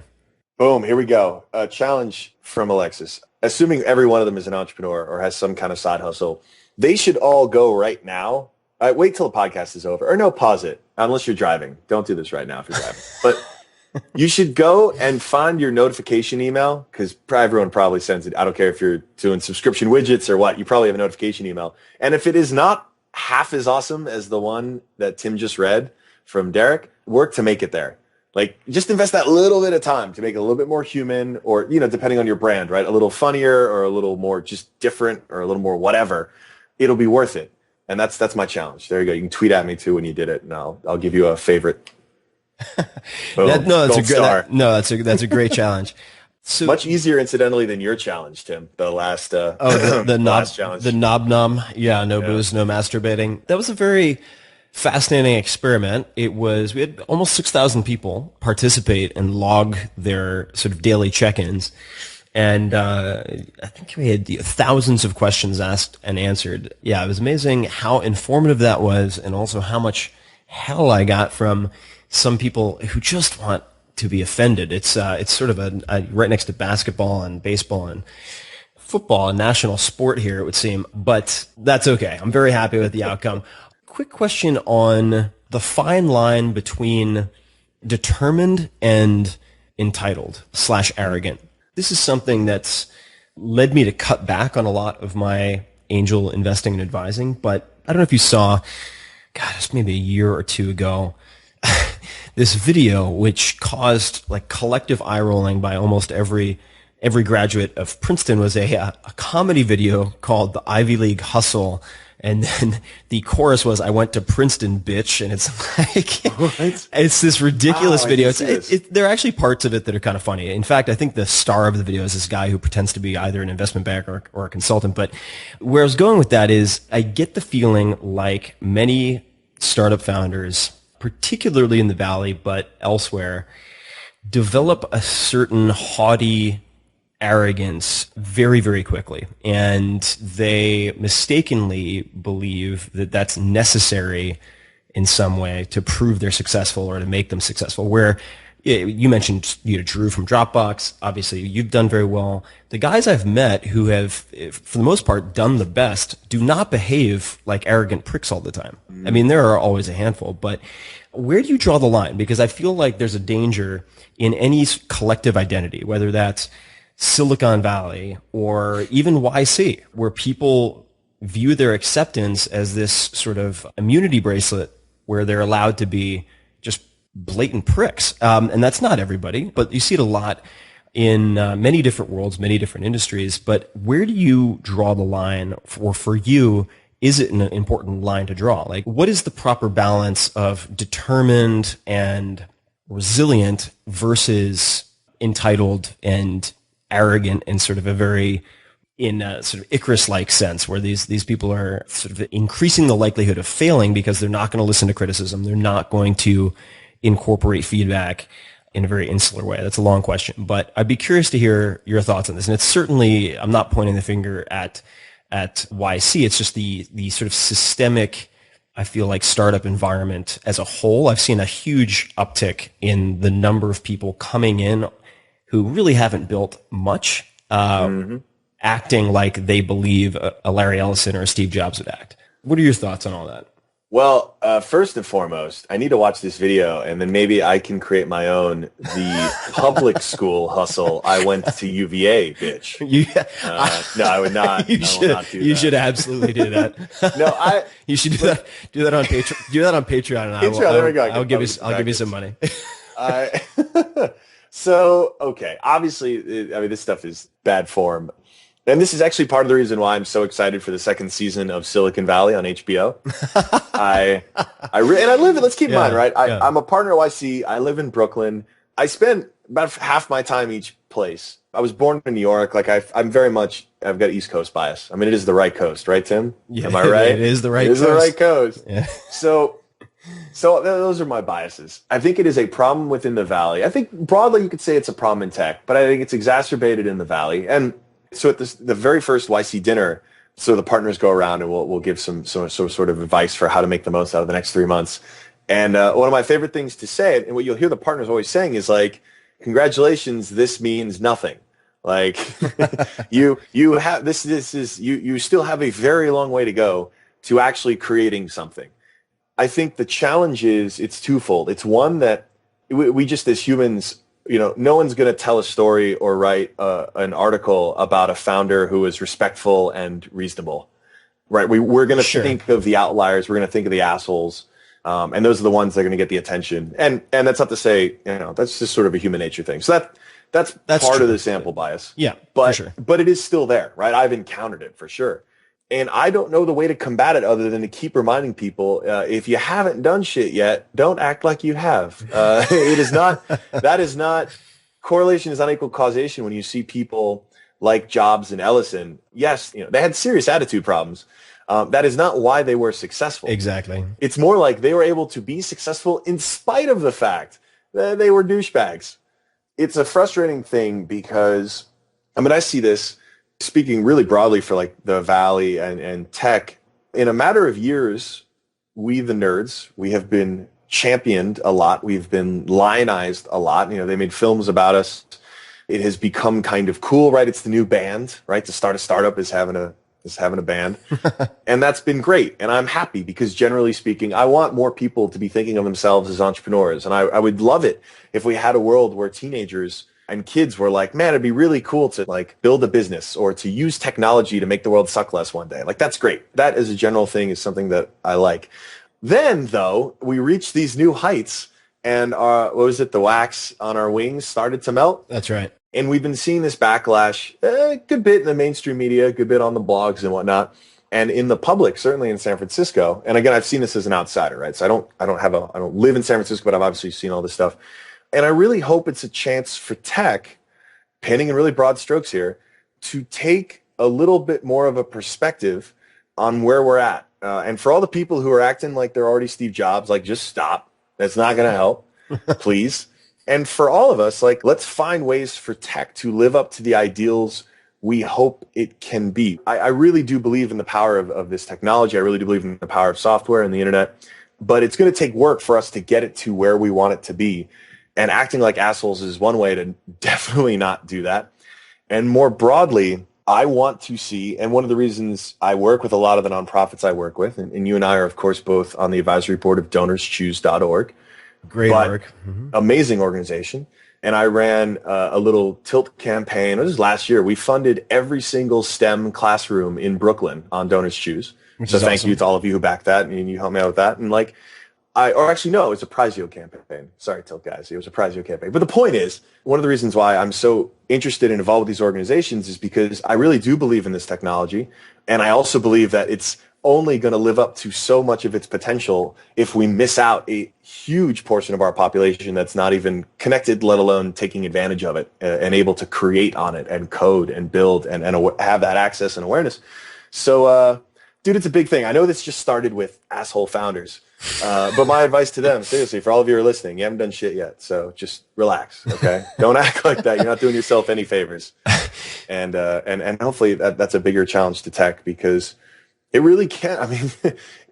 Boom, here we go. A challenge from Alexis. Assuming every one of them is an entrepreneur or has some kind of side hustle, they should all go right now. Wait till the podcast is over, or no, pause it unless you're driving. Don't do this right now if you're driving, but. You should go and find your notification email, because everyone probably sends it. I don't care if you're doing subscription widgets or what. You probably have a notification email. And if it is not half as awesome as the one that Tim just read from Derek, work to make it there. Like, just invest that little bit of time to make it a little bit more human, or, depending on your brand, right? A little funnier or a little more just different or a little more whatever. It'll be worth it. And that's my challenge. There you go. You can tweet at me too when you did it, and I'll give you a favorite. That's a great challenge. So much easier, incidentally, than your challenge, Tim. The last the last challenge, the knob nom. Yeah, no booze, no masturbating. That was a very fascinating experiment. We had almost 6,000 people participate and log their sort of daily check-ins, and I think we had thousands of questions asked and answered. Yeah, it was amazing how informative that was, and also how much hell I got from some people who just want to be offended. It's sort of a right next to basketball and baseball and football, a national sport here, it would seem, but that's okay. I'm very happy with the outcome. Quick question on the fine line between determined and entitled / arrogant. This is something that's led me to cut back on a lot of my angel investing and advising, but I don't know if you saw, it's maybe a year or two ago, this video which caused like collective eye rolling by almost every graduate of Princeton. Was a comedy video called "The Ivy League Hustle," and then the chorus was "I went to Princeton, bitch," and it's like it's this ridiculous video. There are actually parts of it that are kind of funny. In fact, I think the star of the video is this guy who pretends to be either an investment banker or a consultant. But where I was going with that is, I get the feeling like many startup founders, particularly in the Valley, but elsewhere, develop a certain haughty arrogance very, very quickly. And they mistakenly believe that that's necessary in some way to prove they're successful or to make them successful. Where you mentioned Drew from Dropbox. Obviously, you've done very well. The guys I've met who have, for the most part, done the best do not behave like arrogant pricks all the time. I mean, there are always a handful, but where do you draw the line? Because I feel like there's a danger in any collective identity, whether that's Silicon Valley or even YC, where people view their acceptance as this sort of immunity bracelet where they're allowed to be just blatant pricks. And that's not everybody, but you see it a lot in many different worlds, many different industries. But where do you draw the line for you? Is it an important line to draw? Like, what is the proper balance of determined and resilient versus entitled and arrogant in sort of a very, in a sort of Icarus-like sense, where these people are sort of increasing the likelihood of failing because they're not going to listen to criticism. They're not going to incorporate feedback in a very insular way. That's a long question, but I'd be curious to hear your thoughts on this. And it's certainly, I'm not pointing the finger at YC. It's just the sort of systemic, I feel like, startup environment as a whole. I've seen a huge uptick in the number of people coming in who really haven't built much, acting like they believe a Larry Ellison or a Steve Jobs would act. What are your thoughts on all that? Well, first and foremost, I need to watch this video, and then maybe I can create my own the public school hustle. I went to UVA, bitch. No, I would not. You should absolutely do that. No, you should do that on Patreon. Do that on Patreon, and there we go. I'll give you some money. So, okay, obviously, I mean, this stuff is bad form. And this is actually part of the reason why I'm so excited for the second season of Silicon Valley on HBO. Let's keep in mind, right? I'm a partner at YC. I live in Brooklyn. I spend about half my time each place. I was born in New York. Like I've got East Coast bias. I mean, it is the right coast, right, Tim? Yeah, am I right? It is the right coast. It is the right coast. Yeah. So those are my biases. I think it is a problem within the Valley. I think broadly you could say it's a problem in tech, but I think it's exacerbated in the Valley. And so at the very first YC dinner, so the partners go around and we'll give some sort of advice for how to make the most out of the next 3 months. And one of my favorite things to say, and what you'll hear the partners always saying is like, congratulations, this means nothing. Like you have you still have a very long way to go to actually creating something. I think the challenge is it's twofold. It's one that we just as humans, no one's going to tell a story or write an article about a founder who is respectful and reasonable, right? We're going to think of the outliers. We're going to think of the assholes. And those are the ones that are going to get the attention. And that's not to say, that's just sort of a human nature thing. So that's part of the sample bias. Yeah, but, for sure. But it is still there, right? I've encountered it for sure. And I don't know the way to combat it other than to keep reminding people, if you haven't done shit yet, don't act like you have. Correlation is not equal causation when you see people like Jobs and Ellison. Yes, they had serious attitude problems. That is not why they were successful. Exactly. It's more like they were able to be successful in spite of the fact that they were douchebags. It's a frustrating thing because, I see this speaking really broadly for like the Valley and tech. In a matter of years, we, the nerds, we have been championed a lot. We've been lionized a lot. They made films about us. It has become kind of cool, right? It's the new band, right? To start a startup is having a band. And that's been great. And I'm happy because generally speaking, I want more people to be thinking of themselves as entrepreneurs. And I would love it if we had a world where teenagers and kids were like, man, it'd be really cool to like build a business or to use technology to make the world suck less one day. Like, that's great. That as a general thing is something that I like. Then though, we reached these new heights and the wax on our wings started to melt. That's right. And we've been seeing this backlash a good bit in the mainstream media, a good bit on the blogs and whatnot, and in the public, certainly in San Francisco. And again, I've seen this as an outsider, right? So I don't live in San Francisco, but I've obviously seen all this stuff. And I really hope it's a chance for tech, painting in really broad strokes here, to take a little bit more of a perspective on where we're at. And for all the people who are acting like they're already Steve Jobs, like, just stop. That's not going to help, please. And for all of us, like, let's find ways for tech to live up to the ideals we hope it can be. I really do believe in the power of this technology. I really do believe in the power of software and the internet. But it's going to take work for us to get it to where we want it to be. And acting like assholes is one way to definitely not do that. And more broadly, I want to see, and one of the reasons I work with a lot of the nonprofits I work with, and you and I are, of course, both on the advisory board of DonorsChoose.org. Great work. Mm-hmm. Amazing organization. And I ran a little tilt campaign. This was last year. We funded every single STEM classroom in Brooklyn on Donors Choose. So thank you to all of you who backed that, and you helped me out with that. And like, it was a Prizio campaign. Sorry, Tilt guys. It was a Prizio campaign. But the point is, one of the reasons why I'm so interested and involved with these organizations is because I really do believe in this technology. And I also believe that it's only going to live up to so much of its potential if we miss out a huge portion of our population that's not even connected, let alone taking advantage of it and able to create on it and code and build and have that access and awareness. So, dude, it's a big thing. I know this just started with asshole founders. But my advice to them, seriously, for all of you who are listening, you haven't done shit yet. So just relax, okay? Don't act like that. You're not doing yourself any favors. And hopefully that's a bigger challenge to tech because it really can't. I mean,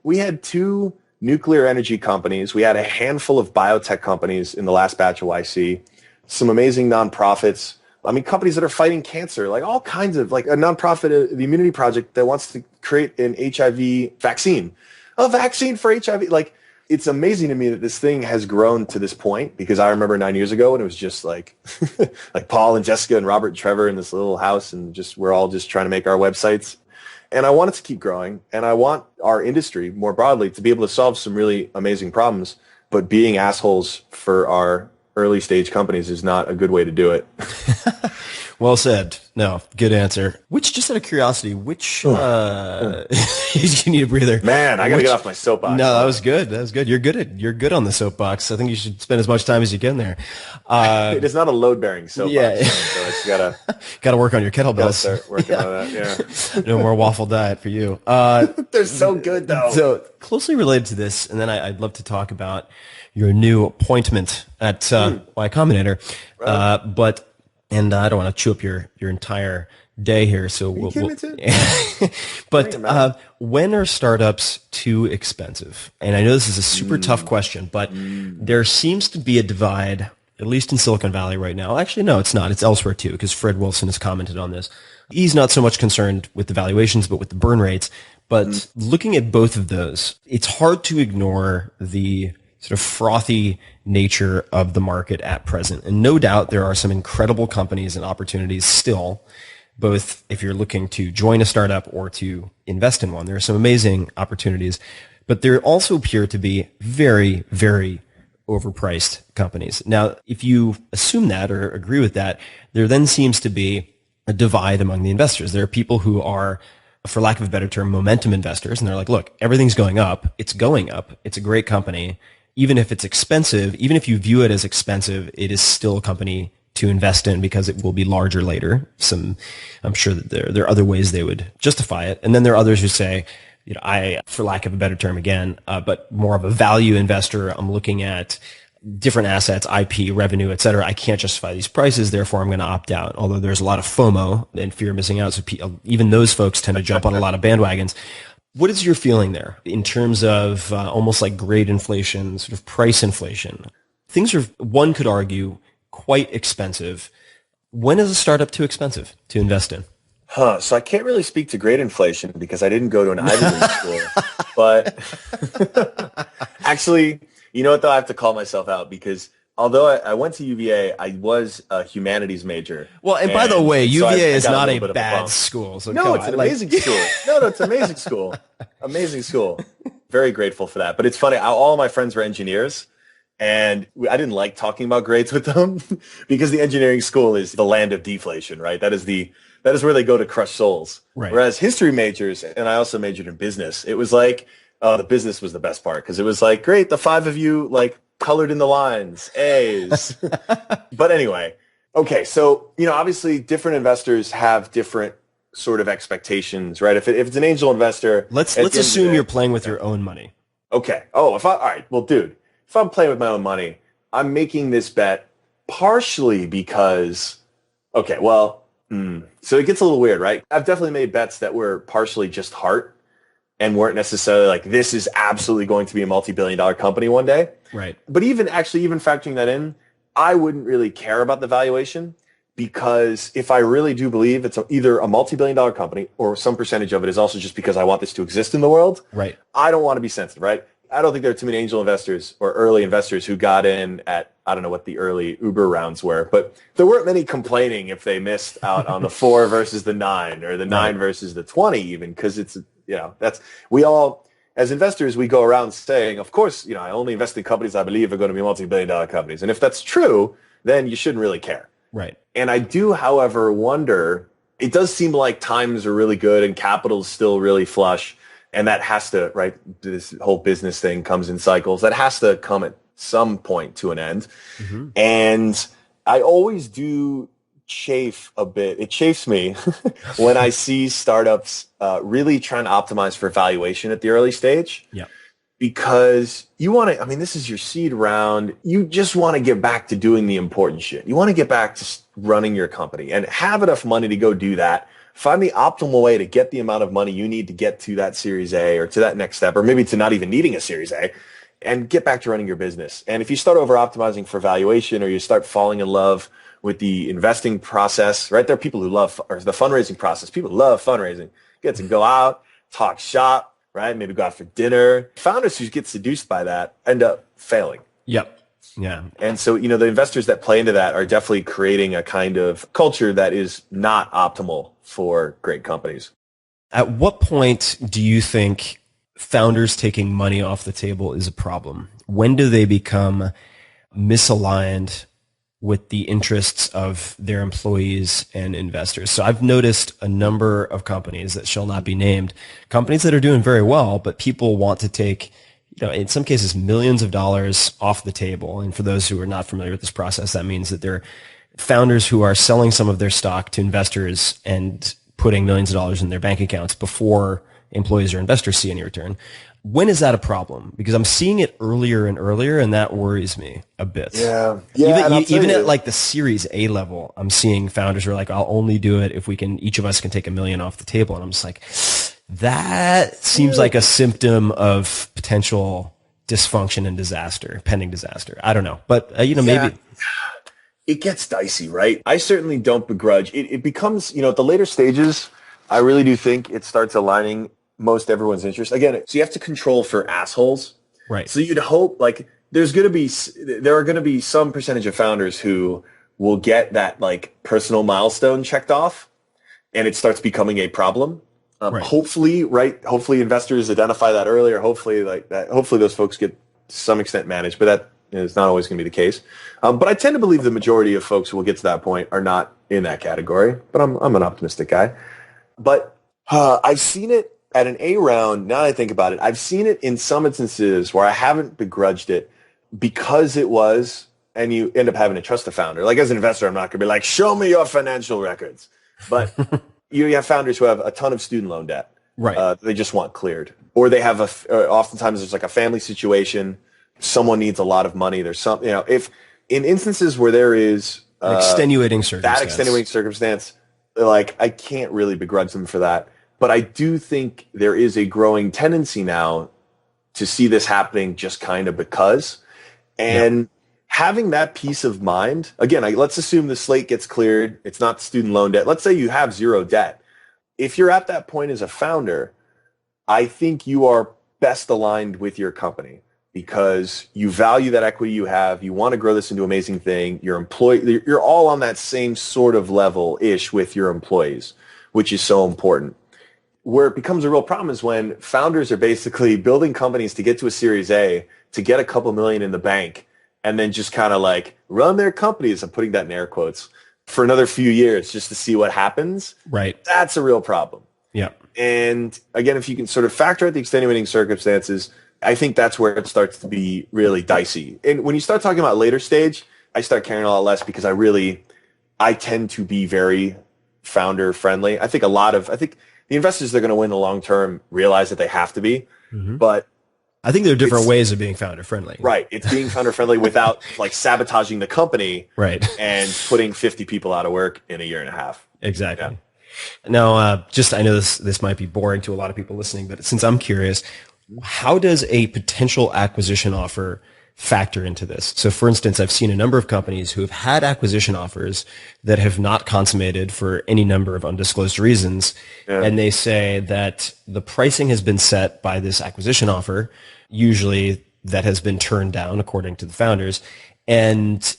we had 2 nuclear energy companies. We had a handful of biotech companies in the last batch of YC, some amazing nonprofits. I mean, companies that are fighting cancer, like all kinds of, like a nonprofit, the Immunity Project, that wants to create an HIV vaccine. A vaccine for HIV. Like, it's amazing to me that this thing has grown to this point, because I remember 9 years ago when it was just like like Paul and Jessica and Robert and Trevor in this little house, and just we're all just trying to make our websites. And I want it to keep growing, and I want our industry more broadly to be able to solve some really amazing problems, but being assholes for our early stage companies is not a good way to do it. Well said. No, good answer. Just out of curiosity, you need a breather. Man, I gotta get off my soapbox. No, that was good. That was good. You're good on the soapbox. I think you should spend as much time as you can there. It is not a load-bearing soapbox. Yeah. So it's gotta work on your kettlebells. Start working on that. Yeah. No more waffle diet for you. They're so good though. So closely related to this, and then I'd love to talk about your new appointment at Y Combinator. Right. And I don't want to chew up your entire day here, so but when are startups too expensive? And I know this is a super tough question, but there seems to be a divide, at least in Silicon Valley right now. Actually, no, it's not. It's elsewhere too, because Fred Wilson has commented on this. He's not so much concerned with the valuations, but with the burn rates. But looking at both of those, it's hard to ignore the sort of frothy nature of the market at present. And no doubt there are some incredible companies and opportunities still, both if you're looking to join a startup or to invest in one. There are some amazing opportunities, but there also appear to be very, very overpriced companies. Now, if you assume that or agree with that, there then seems to be a divide among the investors. There are people who are, for lack of a better term, momentum investors, and they're like, look, everything's going up. It's going up. It's a great company. Even if it's expensive, even if you view it as expensive, it is still a company to invest in because it will be larger later. I'm sure that there are other ways they would justify it. And then there are others who say, I, for lack of a better term again, but more of a value investor, I'm looking at different assets, IP, revenue, et cetera. I can't justify these prices, therefore I'm going to opt out. Although there's a lot of FOMO and fear of missing out. So even those folks tend to jump on a lot of bandwagons. What is your feeling there in terms of almost like grade inflation, sort of price inflation? Things are, one could argue, quite expensive. When is a startup too expensive to invest in? So I can't really speak to grade inflation because I didn't go to an Ivy League school. But actually, you know what, though? I have to call myself out because although I went to UVA, I was a humanities major. Well, and by the way, UVA is not a bad school. So no, it's an amazing school. No, it's an amazing school. Amazing school. Very grateful for that. But it's funny. All of my friends were engineers, and I didn't like talking about grades with them because the engineering school is the land of deflation, right? That is where they go to crush souls. Right. Whereas history majors, and I also majored in business, it was like, the business was the best part because it was like, great, the five of you like colored in the lines, A's. But anyway, okay, so, obviously different investors have different sort of expectations, right? If it's an angel investor, let's assume you're playing with your own money. Okay. Oh, all right. Well, dude, if I'm playing with my own money, I'm making this bet partially because, okay, well, so it gets a little weird, right? I've definitely made bets that were partially just heart and weren't necessarily like, this is absolutely going to be a multi-billion-dollar company one day. Right. But even factoring that in, I wouldn't really care about the valuation because if I really do believe it's either a multi-billion-dollar company or some percentage of it is also just because I want this to exist in the world, right? I don't want to be sensitive, right? I don't think there are too many angel investors or early investors who got in at, I don't know what the early Uber rounds were, but there weren't many complaining if they missed out on the 4 versus the 9 or the 9 versus the 20 even, because it's, we all, as investors, we go around saying, of course, I only invest in companies I believe are going to be multi-billion-dollar companies. And if that's true, then you shouldn't really care. Right. And I do, however, wonder, it does seem like times are really good and capital is still really flush. And that has to, right, this whole business thing comes in cycles. That has to come at some point to an end. Mm-hmm. And I always do chafe a bit. It chafes me when I see startups really trying to optimize for valuation at the early stage. Yeah. Because you want to, this is your seed round. You just want to get back to doing the important shit. You want to get back to running your company and have enough money to go do that. Find the optimal way to get the amount of money you need to get to that Series A or to that next step, or maybe to not even needing a Series A, and get back to running your business. And if you start over optimizing for valuation or you start falling in love with the investing process, right? There are people who love, or the fundraising process. People love fundraising. Get to go out, talk shop, right? Maybe go out for dinner. Founders who get seduced by that end up failing. Yep. Yeah. And so, the investors that play into that are definitely creating a kind of culture that is not optimal for great companies. At what point do you think founders taking money off the table is a problem? When do they become misaligned with the interests of their employees and investors? So I've noticed a number of companies that shall not be named, companies that are doing very well, but people want to take, in some cases, millions of dollars off the table. And for those who are not familiar with this process, that means that they're founders who are selling some of their stock to investors and putting millions of dollars in their bank accounts before employees or investors see any return. When is that a problem? Because I'm seeing it earlier and earlier, and that worries me a bit. Yeah. Even at like the Series A level, I'm seeing founders who are like, I'll only do it if each of us can take $1 million off the table. And I'm just like, that seems like a symptom of potential dysfunction and disaster, pending disaster. I don't know. But, maybe. It gets dicey, right? I certainly don't begrudge. It becomes, at the later stages, I really do think it starts aligning most everyone's interest. Again, so you have to control for assholes. Right. So you'd hope, like, there are going to be some percentage of founders who will get that, like, personal milestone checked off, and it starts becoming a problem. Right. Hopefully investors identify that earlier. Hopefully those folks get to some extent managed, but that is not always going to be the case. But I tend to believe the majority of folks who will get to that point are not in that category, but I'm an optimistic guy. But I've seen it at an A round. Now that I think about it, I've seen it in some instances where I haven't begrudged it because it was, and you end up having to trust the founder. Like, as an investor, I'm not going to be like, show me your financial records. But you have founders who have a ton of student loan debt. Right. They just want cleared. Or they have oftentimes there's like a family situation. Someone needs a lot of money. There's some, if in instances where there is an extenuating circumstance, that extenuating circumstance, like, I can't really begrudge them for that. But I do think there is a growing tendency now to see this happening just kind of because. And having that peace of mind, again, let's assume the slate gets cleared. It's not student loan debt. Let's say you have zero debt. If you're at that point as a founder, I think you are best aligned with your company because you value that equity you have. You want to grow this into an amazing thing. You're all on that same sort of level-ish with your employees, which is so important. Where it becomes a real problem is when founders are basically building companies to get to a Series A, to get a couple million in the bank, and then just kind of like run their companies, I'm putting that in air quotes, for another few years just to see what happens. Right. That's a real problem. Yeah. And again, if you can sort of factor out the extenuating circumstances, I think that's where it starts to be really dicey. And when you start talking about later stage, I start caring a lot less because I tend to be very founder friendly. I think the investors that are going to win the long term realize that they have to be, but I think there are different ways of being founder friendly. Right. It's being founder friendly without like sabotaging the company, right, and putting 50 people out of work in a year and a half. Exactly. Yeah. Now, I know this might be boring to a lot of people listening, but since I'm curious, how does a potential acquisition offer factor into this? So, for instance, I've seen a number of companies who have had acquisition offers that have not consummated for any number of undisclosed reasons. Yeah. And they say that the pricing has been set by this acquisition offer, usually that has been turned down according to the founders. And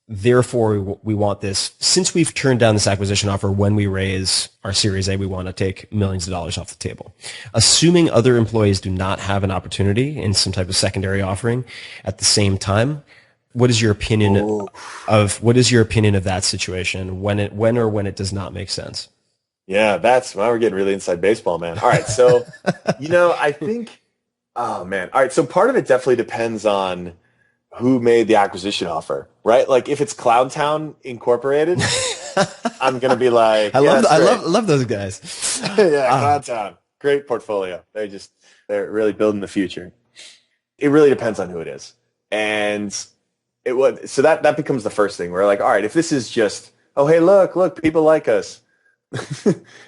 therefore, we want this, since we've turned down this acquisition offer, when we raise our Series A, we want to take millions of dollars off the table. Assuming other employees do not have an opportunity in some type of secondary offering at the same time, what is your opinion of that situation when it does not make sense? Yeah, now we're getting really inside baseball, man. All right, so I think, oh man, all right, so part of it definitely depends on who made the acquisition offer, right? Like if it's Cloudtown Incorporated, I'm gonna be like, I love those guys. Yeah, Cloudtown, great portfolio. They're really building the future. It really depends on who it is, and so that becomes the first thing. We're like, all right, if this is just, oh hey, look, people like us,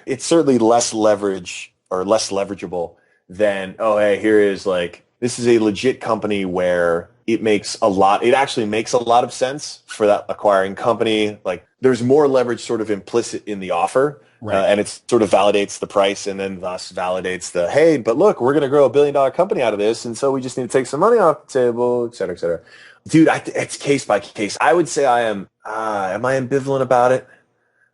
it's certainly less leverage or less leverageable than, oh hey, here is like, this is a legit company where it actually makes a lot of sense for that acquiring company. Like there's more leverage sort of implicit in the offer. Right. And it sort of validates the price and then thus validates the, hey, but look, we're going to grow $1 billion company out of this. And so we just need to take some money off the table, et cetera, et cetera. Dude, it's case by case. I would say am I ambivalent about it?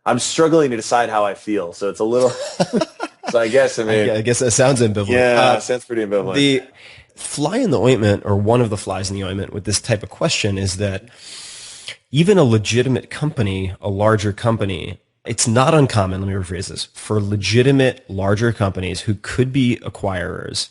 I'm struggling to decide how I feel. So it's a little, so I guess that sounds ambivalent. Yeah, sounds pretty ambivalent. The fly in the ointment, or one of the flies in the ointment with this type of question, is that even a legitimate company, a larger company, it's not uncommon, let me rephrase this, for legitimate larger companies who could be acquirers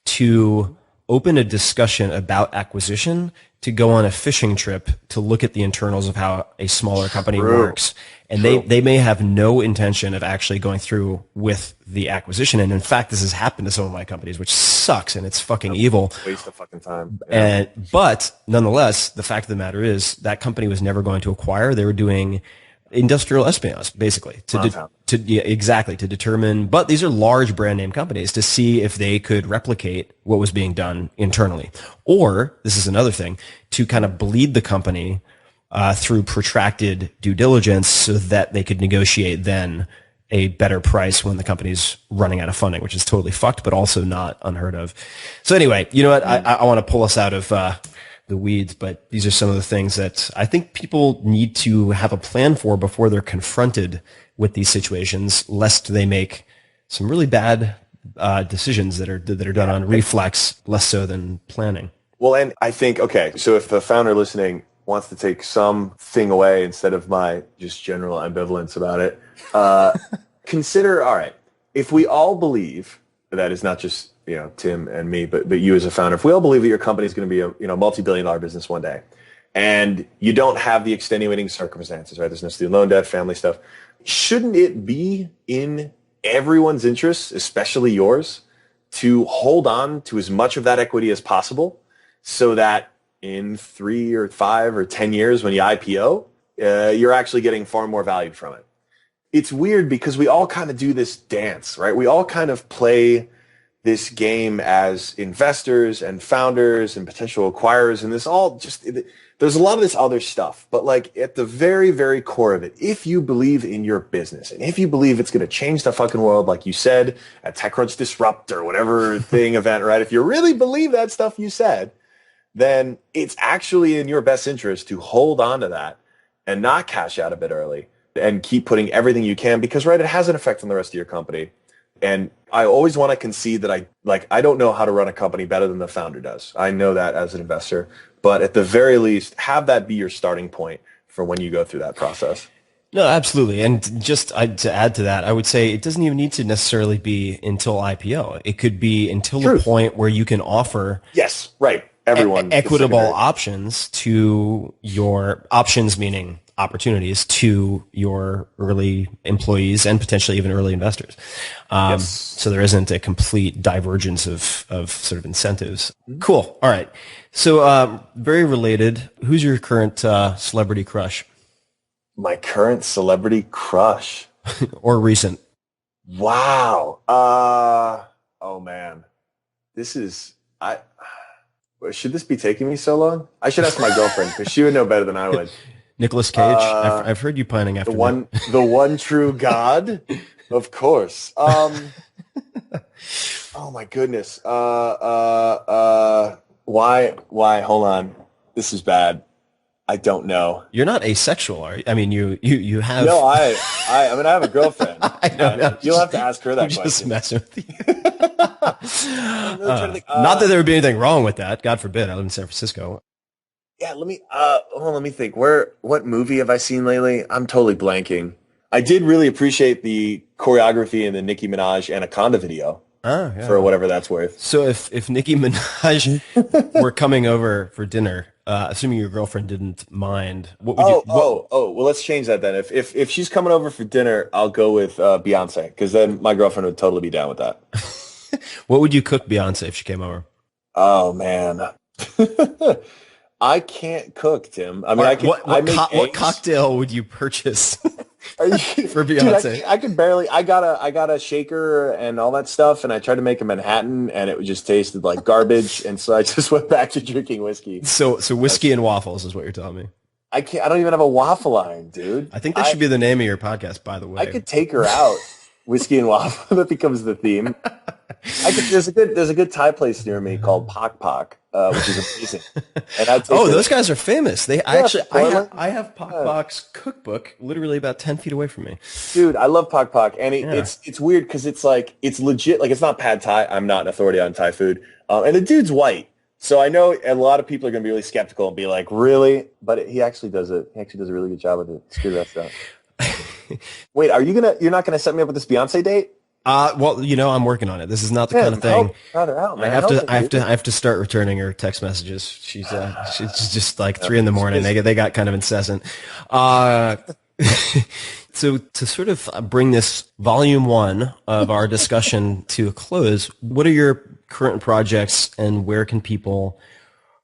to open a discussion about acquisition, to go on a fishing trip to look at the internals of how a smaller company works. And they may have no intention of actually going through with the acquisition. And in fact, this has happened to some of my companies, which sucks and it's fucking evil. Waste of fucking time. Yeah. But nonetheless, the fact of the matter is that company was never going to acquire. They were doing industrial espionage, basically, to determine, but these are large brand name companies, to see if they could replicate what was being done internally. Or, this is another thing, to kind of bleed the company through protracted due diligence so that they could negotiate then a better price when the company's running out of funding, which is totally fucked, but also not unheard of. So anyway, you know what? I want to pull us out of the weeds, but these are some of the things that I think people need to have a plan for before they're confronted with these situations, lest they make some really bad decisions that are done on reflex, less so than planning. Well, and I think, okay, so if the founder listening wants to take something away instead of my just general ambivalence about it, consider, all right, if we all believe that is not just, you know, Tim and me, but you as a founder, if we all believe that your company is going to be a, you know, multi-billion-dollar business one day, and you don't have the extenuating circumstances, right? There's no student loan debt, family stuff. Shouldn't it be in everyone's interest, especially yours, to hold on to as much of that equity as possible so that in 3 or 5 or 10 years when you IPO, you're actually getting far more value from it? It's weird because we all kind of do this dance, right? We all kind of play this game as investors and founders and potential acquirers, and this all just, there's a lot of this other stuff, but like at the very, very core of it, if you believe in your business and if you believe it's going to change the fucking world, like you said at TechCrunch Disrupt or whatever thing event, right? If you really believe that stuff you said, then it's actually in your best interest to hold on to that and not cash out a bit early and keep putting everything you can, because, right, it has an effect on the rest of your company. And I always want to concede that I don't know how to run a company better than the founder does. I know that as an investor, but at the very least, have that be your starting point for when you go through that process. No, absolutely. And just to add to that, I would say it doesn't even need to necessarily be until IPO. It could be until the point where you can offer yes, right. Everyone equitable options to your options, meaning opportunities to your early employees and potentially even early investors. So there isn't a complete divergence of sort of incentives. Mm-hmm. Cool. All right. So very related, who's your current celebrity crush? My current celebrity crush. Or recent. Wow. Oh man. Should this be taking me so long? I should ask my girlfriend because she would know better than I would. Nicolas Cage. I've heard you pining after the one true God, of course. Oh my goodness. Why? Hold on. This is bad. I don't know. You're not asexual, are you? I mean, you have. No, I mean, I have a girlfriend. I know. You'll have to ask her that question. Just messing with you. I'm really trying to think. Not that there would be anything wrong with that. God forbid. I live in San Francisco. Yeah, let me think. What movie have I seen lately? I'm totally blanking. I did really appreciate the choreography in the Nicki Minaj Anaconda video. For whatever that's worth. So if Nicki Minaj were coming over for dinner, assuming your girlfriend didn't mind, what would you? Well, let's change that then. If she's coming over for dinner, I'll go with Beyonce, because then my girlfriend would totally be down with that. What would you cook Beyonce if she came over? Oh man. I can't cook, Tim. I mean, I can. What cocktail would you purchase Are you, for dude, Beyonce? I could barely. I got a shaker and all that stuff, and I tried to make a Manhattan, and it just tasted like garbage, and so I just went back to drinking whiskey. So whiskey and waffles is what you're telling me. I can't. I don't even have a waffle iron, dude. I think that should be the name of your podcast, by the way. I could take her out. Whiskey and waffle. That becomes the theme. There's a good Thai place near me called Pak Pak, which is amazing. And those guys are famous. Portland. I have Pak Pak's cookbook literally about 10 feet away from me. Dude, I love Pak Pak, and it's weird because it's legit. Like, it's not pad Thai. I'm not an authority on Thai food, and the dude's white. So I know a lot of people are going to be really skeptical and be like, really? But he actually does a really good job with it. Screw that stuff. Wait, you're not gonna set me up with this Beyonce date? Well, I'm working on it. This is not the kind of thing. I have to start returning her text messages. She's just like 3 a.m. They got kind of incessant. So to sort of bring this volume 1 of our discussion to a close, what are your current projects and where can people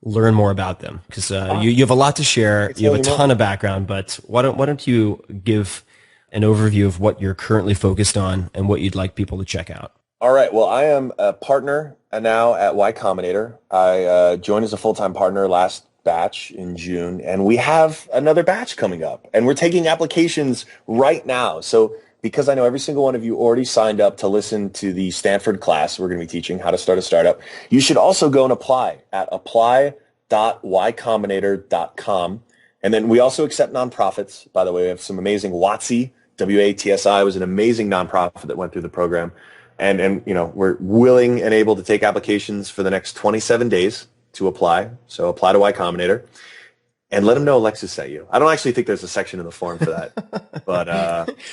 learn more about them? Because you have a lot to share. You have a ton of background, but why don't you give an overview of what you're currently focused on and what you'd like people to check out? All right. Well, I am a partner now at Y Combinator. I joined as a full-time partner last batch in June, and we have another batch coming up, and we're taking applications right now. So because I know every single one of you already signed up to listen to the Stanford class we're going to be teaching how to start a startup, you should also go and apply at apply.ycombinator.com. And then we also accept nonprofits. By the way, we have some amazing WATSI, WATSI was an amazing nonprofit that went through the program. And we're willing and able to take applications for the next 27 days to apply. So apply to Y Combinator and let them know Alexis sent you. I don't actually think there's a section in the form for that, but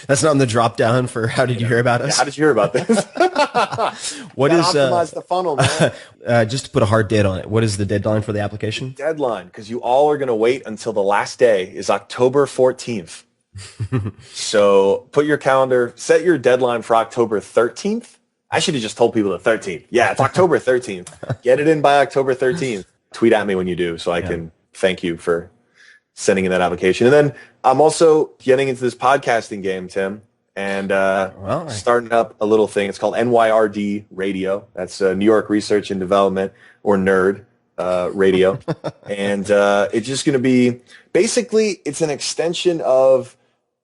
that's not on the drop down for how did you hear about us? Yeah, how did you hear about this? What is optimize the funnel, man? Just to put a hard date on it, what is the deadline for the application? Deadline, because you all are going to wait until the last day is October 14th. So put your calendar, set your deadline for October 13th. I should have just told people the 13th. Yeah, it's October 13th. Get it in by October 13th. Tweet at me when you do so I can thank you for sending in that application. And then I'm also getting into this podcasting game, Tim, and starting up a little thing. It's called NYRD Radio. That's New York Research and Development, or NERD Radio. And it's just going to be, basically, it's an extension of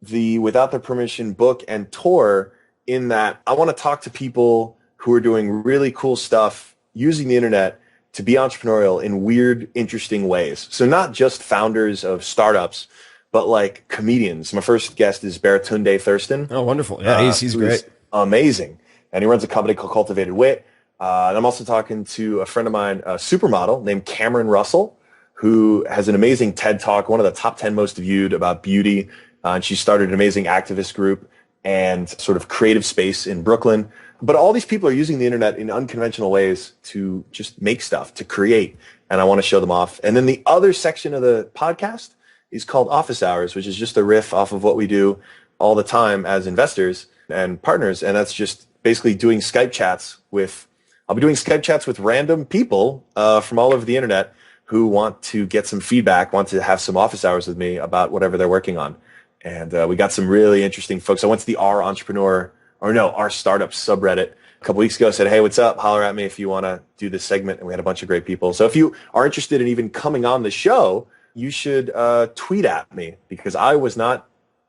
the Without Their Permission book and tour, in that I want to talk to people who are doing really cool stuff using the internet to be entrepreneurial in weird, interesting ways. So not just founders of startups, but like comedians. My first guest is Baratunde Thurston. Oh, wonderful. Yeah, he's great. Amazing. And he runs a company called Cultivated Wit. And I'm also talking to a friend of mine, a supermodel named Cameron Russell, who has an amazing TED Talk, one of the top 10 most viewed about beauty. And she started an amazing activist group and sort of creative space in Brooklyn. But all these people are using the internet in unconventional ways to just make stuff, to create. And I want to show them off. And then the other section of the podcast is called Office Hours, which is just a riff off of what we do all the time as investors and partners. And that's just basically doing Skype chats with, I'll be doing Skype chats with random people from all over the internet who want to get some feedback, want to have some office hours with me about whatever they're working on. And we got some really interesting folks. I went to the Our Startup subreddit a couple weeks ago, said, hey, what's up? Holler at me if you want to do this segment. And we had a bunch of great people. So if you are interested in even coming on the show, you should tweet at me, because I was not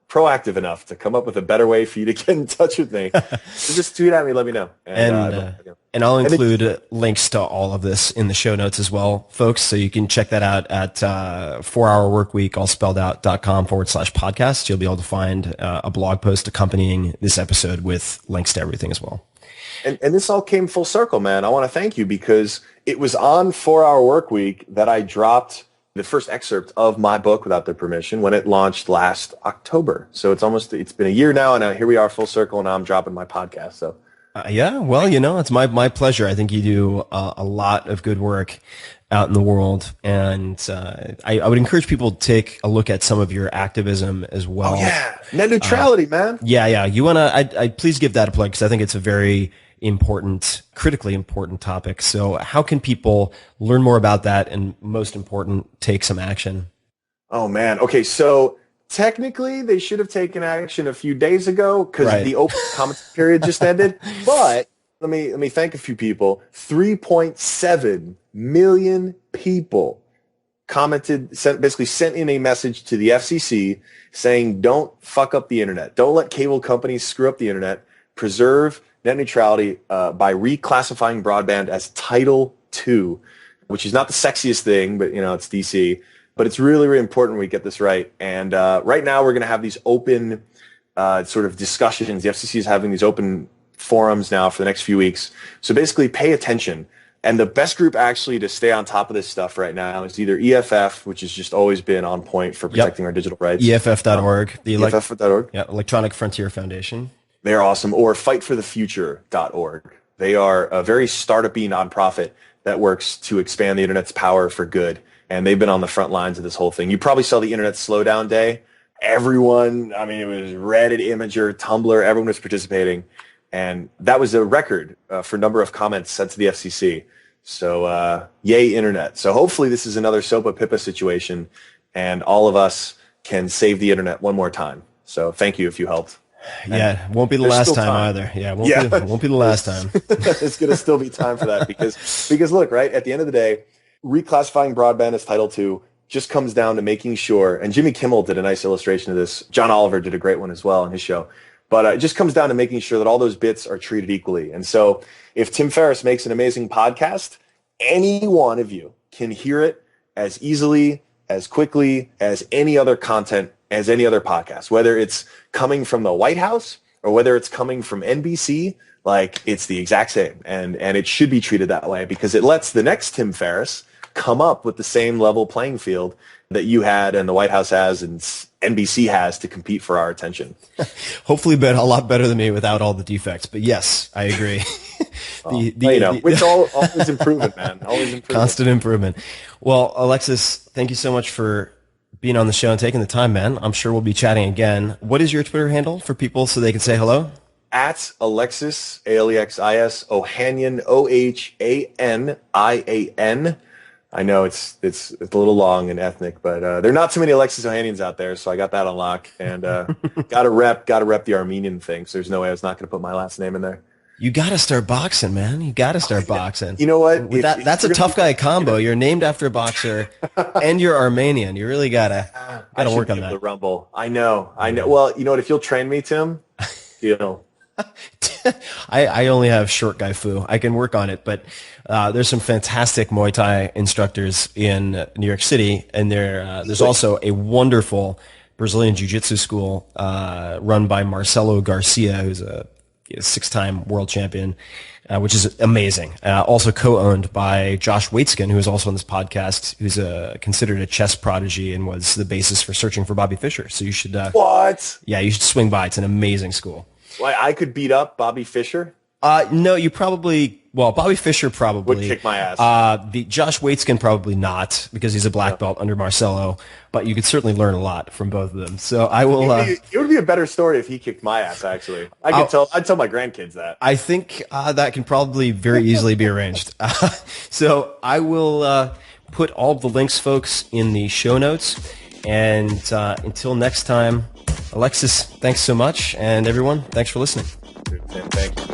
proactive enough to come up with a better way for you to get in touch with me. So just tweet at me, let me know. And I'll include links to all of this in the show notes as well, folks. So you can check that out at 4hourworkweek, all spelled out.com/podcast. You'll be able to find a blog post accompanying this episode with links to everything as well. And this all came full circle, man. I want to thank you, because it was on 4-Hour Workweek that I dropped the first excerpt of my book, Without Their Permission, when it launched last October. So it's been a year now, and here we are full circle, and now I'm dropping my podcast. So it's my pleasure. I think you do a lot of good work out in the world, and I would encourage people to take a look at some of your activism as well. Oh yeah, net neutrality, man. Yeah. You wanna? I please give that a plug, because I think it's a very important, critically important topic. So how can people learn more about that and, most important, take some action? Oh, man. Okay, so technically they should have taken action a few days ago because the open comment period just ended. But let me thank a few people. 3.7 million people basically sent in a message to the FCC saying, don't fuck up the internet. Don't let cable companies screw up the internet. Preserve net neutrality by reclassifying broadband as Title II, which is not the sexiest thing, but it's DC. But it's really, really important we get this right. And right now we're going to have these open sort of discussions. The FCC is having these open forums now for the next few weeks. So basically pay attention. And the best group actually to stay on top of this stuff right now is either EFF, which has just always been on point for protecting our digital rights. EFF.org. EFF.org. Yeah, Electronic Frontier Foundation. They're awesome. Or fightforthefuture.org. They are a very startup-y nonprofit that works to expand the internet's power for good. And they've been on the front lines of this whole thing. You probably saw the Internet Slowdown Day. Everyone, it was Reddit, Imgur, Tumblr, everyone was participating. And that was a record for number of comments sent to the FCC. So yay, Internet. So hopefully this is another SOPA PIPA situation, and all of us can save the Internet one more time. So thank you if you helped. Yeah, won't be the last time either. Yeah, won't be the last time. It's going to still be time for that because look, right, at the end of the day, reclassifying broadband as Title II just comes down to making sure, and Jimmy Kimmel did a nice illustration of this. John Oliver did a great one as well on his show. But it just comes down to making sure that all those bits are treated equally. And so if Tim Ferriss makes an amazing podcast, any one of you can hear it as easily, as quickly as any other content, as any other podcast, whether it's coming from the White House or whether it's coming from NBC, it's the exact same. And it should be treated that way because it lets the next Tim Ferriss come up with the same level playing field that you had and the White House has and NBC has to compete for our attention. Hopefully a lot better than me without all the defects. But yes, I agree. It's always improvement, man. Always improvement. Constant improvement. Well, Alexis, thank you so much for being on the show and taking the time, man. I'm sure we'll be chatting again. What is your Twitter handle for people so they can say hello? At Alexis, Alexis, Ohanian, Ohanian. I know it's a little long and ethnic, but there are not too many Alexis Ohanians out there, so I got that on lock. And gotta rep the Armenian thing. So there's no way I was not gonna put my last name in there. You gotta start boxing, man. You gotta start boxing. You know what? That's a tough guy combo. You're named after a boxer, and you're Armenian. You really gotta work on that. The Rumble. I know. Well, you know what? If you'll train me, Tim, I only have short guy foo. I can work on it, but there's some fantastic Muay Thai instructors in New York City, and there's also a wonderful Brazilian Jiu-Jitsu school run by Marcelo Garcia, who's a 6-time world champion, which is amazing. Also co-owned by Josh Waitzkin, who is also on this podcast, who's considered a chess prodigy and was the basis for Searching for Bobby Fischer. So you should what? Yeah, you should swing by. It's an amazing school. Why, I could beat up Bobby Fischer? No, you probably. Well, Bobby Fischer probably would kick my ass. The Josh Waitzkin probably not because he's a black belt under Marcelo. But you could certainly learn a lot from both of them. So I will. It would be a better story if he kicked my ass. Actually, I'd tell my grandkids that. I think that can probably very easily be arranged. So I will put all the links, folks, in the show notes. And until next time, Alexis, thanks so much, and everyone, thanks for listening. Thank you.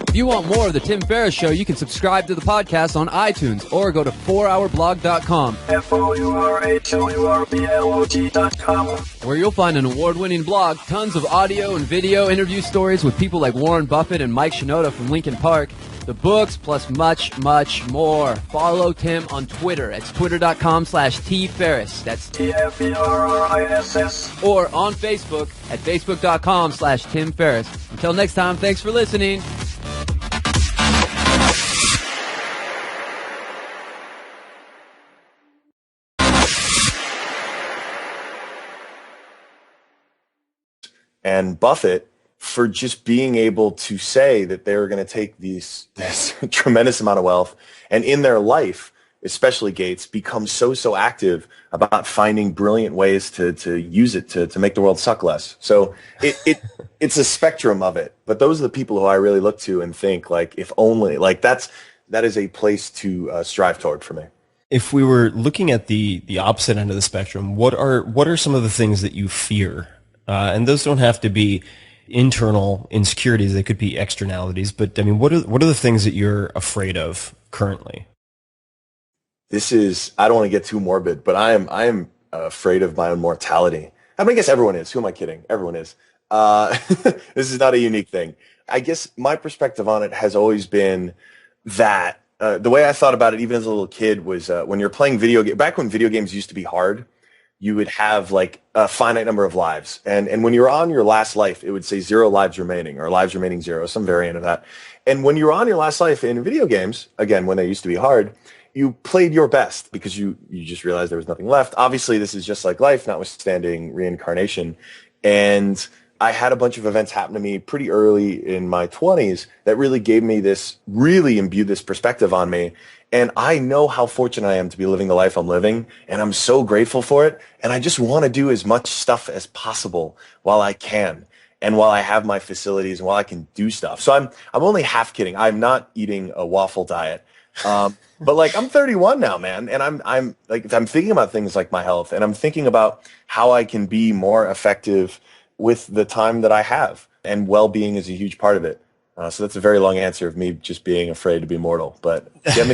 If you want more of the Tim Ferriss Show, you can subscribe to the podcast on iTunes or go to 4hourblog.com. FOURHOURBLOG.com, where you'll find an award-winning blog, tons of audio and video interview stories with people like Warren Buffett and Mike Shinoda from Linkin Park, the books, plus much, much more. Follow Tim on Twitter. It's twitter.com/TFerriss. That's TFERRISS. Or on Facebook at facebook.com/Tim Ferriss. Until next time, thanks for listening. And Buffett for just being able to say that they were going to take this tremendous amount of wealth and in their life especially Gates, become so active about finding brilliant ways to use it to make the world suck less. So it's a spectrum of it. But those are the people who I really look to and think, like, if only, like, that is a place to strive toward for me. If we were looking at the opposite end of the spectrum, what are some of the things that you fear? And those don't have to be internal insecurities; they could be externalities. But I mean, what are the things that you're afraid of currently? I don't want to get too morbid, but I am afraid of my own mortality. I mean, I guess everyone is. Who am I kidding? Everyone is. This is not a unique thing. I guess my perspective on it has always been that the way I thought about it, even as a little kid, was when you're playing back when video games used to be hard, you would have like a finite number of lives. And when you're on your last life, it would say 0 lives remaining or lives remaining 0, some variant of that. And when you're on your last life in video games, again, when they used to be hard, you played your best because you just realized there was nothing left. Obviously, this is just like life, notwithstanding reincarnation. And I had a bunch of events happen to me pretty early in my 20s that really imbued this perspective on me. And I know how fortunate I am to be living the life I'm living, and I'm so grateful for it. And I just want to do as much stuff as possible while I can, and while I have my facilities, and while I can do stuff. So I'm only half kidding. I'm not eating a waffle diet. But like, I'm 31 now, man. And I'm thinking about things like my health, and I'm thinking about how I can be more effective with the time that I have, and well-being is a huge part of it. So that's a very long answer of me just being afraid to be mortal. But get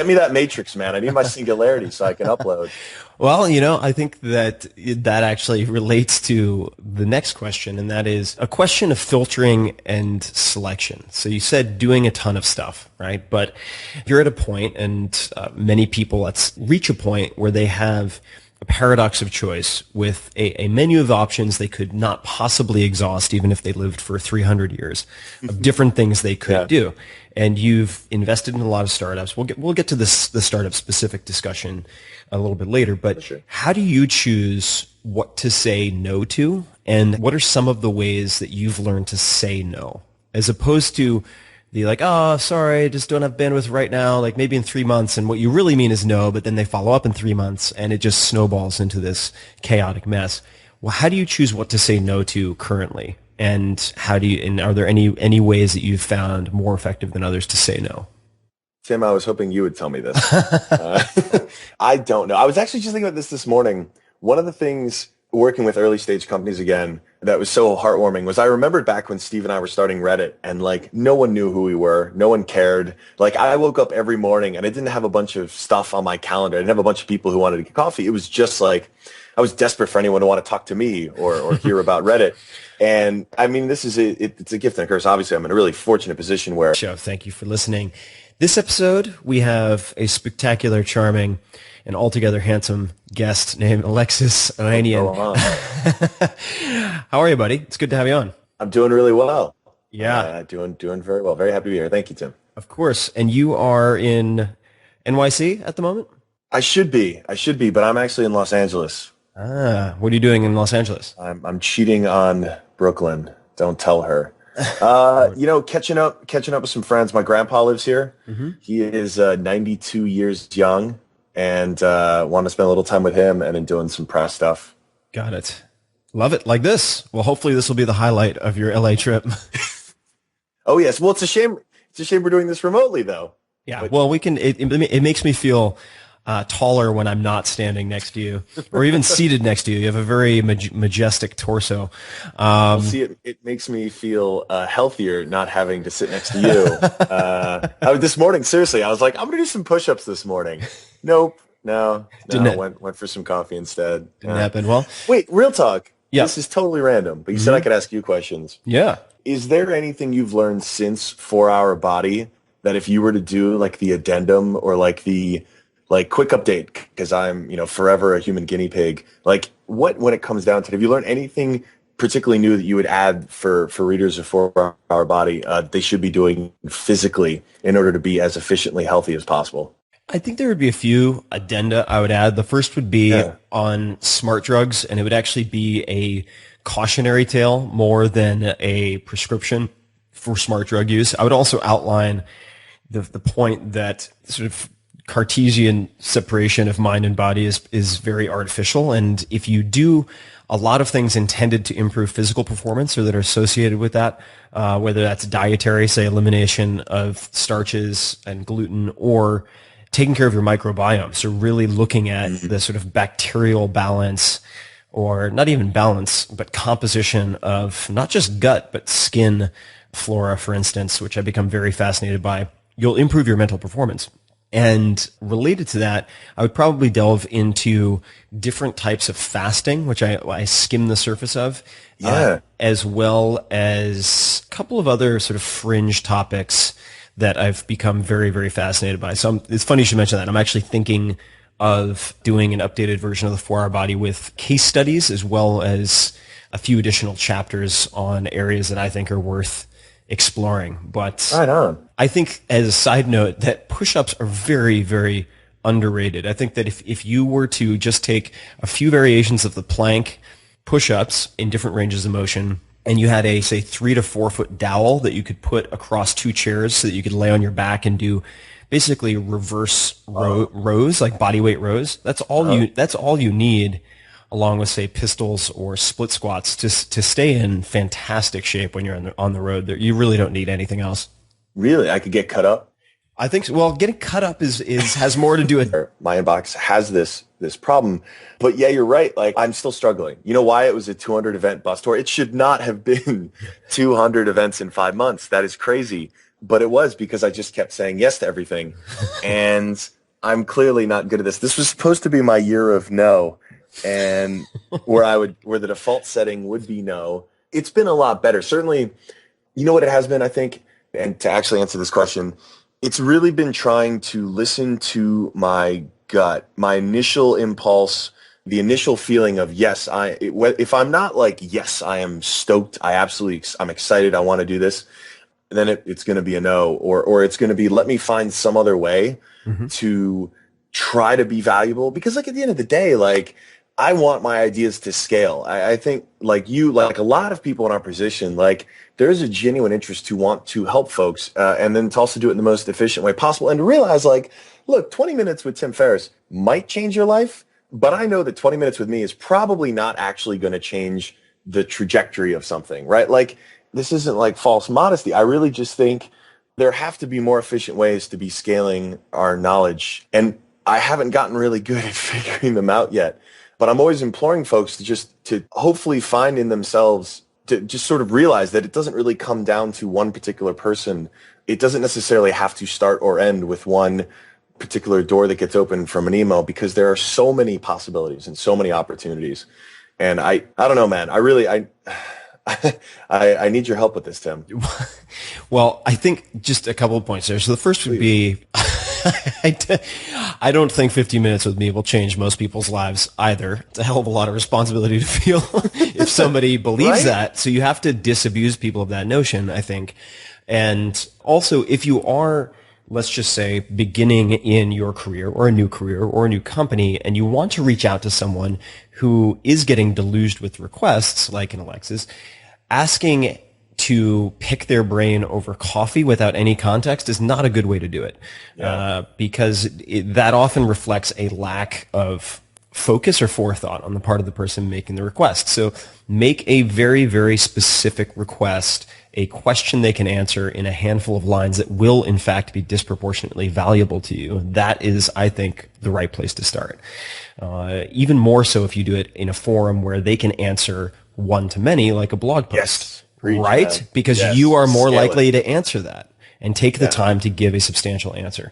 me that matrix, man. I need my singularity so I can upload. Well, I think that actually relates to the next question, and that is a question of filtering and selection. So you said doing a ton of stuff, right? But you're at a point, and many people reach a point where they have a paradox of choice with a menu of options they could not possibly exhaust even if they lived for 300 years of different things they could do. And you've invested in a lot of startups. We'll get to the startup specific discussion a little bit later, but how do you choose what to say no to, and what are some of the ways that you've learned to say no, as opposed to be like, oh, sorry, I just don't have bandwidth right now, like maybe in 3 months, and what you really mean is no, but then they follow up in 3 months, and it just snowballs into this chaotic mess. Well, how do you choose what to say no to currently, and are there any ways that you've found more effective than others to say no? Tim, I was hoping you would tell me this. I don't know. I was actually just thinking about this morning. One of the things working with early stage companies again that was so heartwarming was I remembered back when Steve and I were starting Reddit, and like no one knew who we were. No one cared. Like I woke up every morning and I didn't have a bunch of stuff on my calendar. I didn't have a bunch of people who wanted to get coffee. It was just like I was desperate for anyone to want to talk to me or hear about Reddit. And I mean, this is it's a gift and a curse. Obviously, I'm in a really fortunate position where. Thank you for listening. This episode, we have a spectacular, charming, and altogether handsome guest named Alexis Ohanian. How are you, buddy? It's good to have you on. I'm doing really well. Yeah. Doing very well. Very happy to be here. Thank you, Tim. Of course. And you are in NYC at the moment? I should be, but I'm actually in Los Angeles. What are you doing in Los Angeles? I'm cheating on Brooklyn. Don't tell her. Catching up with some friends. My grandpa lives here. Mm-hmm. He is 92 years young, and want to spend a little time with him and then doing some press stuff. Got it. Love it. Like this. Well, hopefully this will be the highlight of your LA trip. Oh yes. Well, it's a shame we're doing this remotely though. Yeah. Well, we can. It makes me feel taller when I'm not standing next to you, or even seated next to you. You have a very majestic torso. It makes me feel healthier not having to sit next to you. This morning, seriously, I was like, I'm going to do some push-ups this morning. Nope. No. Went for some coffee instead. Didn't happen. Well, wait, real talk. Yeah. This is totally random, but you said I could ask you questions. Yeah. Is there anything you've learned since 4 Hour Body that if you were to do like the addendum or like the quick update, because I'm, forever a human guinea pig, like when it comes down to it, have you learned anything particularly new that you would add for readers of 4 Hour Body they should be doing physically in order to be as efficiently healthy as possible? I think there would be a few addenda I would add. The first would be on smart drugs, and it would actually be a cautionary tale more than a prescription for smart drug use. I would also outline the point that sort of Cartesian separation of mind and body is very artificial. And if you do a lot of things intended to improve physical performance or that are associated with that, whether that's dietary, say elimination of starches and gluten, or taking care of your microbiome, so really looking at the sort of bacterial balance, or not even balance, but composition of not just gut, but skin flora, for instance, which I've become very fascinated by, you'll improve your mental performance. And related to that, I would probably delve into different types of fasting, which I skim the surface of, as well as a couple of other sort of fringe topics that I've become very, very fascinated by. So it's funny you should mention that. I'm actually thinking of doing an updated version of the 4-Hour Body with case studies, as well as a few additional chapters on areas that I think are worth exploring. But right on. I think, as a side note, that push-ups are very, very underrated. I think that if you were to just take a few variations of the plank push-ups in different ranges of motion, and you had a, say, 3 to 4 foot dowel that you could put across 2 chairs so that you could lay on your back and do basically reverse rows, like body weight rows, that's all you need, along with, say, pistols or split squats to stay in fantastic shape when you're on the road. You really don't need anything else. Really? I could get cut up? I think so. Well, getting cut up has more to do with my inbox has this problem. But yeah, you're right. Like, I'm still struggling. You know why it was a 200 event bus tour? It should not have been 200 events in 5 months. That is crazy. But it was, because I just kept saying yes to everything. And I'm clearly not good at this. This was supposed to be my year of no, and where the default setting would be no. It's been a lot better. Certainly, you know what it has been, I think, and to actually answer this question, it's really been trying to listen to my gut, my initial impulse, the initial feeling of yes, if I'm not like, yes, I am stoked, I'm excited, I want to do this, then it's going to be a no, or it's going to be, let me find some other way to try to be valuable. Because, like, at the end of the day, like, I want my ideas to scale. I think, like you, like a lot of people in our position, like, there's a genuine interest to want to help folks, and then to also do it in the most efficient way possible, and to realize, like, look, 20 minutes with Tim Ferriss might change your life, but I know that 20 minutes with me is probably not actually going to change the trajectory of something, right? Like, this isn't like false modesty. I really just think there have to be more efficient ways to be scaling our knowledge. And I haven't gotten really good at figuring them out yet. But I'm always imploring folks to hopefully find in themselves, to just sort of realize that it doesn't really come down to one particular person. It doesn't necessarily have to start or end with one particular door that gets opened from an email, because there are so many possibilities and so many opportunities. And I don't know, man. I need your help with this, Tim. Well, I think just a couple of points there. So the first would be, I don't think 50 minutes with me will change most people's lives either. It's a hell of a lot of responsibility to feel if somebody believes that. So you have to disabuse people of that notion, I think. And also, if you are, let's just say, beginning in your career or a new company, and you want to reach out to someone who is getting deluged with requests, like an Alexis, asking to pick their brain over coffee without any context is not a good way to do it, because that often reflects a lack of focus or forethought on the part of the person making the request. So make a very, very specific request, a question they can answer in a handful of lines that will, in fact, be disproportionately valuable to you. That is, I think, the right place to start. Even more so if you do it in a forum where they can answer one-to-many, like a blog post. Yes. Right? Man. Because you are more likely to answer that and take the time to give a substantial answer.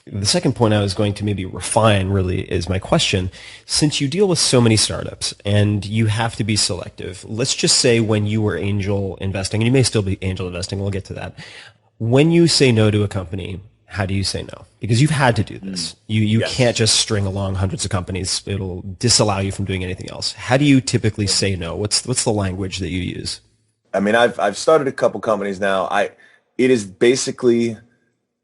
The second point I was going to maybe refine really is my question. Since you deal with so many startups and you have to be selective, let's just say when you were angel investing, and you may still be angel investing, we'll get to that. When you say no to a company, how do you say no? Because you've had to do this. You can't just string along hundreds of companies. It'll disallow you from doing anything else. How do you typically say no? What's the language that you use? I mean, I've started a couple companies now. It is basically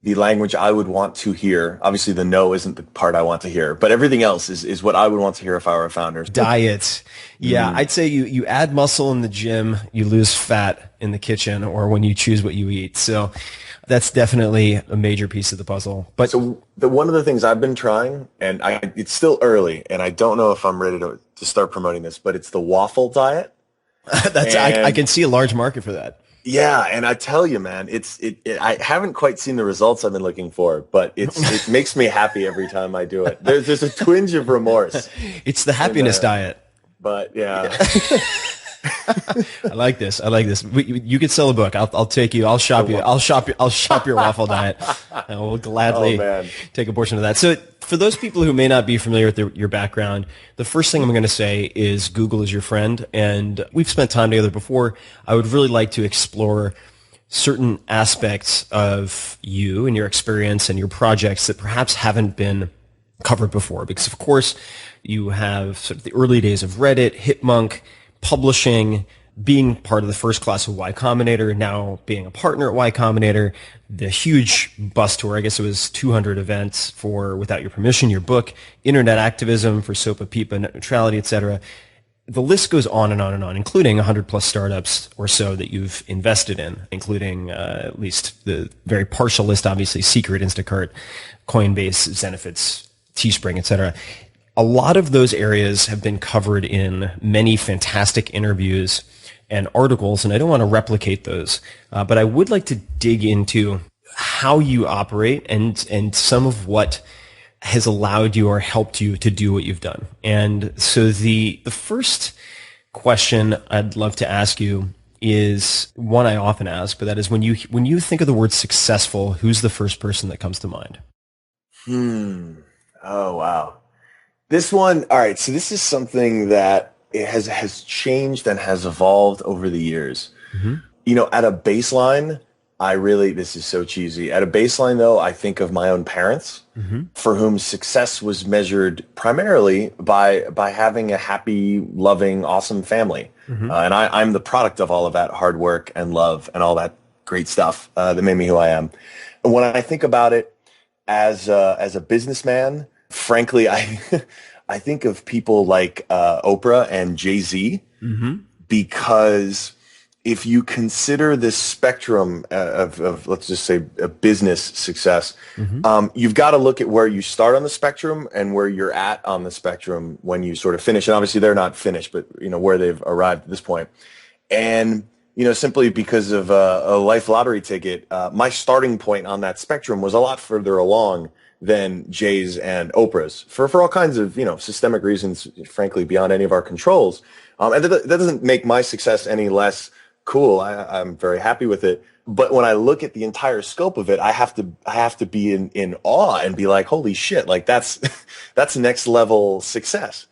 the language I would want to hear. Obviously, the no isn't the part I want to hear, but everything else is what I would want to hear if I were a founder. Diet. Yeah, I'd say you add muscle in the gym, you lose fat in the kitchen, or when you choose what you eat. So That's definitely a major piece of the puzzle. But So one of the things I've been trying, and it's still early, and I don't know if I'm ready to start promoting this, but it's the waffle diet. I can see a large market for that. Yeah, and I tell you, man, I haven't quite seen the results I've been looking for, but it makes me happy every time I do it. There's a twinge of remorse. It's the happiness diet. But yeah. I like this. You could sell a book. I'll take you. I'll shop you. I'll shop your waffle diet. I will gladly take a portion of that. So for those people who may not be familiar with your background, the first thing I'm going to say is Google is your friend. And we've spent time together before. I would really like to explore certain aspects of you and your experience and your projects that perhaps haven't been covered before. Because of course you have sort of the early days of Reddit, Hipmunk, publishing, being part of the first class of Y Combinator, now being a partner at Y Combinator, the huge bus tour, I guess it was 200 events for Without Your Permission, your book, internet activism for SOPA, PIPA, net neutrality, etc. The list goes on and on and on, including 100 plus startups or so that you've invested in, including at least the very partial list, obviously, Secret, Instacart, Coinbase, Zenefits, Teespring, etc. A lot of those areas have been covered in many fantastic interviews and articles, and I don't want to replicate those, but I would like to dig into how you operate and some of what has allowed you or helped you to do what you've done. And so the first question I'd love to ask you is one I often ask, but that is when you think of the word successful, who's the first person that comes to mind? Oh, wow. This one, all right, so this is something that it has changed and has evolved over the years. Mm-hmm. You know, at a baseline, this is so cheesy. At a baseline, though, I think of my own parents, mm-hmm. for whom success was measured primarily by having a happy, loving, awesome family. Mm-hmm. And I'm the product of all of that hard work and love and all that great stuff that made me who I am. And when I think about it as a businessman, frankly, I think of people like Oprah and Jay-Z, mm-hmm. because if you consider this spectrum of let's just say a business success, mm-hmm. You've got to look at where you start on the spectrum and where you're at on the spectrum when you sort of finish. And obviously they're not finished, but you know where they've arrived at this point. And you know, simply because of a life lottery ticket, my starting point on that spectrum was a lot further along than Jay's and Oprah's for all kinds of, you know, systemic reasons, frankly, beyond any of our controls. And that doesn't make my success any less cool. I'm very happy with it. But when I look at the entire scope of it, I have to be in awe and be like, holy shit, like that's next level success.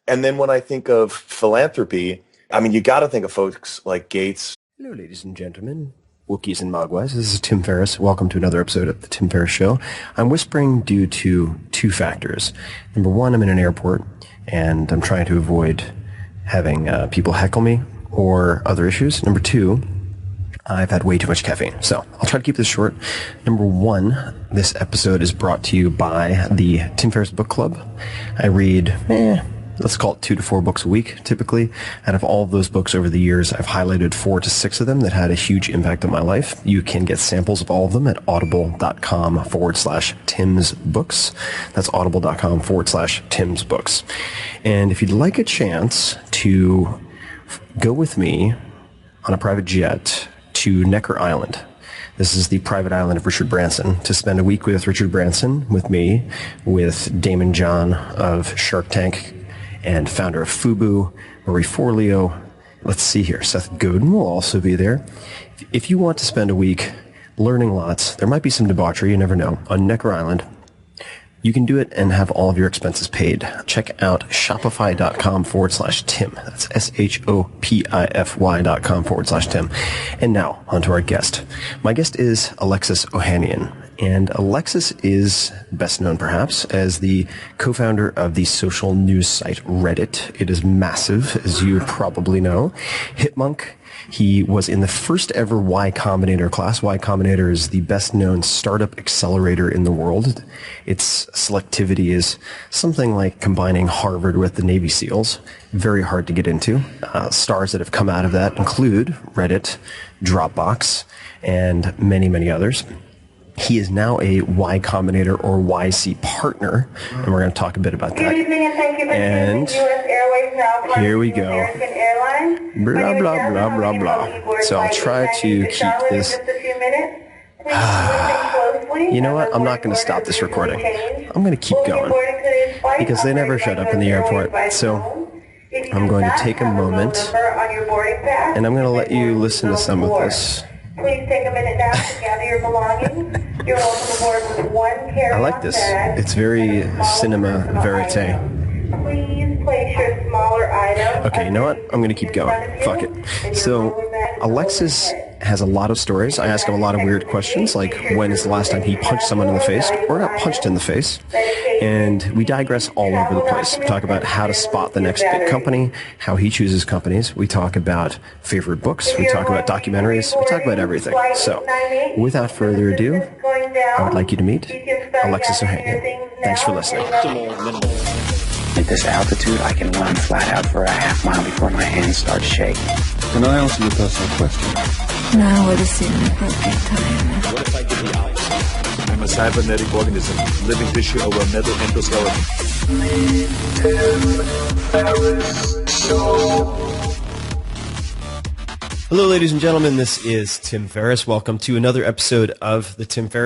And then when I think of philanthropy, I mean, you got to think of folks like Gates. Hello, ladies and gentlemen. Wookiees and Mogwais. This is Tim Ferriss. Welcome to another episode of The Tim Ferriss Show. I'm whispering due to two factors. Number one, I'm in an airport, and I'm trying to avoid having people heckle me or other issues. Number two, I've had way too much caffeine. So I'll try to keep this short. Number one, this episode is brought to you by the Tim Ferriss Book Club. I read, let's call it 2 to 4 books a week, typically. Out of all of those books over the years, I've highlighted 4 to 6 of them that had a huge impact on my life. You can get samples of all of them at audible.com/TimsBooks. That's audible.com/TimsBooks. And if you'd like a chance to go with me on a private jet to Necker Island, this is the private island of Richard Branson, to spend a week with Richard Branson, with me, with Damon John of Shark Tank, and founder of FUBU, Marie Forleo. Let's see here. Seth Godin will also be there. If you want to spend a week learning lots, there might be some debauchery, you never know, on Necker Island. You can do it and have all of your expenses paid. Check out shopify.com/Tim. That's shopify.com/Tim. And now, on to our guest. My guest is Alexis Ohanian. And Alexis is best known, perhaps, as the co-founder of the social news site Reddit. It is massive, as you probably know. Hipmunk. He was in the first ever Y Combinator class. Y Combinator is the best known startup accelerator in the world. Its selectivity is something like combining Harvard with the Navy SEALs. Very hard to get into. Stars that have come out of that include Reddit, Dropbox, and many, many others. He is now a Y Combinator or YC partner, and we're going to talk a bit about that. Good evening and thank you for And choosing U.S. Airways now. here we go. American Airlines. Blah, My name is blah, Jasmine. blah, I'll blah, be blah. your keyboard So I'll flight try to attendant keep shower in this. just a few minutes. Please listen closely. You know what? I'm not going to stop this recording. I'm going to keep going because they never shut up in the airport. So I'm going to take a moment and I'm going to let you listen to some of this. Please take a minute now to gather your belongings. You're welcome aboard with one carry-on I like this. bag. It's very cinema verite. Please place your smaller items. Okay, you know what? I'm going to keep going. Fuck it. So Alexis has a lot of stories. I ask him a lot of weird questions, like when is the last time he punched someone in the face or got punched in the face. And we digress all over the place. We talk about how to spot the next big company, how he chooses companies. We talk about favorite books. We talk about documentaries. We talk about everything. So without further ado, I would like you to meet Alexis Ohanian. Thanks for listening. At this altitude, I can run flat out for a half mile before my hands start shaking. Can I answer your personal question? Now would seem an appropriate time. What if I did the opposite? I'm a cybernetic organism, living tissue over a metal endoskeleton. Hello, ladies and gentlemen. This is Tim Ferriss. Welcome to another episode of The Tim Ferriss